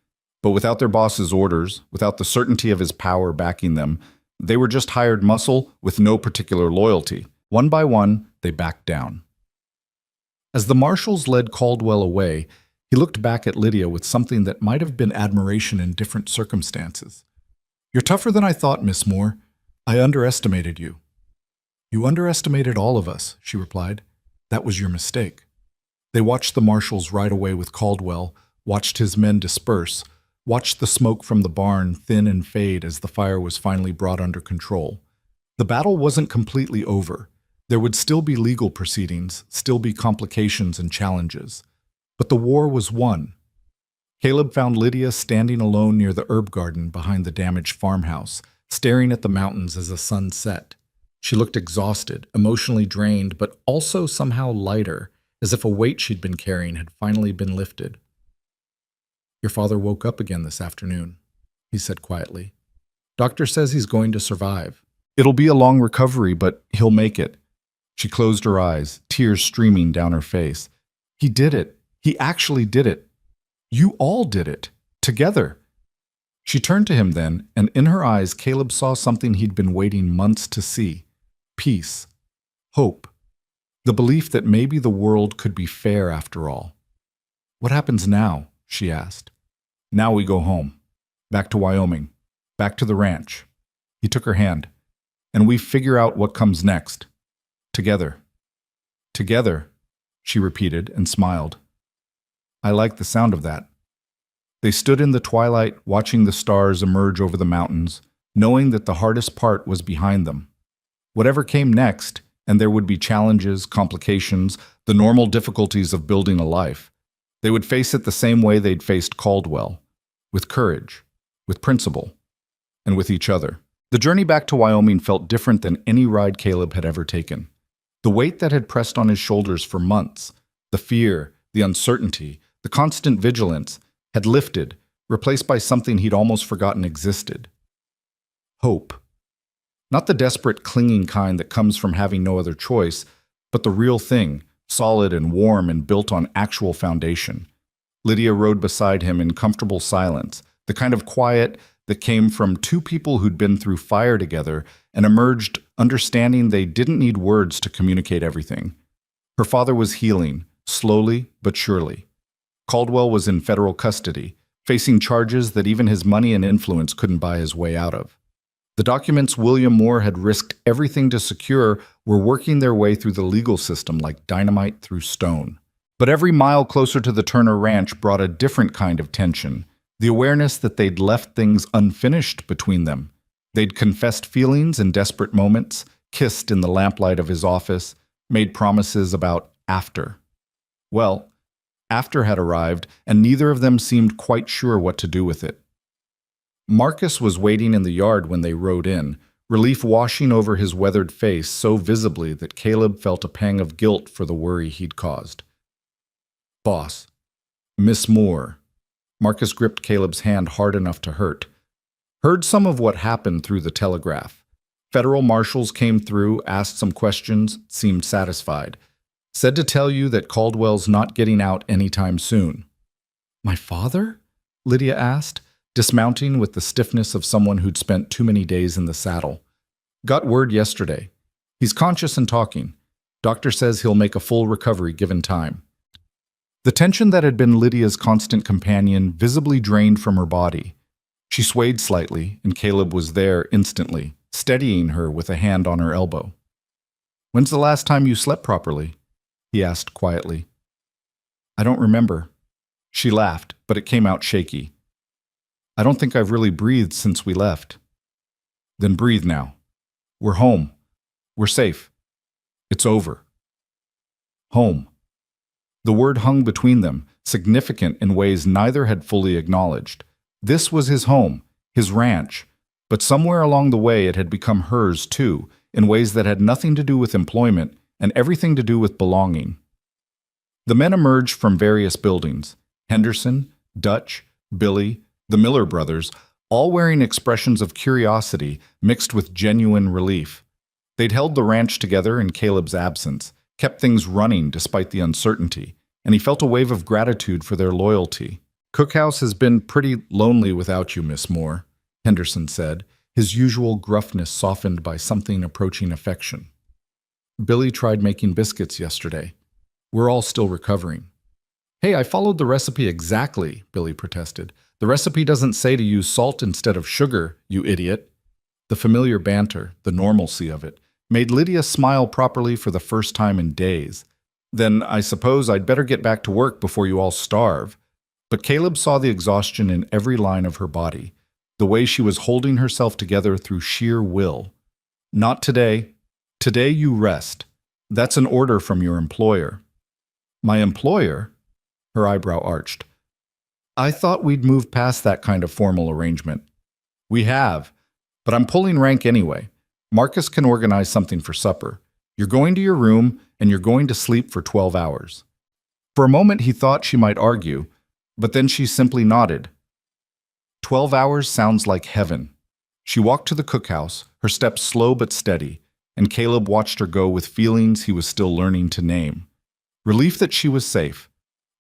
But without their boss's orders, without the certainty of his power backing them, they were just hired muscle with no particular loyalty. One by one, they backed down. As the marshals led Caldwell away, he looked back at Lydia with something that might have been admiration in different circumstances. "You're tougher than I thought, Miss Moore. I underestimated you." "You underestimated all of us," she replied. "That was your mistake." They watched the marshals ride away with Caldwell, watched his men disperse, watched the smoke from the barn thin and fade as the fire was finally brought under control. The battle wasn't completely over. There would still be legal proceedings, still be complications and challenges. But the war was won. Caleb found Lydia standing alone near the herb garden behind the damaged farmhouse, staring at the mountains as the sun set. She looked exhausted, emotionally drained, but also somehow lighter, as if a weight she'd been carrying had finally been lifted. "Your father woke up again this afternoon," he said quietly. "Doctor says he's going to survive. It'll be a long recovery, but he'll make it." She closed her eyes, tears streaming down her face. "He did it. He actually did it. You all did it. Together." She turned to him then, and in her eyes Caleb saw something he'd been waiting months to see. Peace. Hope. The belief that maybe the world could be fair after all. "What happens now?" she asked. "Now we go home. Back to Wyoming. Back to the ranch." He took her hand. "And we figure out what comes next. Together." "Together," she repeated and smiled. "I like the sound of that." They stood in the twilight, watching the stars emerge over the mountains, knowing that the hardest part was behind them. Whatever came next, and there would be challenges, complications, the normal difficulties of building a life, they would face it the same way they'd faced Caldwell, with courage, with principle, and with each other. The journey back to Wyoming felt different than any ride Caleb had ever taken. The weight that had pressed on his shoulders for months, the fear, the uncertainty, the constant vigilance, had lifted, replaced by something he'd almost forgotten existed. Hope. Not the desperate, clinging kind that comes from having no other choice, but the real thing, solid and warm and built on actual foundation. Lydia rode beside him in comfortable silence, the kind of quiet that came from two people who'd been through fire together and emerged understanding they didn't need words to communicate everything. Her father was healing, slowly but surely. Caldwell was in federal custody, facing charges that even his money and influence couldn't buy his way out of. The documents William Moore had risked everything to secure were working their way through the legal system like dynamite through stone. But every mile closer to the Turner Ranch brought a different kind of tension, the awareness that they'd left things unfinished between them. They'd confessed feelings in desperate moments, kissed in the lamplight of his office, made promises about after. Well, after had arrived, and neither of them seemed quite sure what to do with it. Marcus was waiting in the yard when they rode in, relief washing over his weathered face so visibly that Caleb felt a pang of guilt for the worry he'd caused. "Boss, Miss Moore." Marcus gripped Caleb's hand hard enough to hurt. "Heard some of what happened through the telegraph. Federal marshals came through, asked some questions, seemed satisfied. Said to tell you that Caldwell's not getting out anytime soon." "My father?" Lydia asked, dismounting with the stiffness of someone who'd spent too many days in the saddle. "Got word yesterday. He's conscious and talking. Doctor says he'll make a full recovery given time." The tension that had been Lydia's constant companion visibly drained from her body. She swayed slightly, and Caleb was there instantly, steadying her with a hand on her elbow. "When's the last time you slept properly?" he asked quietly. "I don't remember." She laughed, but it came out shaky. "I don't think I've really breathed since we left." "Then breathe now. We're home. We're safe. It's over." Home. The word hung between them, significant in ways neither had fully acknowledged. This was his home, his ranch, but somewhere along the way it had become hers too, in ways that had nothing to do with employment and everything to do with belonging. The men emerged from various buildings, Henderson, Dutch, Billy, the Miller brothers, all wearing expressions of curiosity mixed with genuine relief. They'd held the ranch together in Caleb's absence, kept things running despite the uncertainty, and he felt a wave of gratitude for their loyalty. "Cookhouse has been pretty lonely without you, Miss Moore," Henderson said, his usual gruffness softened by something approaching affection. "Billy tried making biscuits yesterday. We're all still recovering." "Hey, I followed the recipe exactly," Billy protested. "The recipe doesn't say to use salt instead of sugar, you idiot." The familiar banter, the normalcy of it, made Lydia smile properly for the first time in days. "Then I suppose I'd better get back to work before you all starve." But Caleb saw the exhaustion in every line of her body, the way she was holding herself together through sheer will. "Not today. Today you rest. That's an order from your employer." "My employer?" Her eyebrow arched. "I thought we'd moved past that kind of formal arrangement." "We have, but I'm pulling rank anyway. Marcus can organize something for supper. You're going to your room, and you're going to sleep for 12 hours. For a moment he thought she might argue, but then she simply nodded. 12 hours sounds like heaven. She walked to the cookhouse, her steps slow but steady, and Caleb watched her go with feelings he was still learning to name. Relief that she was safe,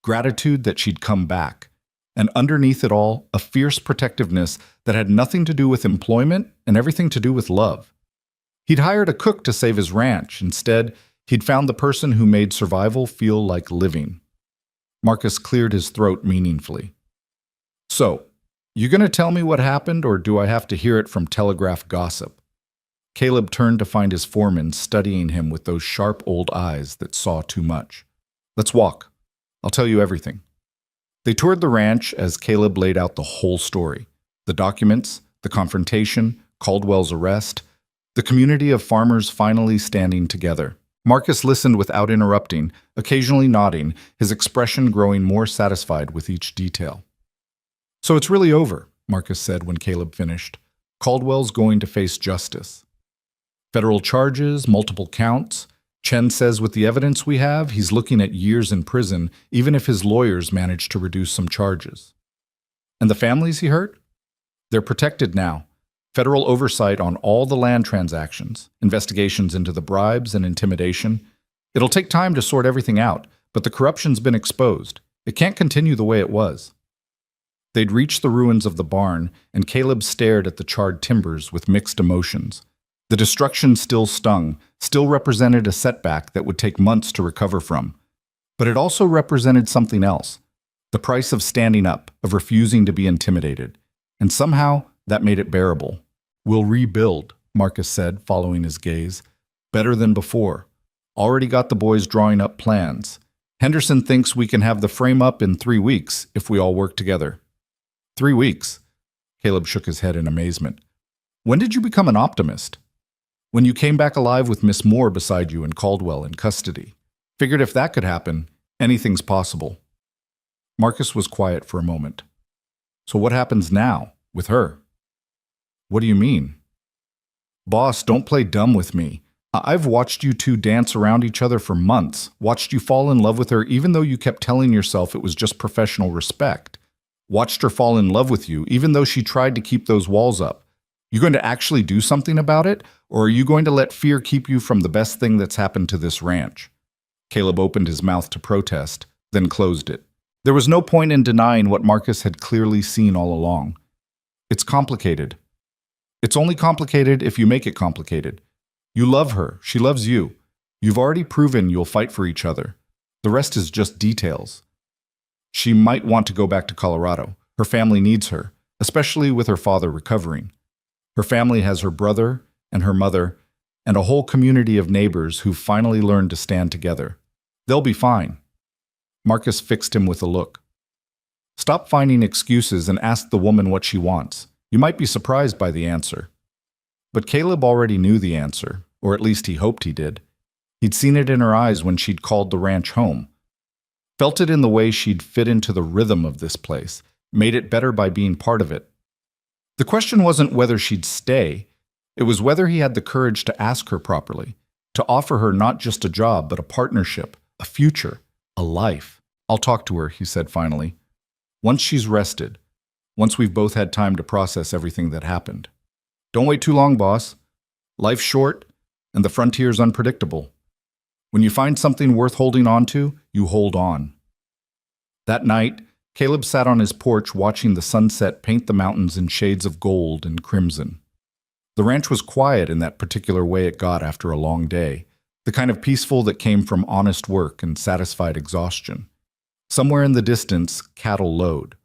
gratitude that she'd come back, and underneath it all, a fierce protectiveness that had nothing to do with employment and everything to do with love. He'd hired a cook to save his ranch. Instead, he'd found the person who made survival feel like living. Marcus cleared his throat meaningfully. So, you gonna tell me what happened, or do I have to hear it from telegraph gossip? Caleb turned to find his foreman studying him with those sharp old eyes that saw too much. Let's walk. I'll tell you everything. They toured the ranch as Caleb laid out the whole story. The documents, the confrontation, Caldwell's arrest, the community of farmers finally standing together. Marcus listened without interrupting, occasionally nodding, his expression growing more satisfied with each detail. So it's really over, Marcus said when Caleb finished. Caldwell's going to face justice. Federal charges, multiple counts. Chen says with the evidence we have, he's looking at years in prison, even if his lawyers manage to reduce some charges. And the families he hurt? They're protected now. Federal oversight on all the land transactions, investigations into the bribes and intimidation. It'll take time to sort everything out, but the corruption's been exposed. It can't continue the way it was. They'd reached the ruins of the barn, and Caleb stared at the charred timbers with mixed emotions. The destruction still stung, still represented a setback that would take months to recover from. But it also represented something else, the price of standing up, of refusing to be intimidated. And somehow, that made it bearable. We'll rebuild, Marcus said, following his gaze. Better than before. Already got the boys drawing up plans. Henderson thinks we can have the frame up in 3 weeks if we all work together. 3 weeks? Caleb shook his head in amazement. When did you become an optimist? When you came back alive with Miss Moore beside you and Caldwell in custody. Figured if that could happen, anything's possible. Marcus was quiet for a moment. So what happens now, with her? What do you mean? Boss, don't play dumb with me. I've watched you two dance around each other for months, watched you fall in love with her even though you kept telling yourself it was just professional respect. Watched her fall in love with you even though she tried to keep those walls up. You going to actually do something about it, or are you going to let fear keep you from the best thing that's happened to this ranch? Caleb opened his mouth to protest, then closed it. There was no point in denying what Marcus had clearly seen all along. It's complicated. It's only complicated if you make it complicated. You love her. She loves you. You've already proven you'll fight for each other. The rest is just details. She might want to go back to Colorado. Her family needs her, especially with her father recovering. Her family has her brother and her mother and a whole community of neighbors who've finally learned to stand together. They'll be fine. Marcus fixed him with a look. Stop finding excuses and ask the woman what she wants. You might be surprised by the answer. But Caleb already knew the answer, or at least he hoped he did. He'd seen it in her eyes when she'd called the ranch home. Felt it in the way she'd fit into the rhythm of this place, made it better by being part of it. The question wasn't whether she'd stay, it was whether he had the courage to ask her properly, to offer her not just a job, but a partnership, a future, a life. I'll talk to her, he said finally. Once she's rested, once we've both had time to process everything that happened. Don't wait too long, boss. Life's short, and the frontier's unpredictable. When you find something worth holding on to, you hold on. That night, Caleb sat on his porch watching the sunset paint the mountains in shades of gold and crimson. The ranch was quiet in that particular way it got after a long day, the kind of peaceful that came from honest work and satisfied exhaustion. Somewhere in the distance, cattle lowed.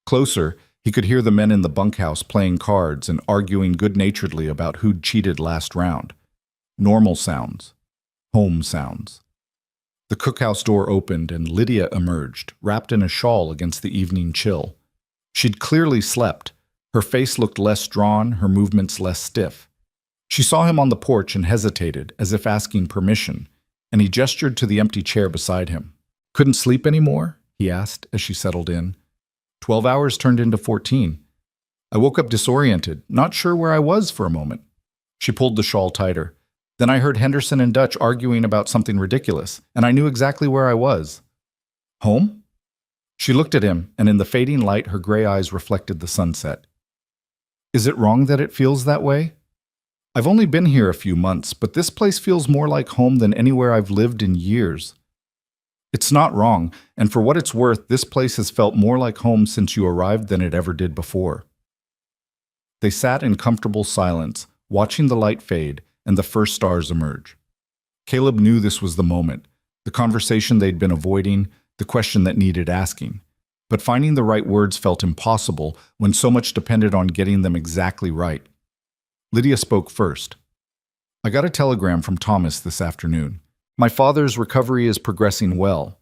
Closer, he could hear the men in the bunkhouse playing cards and arguing good-naturedly about who'd cheated last round. Normal sounds. Home sounds. The cookhouse door opened and Lydia emerged, wrapped in a shawl against the evening chill. She'd clearly slept. Her face looked less drawn, her movements less stiff. She saw him on the porch and hesitated, as if asking permission, and he gestured to the empty chair beside him. Couldn't sleep anymore? He asked as she settled in. 12 hours turned into 14. I woke up disoriented, not sure where I was for a moment. She pulled the shawl tighter. Then I heard Henderson and Dutch arguing about something ridiculous, and I knew exactly where I was. Home? She looked at him, and in the fading light her gray eyes reflected the sunset. Is it wrong that it feels that way? I've only been here a few months, but this place feels more like home than anywhere I've lived in years. It's not wrong, and for what it's worth, this place has felt more like home since you arrived than it ever did before. They sat in comfortable silence, watching the light fade and the first stars emerge. Caleb knew this was the moment, the conversation they'd been avoiding, the question that needed asking. But finding the right words felt impossible when so much depended on getting them exactly right. Lydia spoke first. I got a telegram from Thomas this afternoon. My father's recovery is progressing well.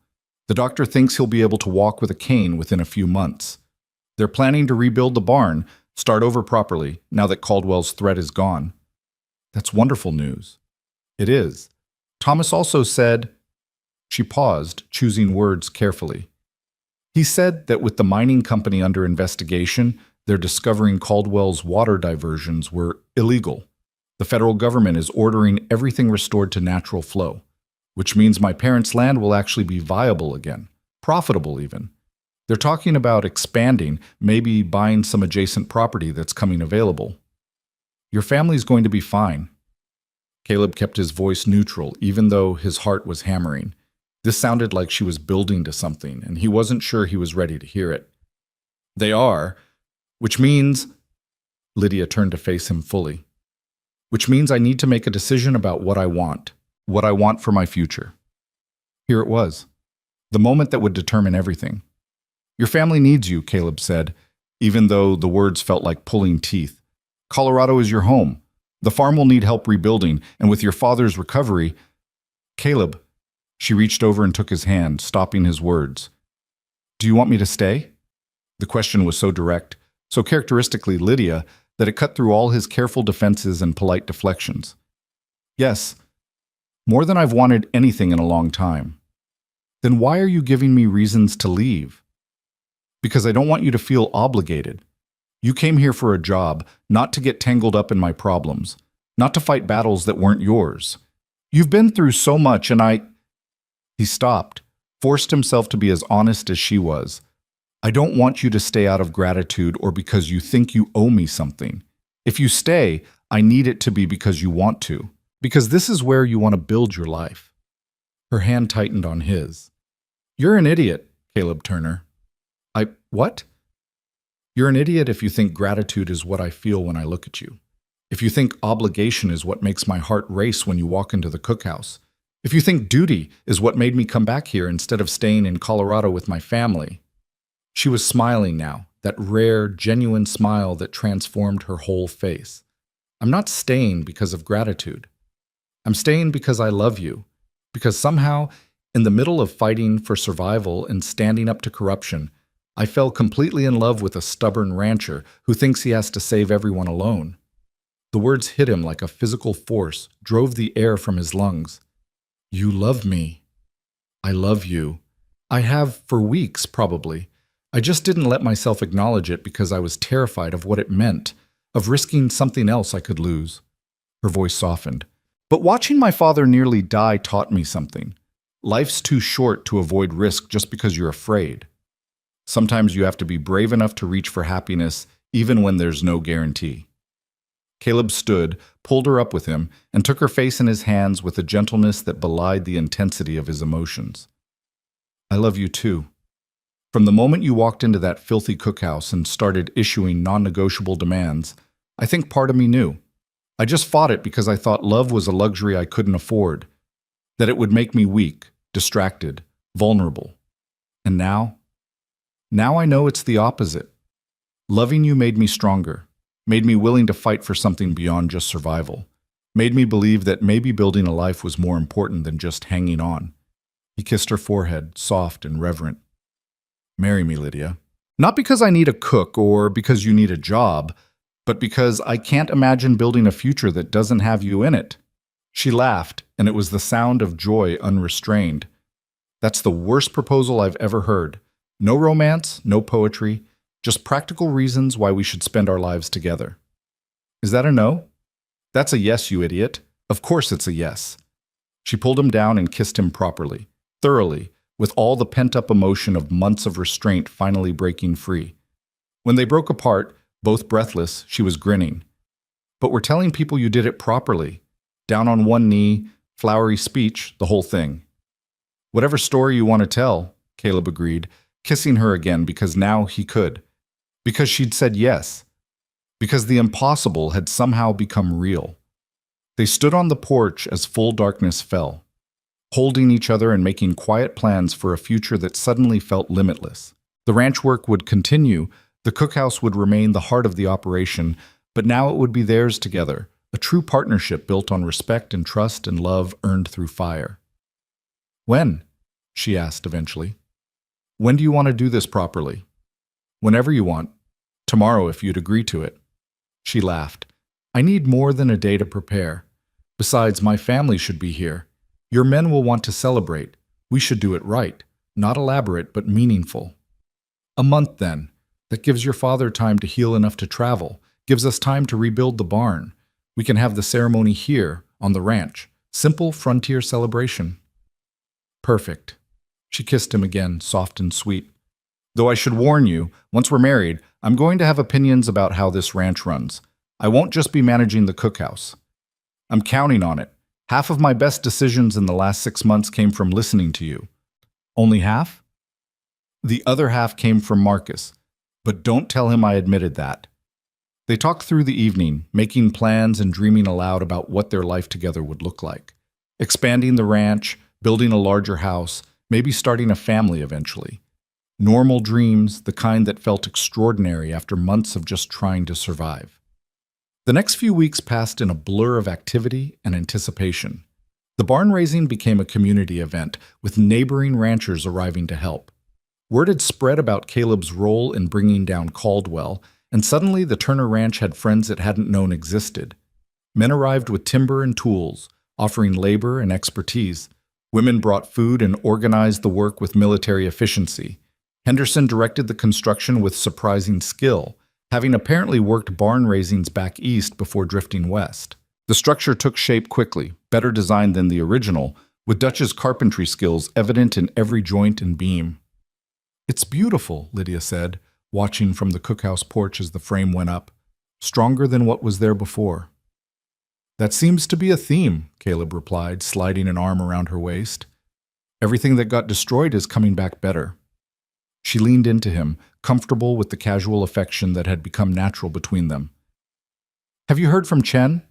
The doctor thinks he'll be able to walk with a cane within a few months. They're planning to rebuild the barn, start over properly, now that Caldwell's threat is gone. That's wonderful news. It is. Thomas also said... She paused, choosing words carefully. He said that with the mining company under investigation, they're discovering Caldwell's water diversions were illegal. The federal government is ordering everything restored to natural flow, which means my parents' land will actually be viable again, profitable even. They're talking about expanding, maybe buying some adjacent property that's coming available. Your family's going to be fine. Caleb kept his voice neutral, even though his heart was hammering. This sounded like she was building to something, and he wasn't sure he was ready to hear it. They are, which means... Lydia turned to face him fully. Which means I need to make a decision about what I want for my future. Here it was, the moment that would determine everything. Your family needs you, Caleb said, even though the words felt like pulling teeth. Colorado is your home. The farm will need help rebuilding, and with your father's recovery... Caleb... She reached over and took his hand, stopping his words. Do you want me to stay? The question was so direct, so characteristically Lydia, that it cut through all his careful defenses and polite deflections. Yes, more than I've wanted anything in a long time. Then why are you giving me reasons to leave? Because I don't want you to feel obligated. You came here for a job, not to get tangled up in my problems, not to fight battles that weren't yours. You've been through so much and He stopped, forced himself to be as honest as she was. I don't want you to stay out of gratitude or because you think you owe me something. If you stay, I need it to be because you want to, because this is where you want to build your life. Her hand tightened on his. You're an idiot, Caleb Turner. What? You're an idiot if you think gratitude is what I feel when I look at you. If you think obligation is what makes my heart race when you walk into the cookhouse. If you think duty is what made me come back here instead of staying in Colorado with my family. She was smiling now, that rare, genuine smile that transformed her whole face. I'm not staying because of gratitude. I'm staying because I love you. Because somehow, in the middle of fighting for survival and standing up to corruption, I fell completely in love with a stubborn rancher who thinks he has to save everyone alone. The words hit him like a physical force, drove the air from his lungs. You love me. I love you. I have for weeks, probably. I just didn't let myself acknowledge it because I was terrified of what it meant, of risking something else I could lose. Her voice softened. But watching my father nearly die taught me something. Life's too short to avoid risk just because you're afraid. Sometimes you have to be brave enough to reach for happiness, even when there's no guarantee. Caleb stood, pulled her up with him, and took her face in his hands with a gentleness that belied the intensity of his emotions. I love you too. From the moment you walked into that filthy cookhouse and started issuing non-negotiable demands, I think part of me knew. I just fought it because I thought love was a luxury I couldn't afford, that it would make me weak, distracted, vulnerable. And now I know it's the opposite. Loving you made me stronger. Made me willing to fight for something beyond just survival. Made me believe that maybe building a life was more important than just hanging on. He kissed her forehead, soft and reverent. Marry me, Lydia. Not because I need a cook or because you need a job, but because I can't imagine building a future that doesn't have you in it. She laughed, and it was the sound of joy unrestrained. That's the worst proposal I've ever heard. No romance, no poetry, just practical reasons why we should spend our lives together. Is that a no? That's a yes, you idiot. Of course it's a yes. She pulled him down and kissed him properly, thoroughly, with all the pent-up emotion of months of restraint finally breaking free. When they broke apart, both breathless, she was grinning. But we're telling people you did it properly. Down on one knee, flowery speech, the whole thing. Whatever story you want to tell, Caleb agreed, kissing her again because now he could. Because she'd said yes. Because the impossible had somehow become real. They stood on the porch as full darkness fell, holding each other and making quiet plans for a future that suddenly felt limitless. The ranch work would continue, the cookhouse would remain the heart of the operation, but now it would be theirs together, a true partnership built on respect and trust and love earned through fire. When? She asked eventually. When do you want to do this properly? Whenever you want. Tomorrow if you'd agree to it. She laughed. I need more than a day to prepare. Besides, my family should be here. Your men will want to celebrate. We should do it right. Not elaborate, but meaningful. A month, then. That gives your father time to heal enough to travel. Gives us time to rebuild the barn. We can have the ceremony here, on the ranch. Simple frontier celebration. Perfect. She kissed him again, soft and sweet. Though I should warn you, once we're married, I'm going to have opinions about how this ranch runs. I won't just be managing the cookhouse. I'm counting on it. Half of my best decisions in the last 6 months came from listening to you. Only half? The other half came from Marcus. But don't tell him I admitted that. They talked through the evening, making plans and dreaming aloud about what their life together would look like. Expanding the ranch, building a larger house, maybe starting a family eventually. Normal dreams, the kind that felt extraordinary after months of just trying to survive. The next few weeks passed in a blur of activity and anticipation. The barn raising became a community event, with neighboring ranchers arriving to help. Word had spread about Caleb's role in bringing down Caldwell, and suddenly the Turner Ranch had friends it hadn't known existed. Men arrived with timber and tools, offering labor and expertise. Women brought food and organized the work with military efficiency. Henderson directed the construction with surprising skill, having apparently worked barn raisings back east before drifting west. The structure took shape quickly, better designed than the original, with Dutch's carpentry skills evident in every joint and beam. It's beautiful, Lydia said, watching from the cookhouse porch as the frame went up. Stronger than what was there before. That seems to be a theme, Caleb replied, sliding an arm around her waist. Everything that got destroyed is coming back better. She leaned into him, comfortable with the casual affection that had become natural between them. Have you heard from Chen?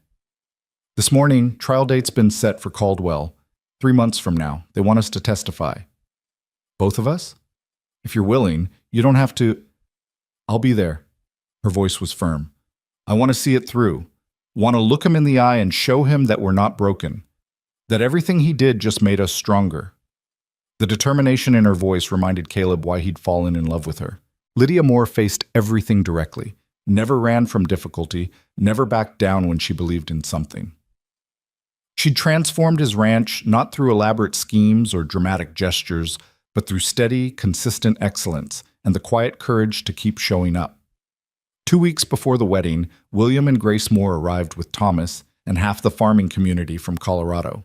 This morning, trial date's been set for Caldwell. 3 months from now. They want us to testify. Both of us? If you're willing, you don't have to. I'll be there. Her voice was firm. I want to see it through. Want to look him in the eye and show him that we're not broken. That everything he did just made us stronger. The determination in her voice reminded Caleb why he'd fallen in love with her. Lydia Moore faced everything directly, never ran from difficulty, never backed down when she believed in something. She'd transformed his ranch not through elaborate schemes or dramatic gestures, but through steady, consistent excellence and the quiet courage to keep showing up. 2 weeks before the wedding, William and Grace Moore arrived with Thomas and half the farming community from Colorado.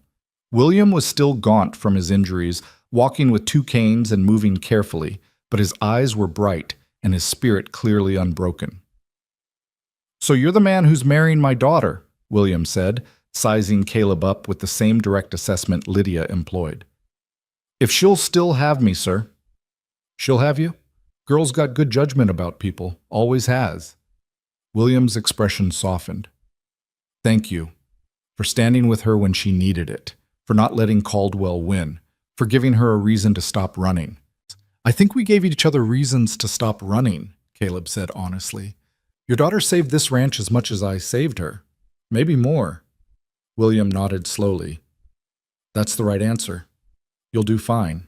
William was still gaunt from his injuries, walking with 2 canes and moving carefully, but his eyes were bright and his spirit clearly unbroken. So you're the man who's marrying my daughter, William said, sizing Caleb up with the same direct assessment Lydia employed. If she'll still have me, sir. She'll have you? Girl's got good judgment about people, always has. William's expression softened. Thank you for standing with her when she needed it, for not letting Caldwell win, for giving her a reason to stop running. I think we gave each other reasons to stop running, Caleb said honestly. Your daughter saved this ranch as much as I saved her. Maybe more. William nodded slowly. That's the right answer. You'll do fine.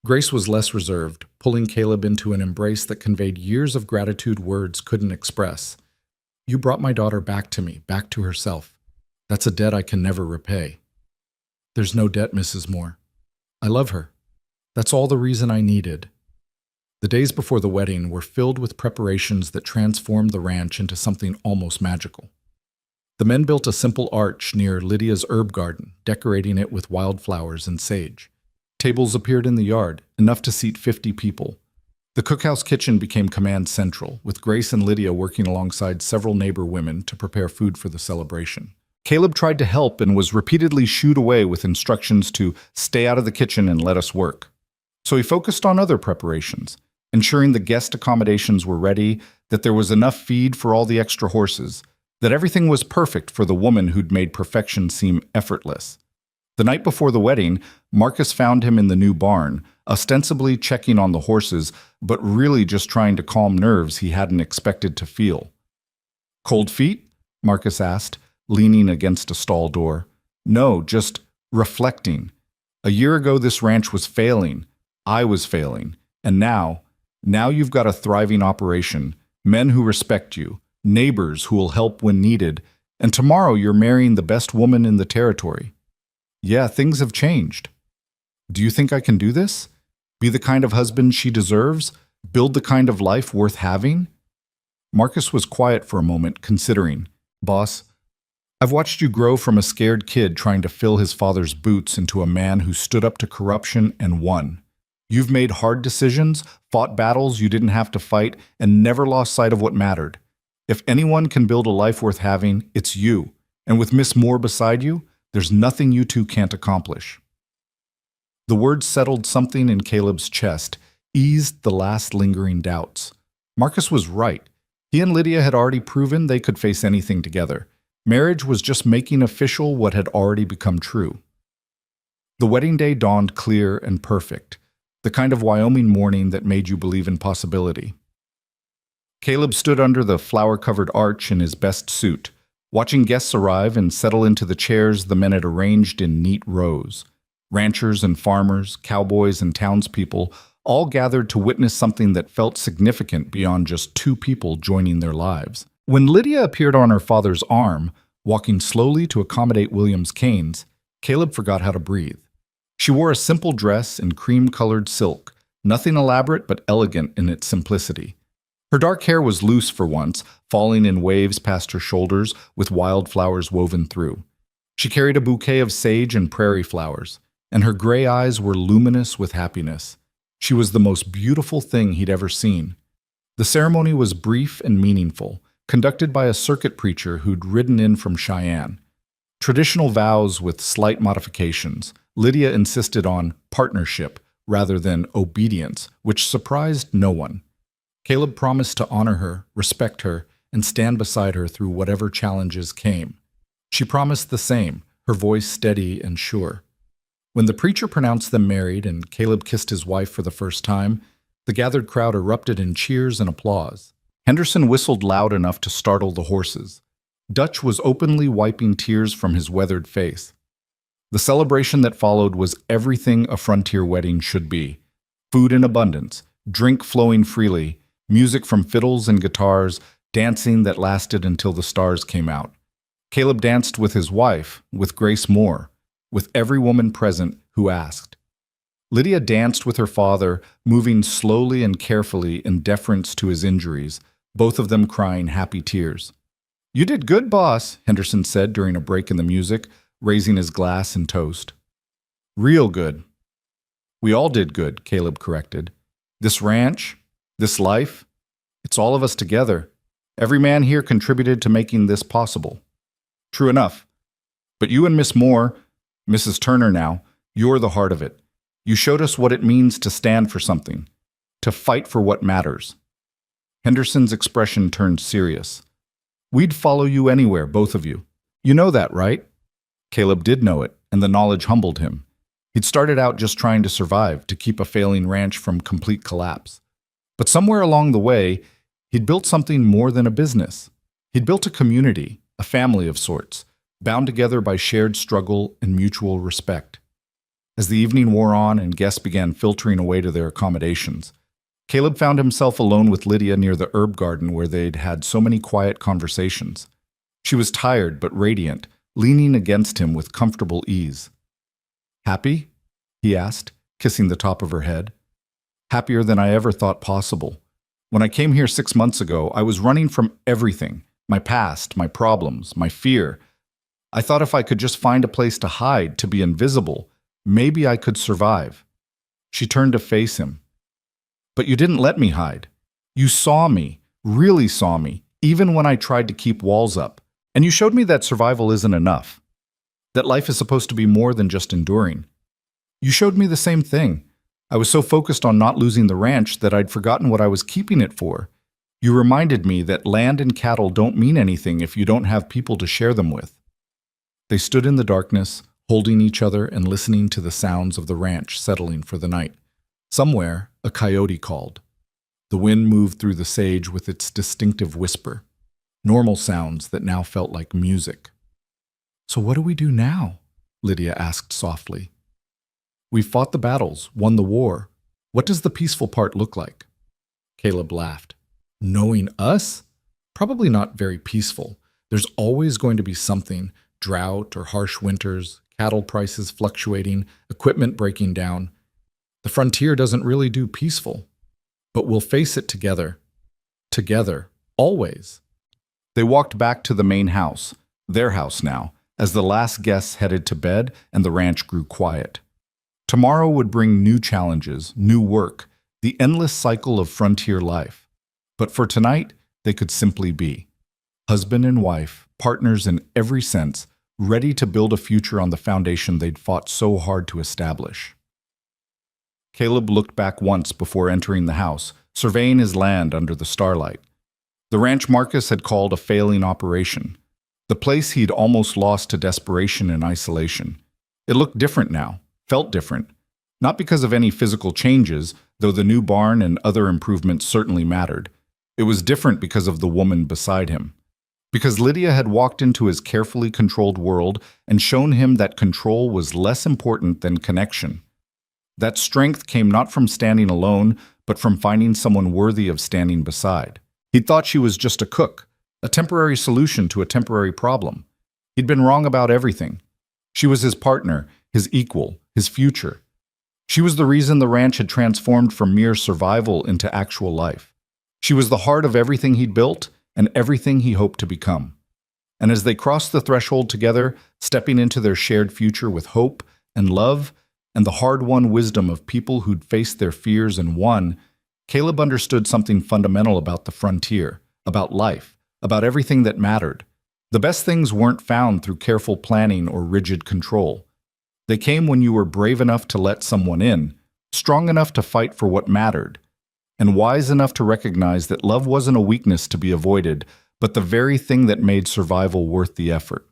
Grace was less reserved, pulling Caleb into an embrace that conveyed years of gratitude words couldn't express. You brought my daughter back to me, back to herself. That's a debt I can never repay. There's no debt, Mrs. Moore. I love her. That's all the reason I needed. The days before the wedding were filled with preparations that transformed the ranch into something almost magical. The men built a simple arch near Lydia's herb garden, decorating it with wildflowers and sage. Tables appeared in the yard, enough to seat 50 people. The cookhouse kitchen became command central, with Grace and Lydia working alongside several neighbor women to prepare food for the celebration. Caleb tried to help and was repeatedly shooed away with instructions to stay out of the kitchen and let us work. So he focused on other preparations, ensuring the guest accommodations were ready, that there was enough feed for all the extra horses, that everything was perfect for the woman who'd made perfection seem effortless. The night before the wedding, Marcus found him in the new barn, ostensibly checking on the horses, but really just trying to calm nerves he hadn't expected to feel. "Cold feet?" Marcus asked, leaning against a stall door. "No, just reflecting. A year ago this ranch was failing. I was failing. And now you've got a thriving operation, men who respect you, neighbors who will help when needed, and tomorrow you're marrying the best woman in the territory. Yeah, things have changed. Do you think I can do this? Be the kind of husband she deserves? Build the kind of life worth having?" Marcus was quiet for a moment, considering. "Boss, I've watched you grow from a scared kid trying to fill his father's boots into a man who stood up to corruption and won. You've made hard decisions, fought battles you didn't have to fight, and never lost sight of what mattered. If anyone can build a life worth having, it's you. And with Miss Moore beside you, there's nothing you two can't accomplish." The words settled something in Caleb's chest, eased the last lingering doubts. Marcus was right. He and Lydia had already proven they could face anything together. Marriage was just making official what had already become true. The wedding day dawned clear and perfect, the kind of Wyoming morning that made you believe in possibility. Caleb stood under the flower-covered arch in his best suit, watching guests arrive and settle into the chairs the men had arranged in neat rows. Ranchers and farmers, cowboys and townspeople, all gathered to witness something that felt significant beyond just two people joining their lives. When Lydia appeared on her father's arm, walking slowly to accommodate William's canes, Caleb forgot how to breathe. She wore a simple dress in cream-colored silk, nothing elaborate but elegant in its simplicity. Her dark hair was loose for once, falling in waves past her shoulders with wildflowers woven through. She carried a bouquet of sage and prairie flowers, and her gray eyes were luminous with happiness. She was the most beautiful thing he'd ever seen. The ceremony was brief and meaningful, conducted by a circuit preacher who'd ridden in from Cheyenne. Traditional vows with slight modifications, Lydia insisted on partnership rather than obedience, which surprised no one. Caleb promised to honor her, respect her, and stand beside her through whatever challenges came. She promised the same, her voice steady and sure. When the preacher pronounced them married and Caleb kissed his wife for the first time, the gathered crowd erupted in cheers and applause. Henderson whistled loud enough to startle the horses. Dutch was openly wiping tears from his weathered face. The celebration that followed was everything a frontier wedding should be. Food in abundance, drink flowing freely, music from fiddles and guitars, dancing that lasted until the stars came out. Caleb danced with his wife, with Grace Moore, with every woman present who asked. Lydia danced with her father, moving slowly and carefully in deference to his injuries, both of them crying happy tears. "You did good, boss," Henderson said during a break in the music, raising his glass and toast. "Real good." "We all did good," Caleb corrected. "This ranch, this life, it's all of us together. Every man here contributed to making this possible." "True enough. But you and Miss Moore, Mrs. Turner now, you're the heart of it. You showed us what it means to stand for something, to fight for what matters." Henderson's expression turned serious. "We'd follow you anywhere, both of you. You know that, right?" Caleb did know it, and the knowledge humbled him. He'd started out just trying to survive, to keep a failing ranch from complete collapse. But somewhere along the way, he'd built something more than a business. He'd built a community, a family of sorts, bound together by shared struggle and mutual respect. As the evening wore on and guests began filtering away to their accommodations, Caleb found himself alone with Lydia near the herb garden where they'd had so many quiet conversations. She was tired but radiant, leaning against him with comfortable ease. "Happy?" he asked, kissing the top of her head. "Happier than I ever thought possible. When I came here 6 months ago, I was running from everything, my past, my problems, my fear. I thought if I could just find a place to hide, to be invisible, maybe I could survive." She turned to face him. "But you didn't let me hide. You saw me, really saw me, even when I tried to keep walls up. And you showed me that survival isn't enough, that life is supposed to be more than just enduring. You showed me the same thing. I was so focused on not losing the ranch that I'd forgotten what I was keeping it for. You reminded me that land and cattle don't mean anything if you don't have people to share them with. They stood in the darkness, holding each other and listening to the sounds of the ranch settling for the night. Somewhere, a coyote called. The wind moved through the sage with its distinctive whisper, normal sounds that now felt like music. "So what do we do now?" Lydia asked softly. "We've fought the battles, won the war. What does the peaceful part look like?" Caleb laughed. "Knowing us? Probably not very peaceful. There's always going to be something, drought or harsh winters, cattle prices fluctuating, equipment breaking down. The frontier doesn't really do peaceful. But we'll face it together. Together. Always." They walked back to the main house, their house now, as the last guests headed to bed and the ranch grew quiet. Tomorrow would bring new challenges, new work, the endless cycle of frontier life. But for tonight, they could simply be husband and wife, partners in every sense, ready to build a future on the foundation they'd fought so hard to establish. Caleb looked back once before entering the house, surveying his land under the starlight. The ranch Marcus had called a failing operation. The place he'd almost lost to desperation and isolation. It looked different now, felt different. Not because of any physical changes, though the new barn and other improvements certainly mattered. It was different because of the woman beside him. Because Lydia had walked into his carefully controlled world and shown him that control was less important than connection. That strength came not from standing alone, but from finding someone worthy of standing beside. He'd thought she was just a cook, a temporary solution to a temporary problem. He'd been wrong about everything. She was his partner, his equal, his future. She was the reason the ranch had transformed from mere survival into actual life. She was the heart of everything he'd built and everything he hoped to become. And as they crossed the threshold together, stepping into their shared future with hope and love and the hard-won wisdom of people who'd faced their fears and won, Caleb understood something fundamental about the frontier, about life, about everything that mattered. The best things weren't found through careful planning or rigid control. They came when you were brave enough to let someone in, strong enough to fight for what mattered, and wise enough to recognize that love wasn't a weakness to be avoided, but the very thing that made survival worth the effort.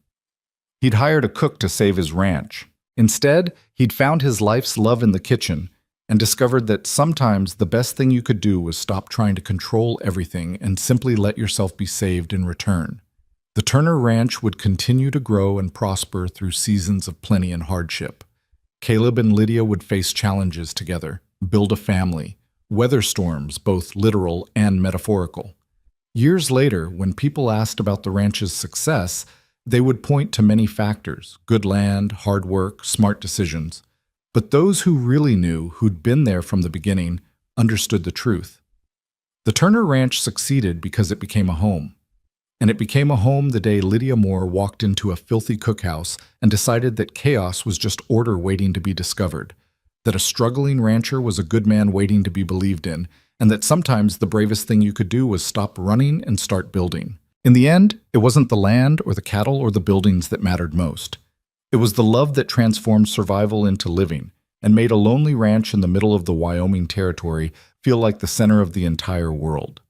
He'd hired a cook to save his ranch. Instead, he'd found his life's love in the kitchen and discovered that sometimes the best thing you could do was stop trying to control everything and simply let yourself be saved in return. The Turner Ranch would continue to grow and prosper through seasons of plenty and hardship. Caleb and Lydia would face challenges together, build a family, weather storms, both literal and metaphorical. Years later, when people asked about the ranch's success, they would point to many factors: good land, hard work, smart decisions. But those who really knew, who'd been there from the beginning, understood the truth. The Turner Ranch succeeded because it became a home. And it became a home the day Lydia Moore walked into a filthy cookhouse and decided that chaos was just order waiting to be discovered, that a struggling rancher was a good man waiting to be believed in, and that sometimes the bravest thing you could do was stop running and start building. In the end, it wasn't the land or the cattle or the buildings that mattered most. It was the love that transformed survival into living and made a lonely ranch in the middle of the Wyoming Territory feel like the center of the entire world.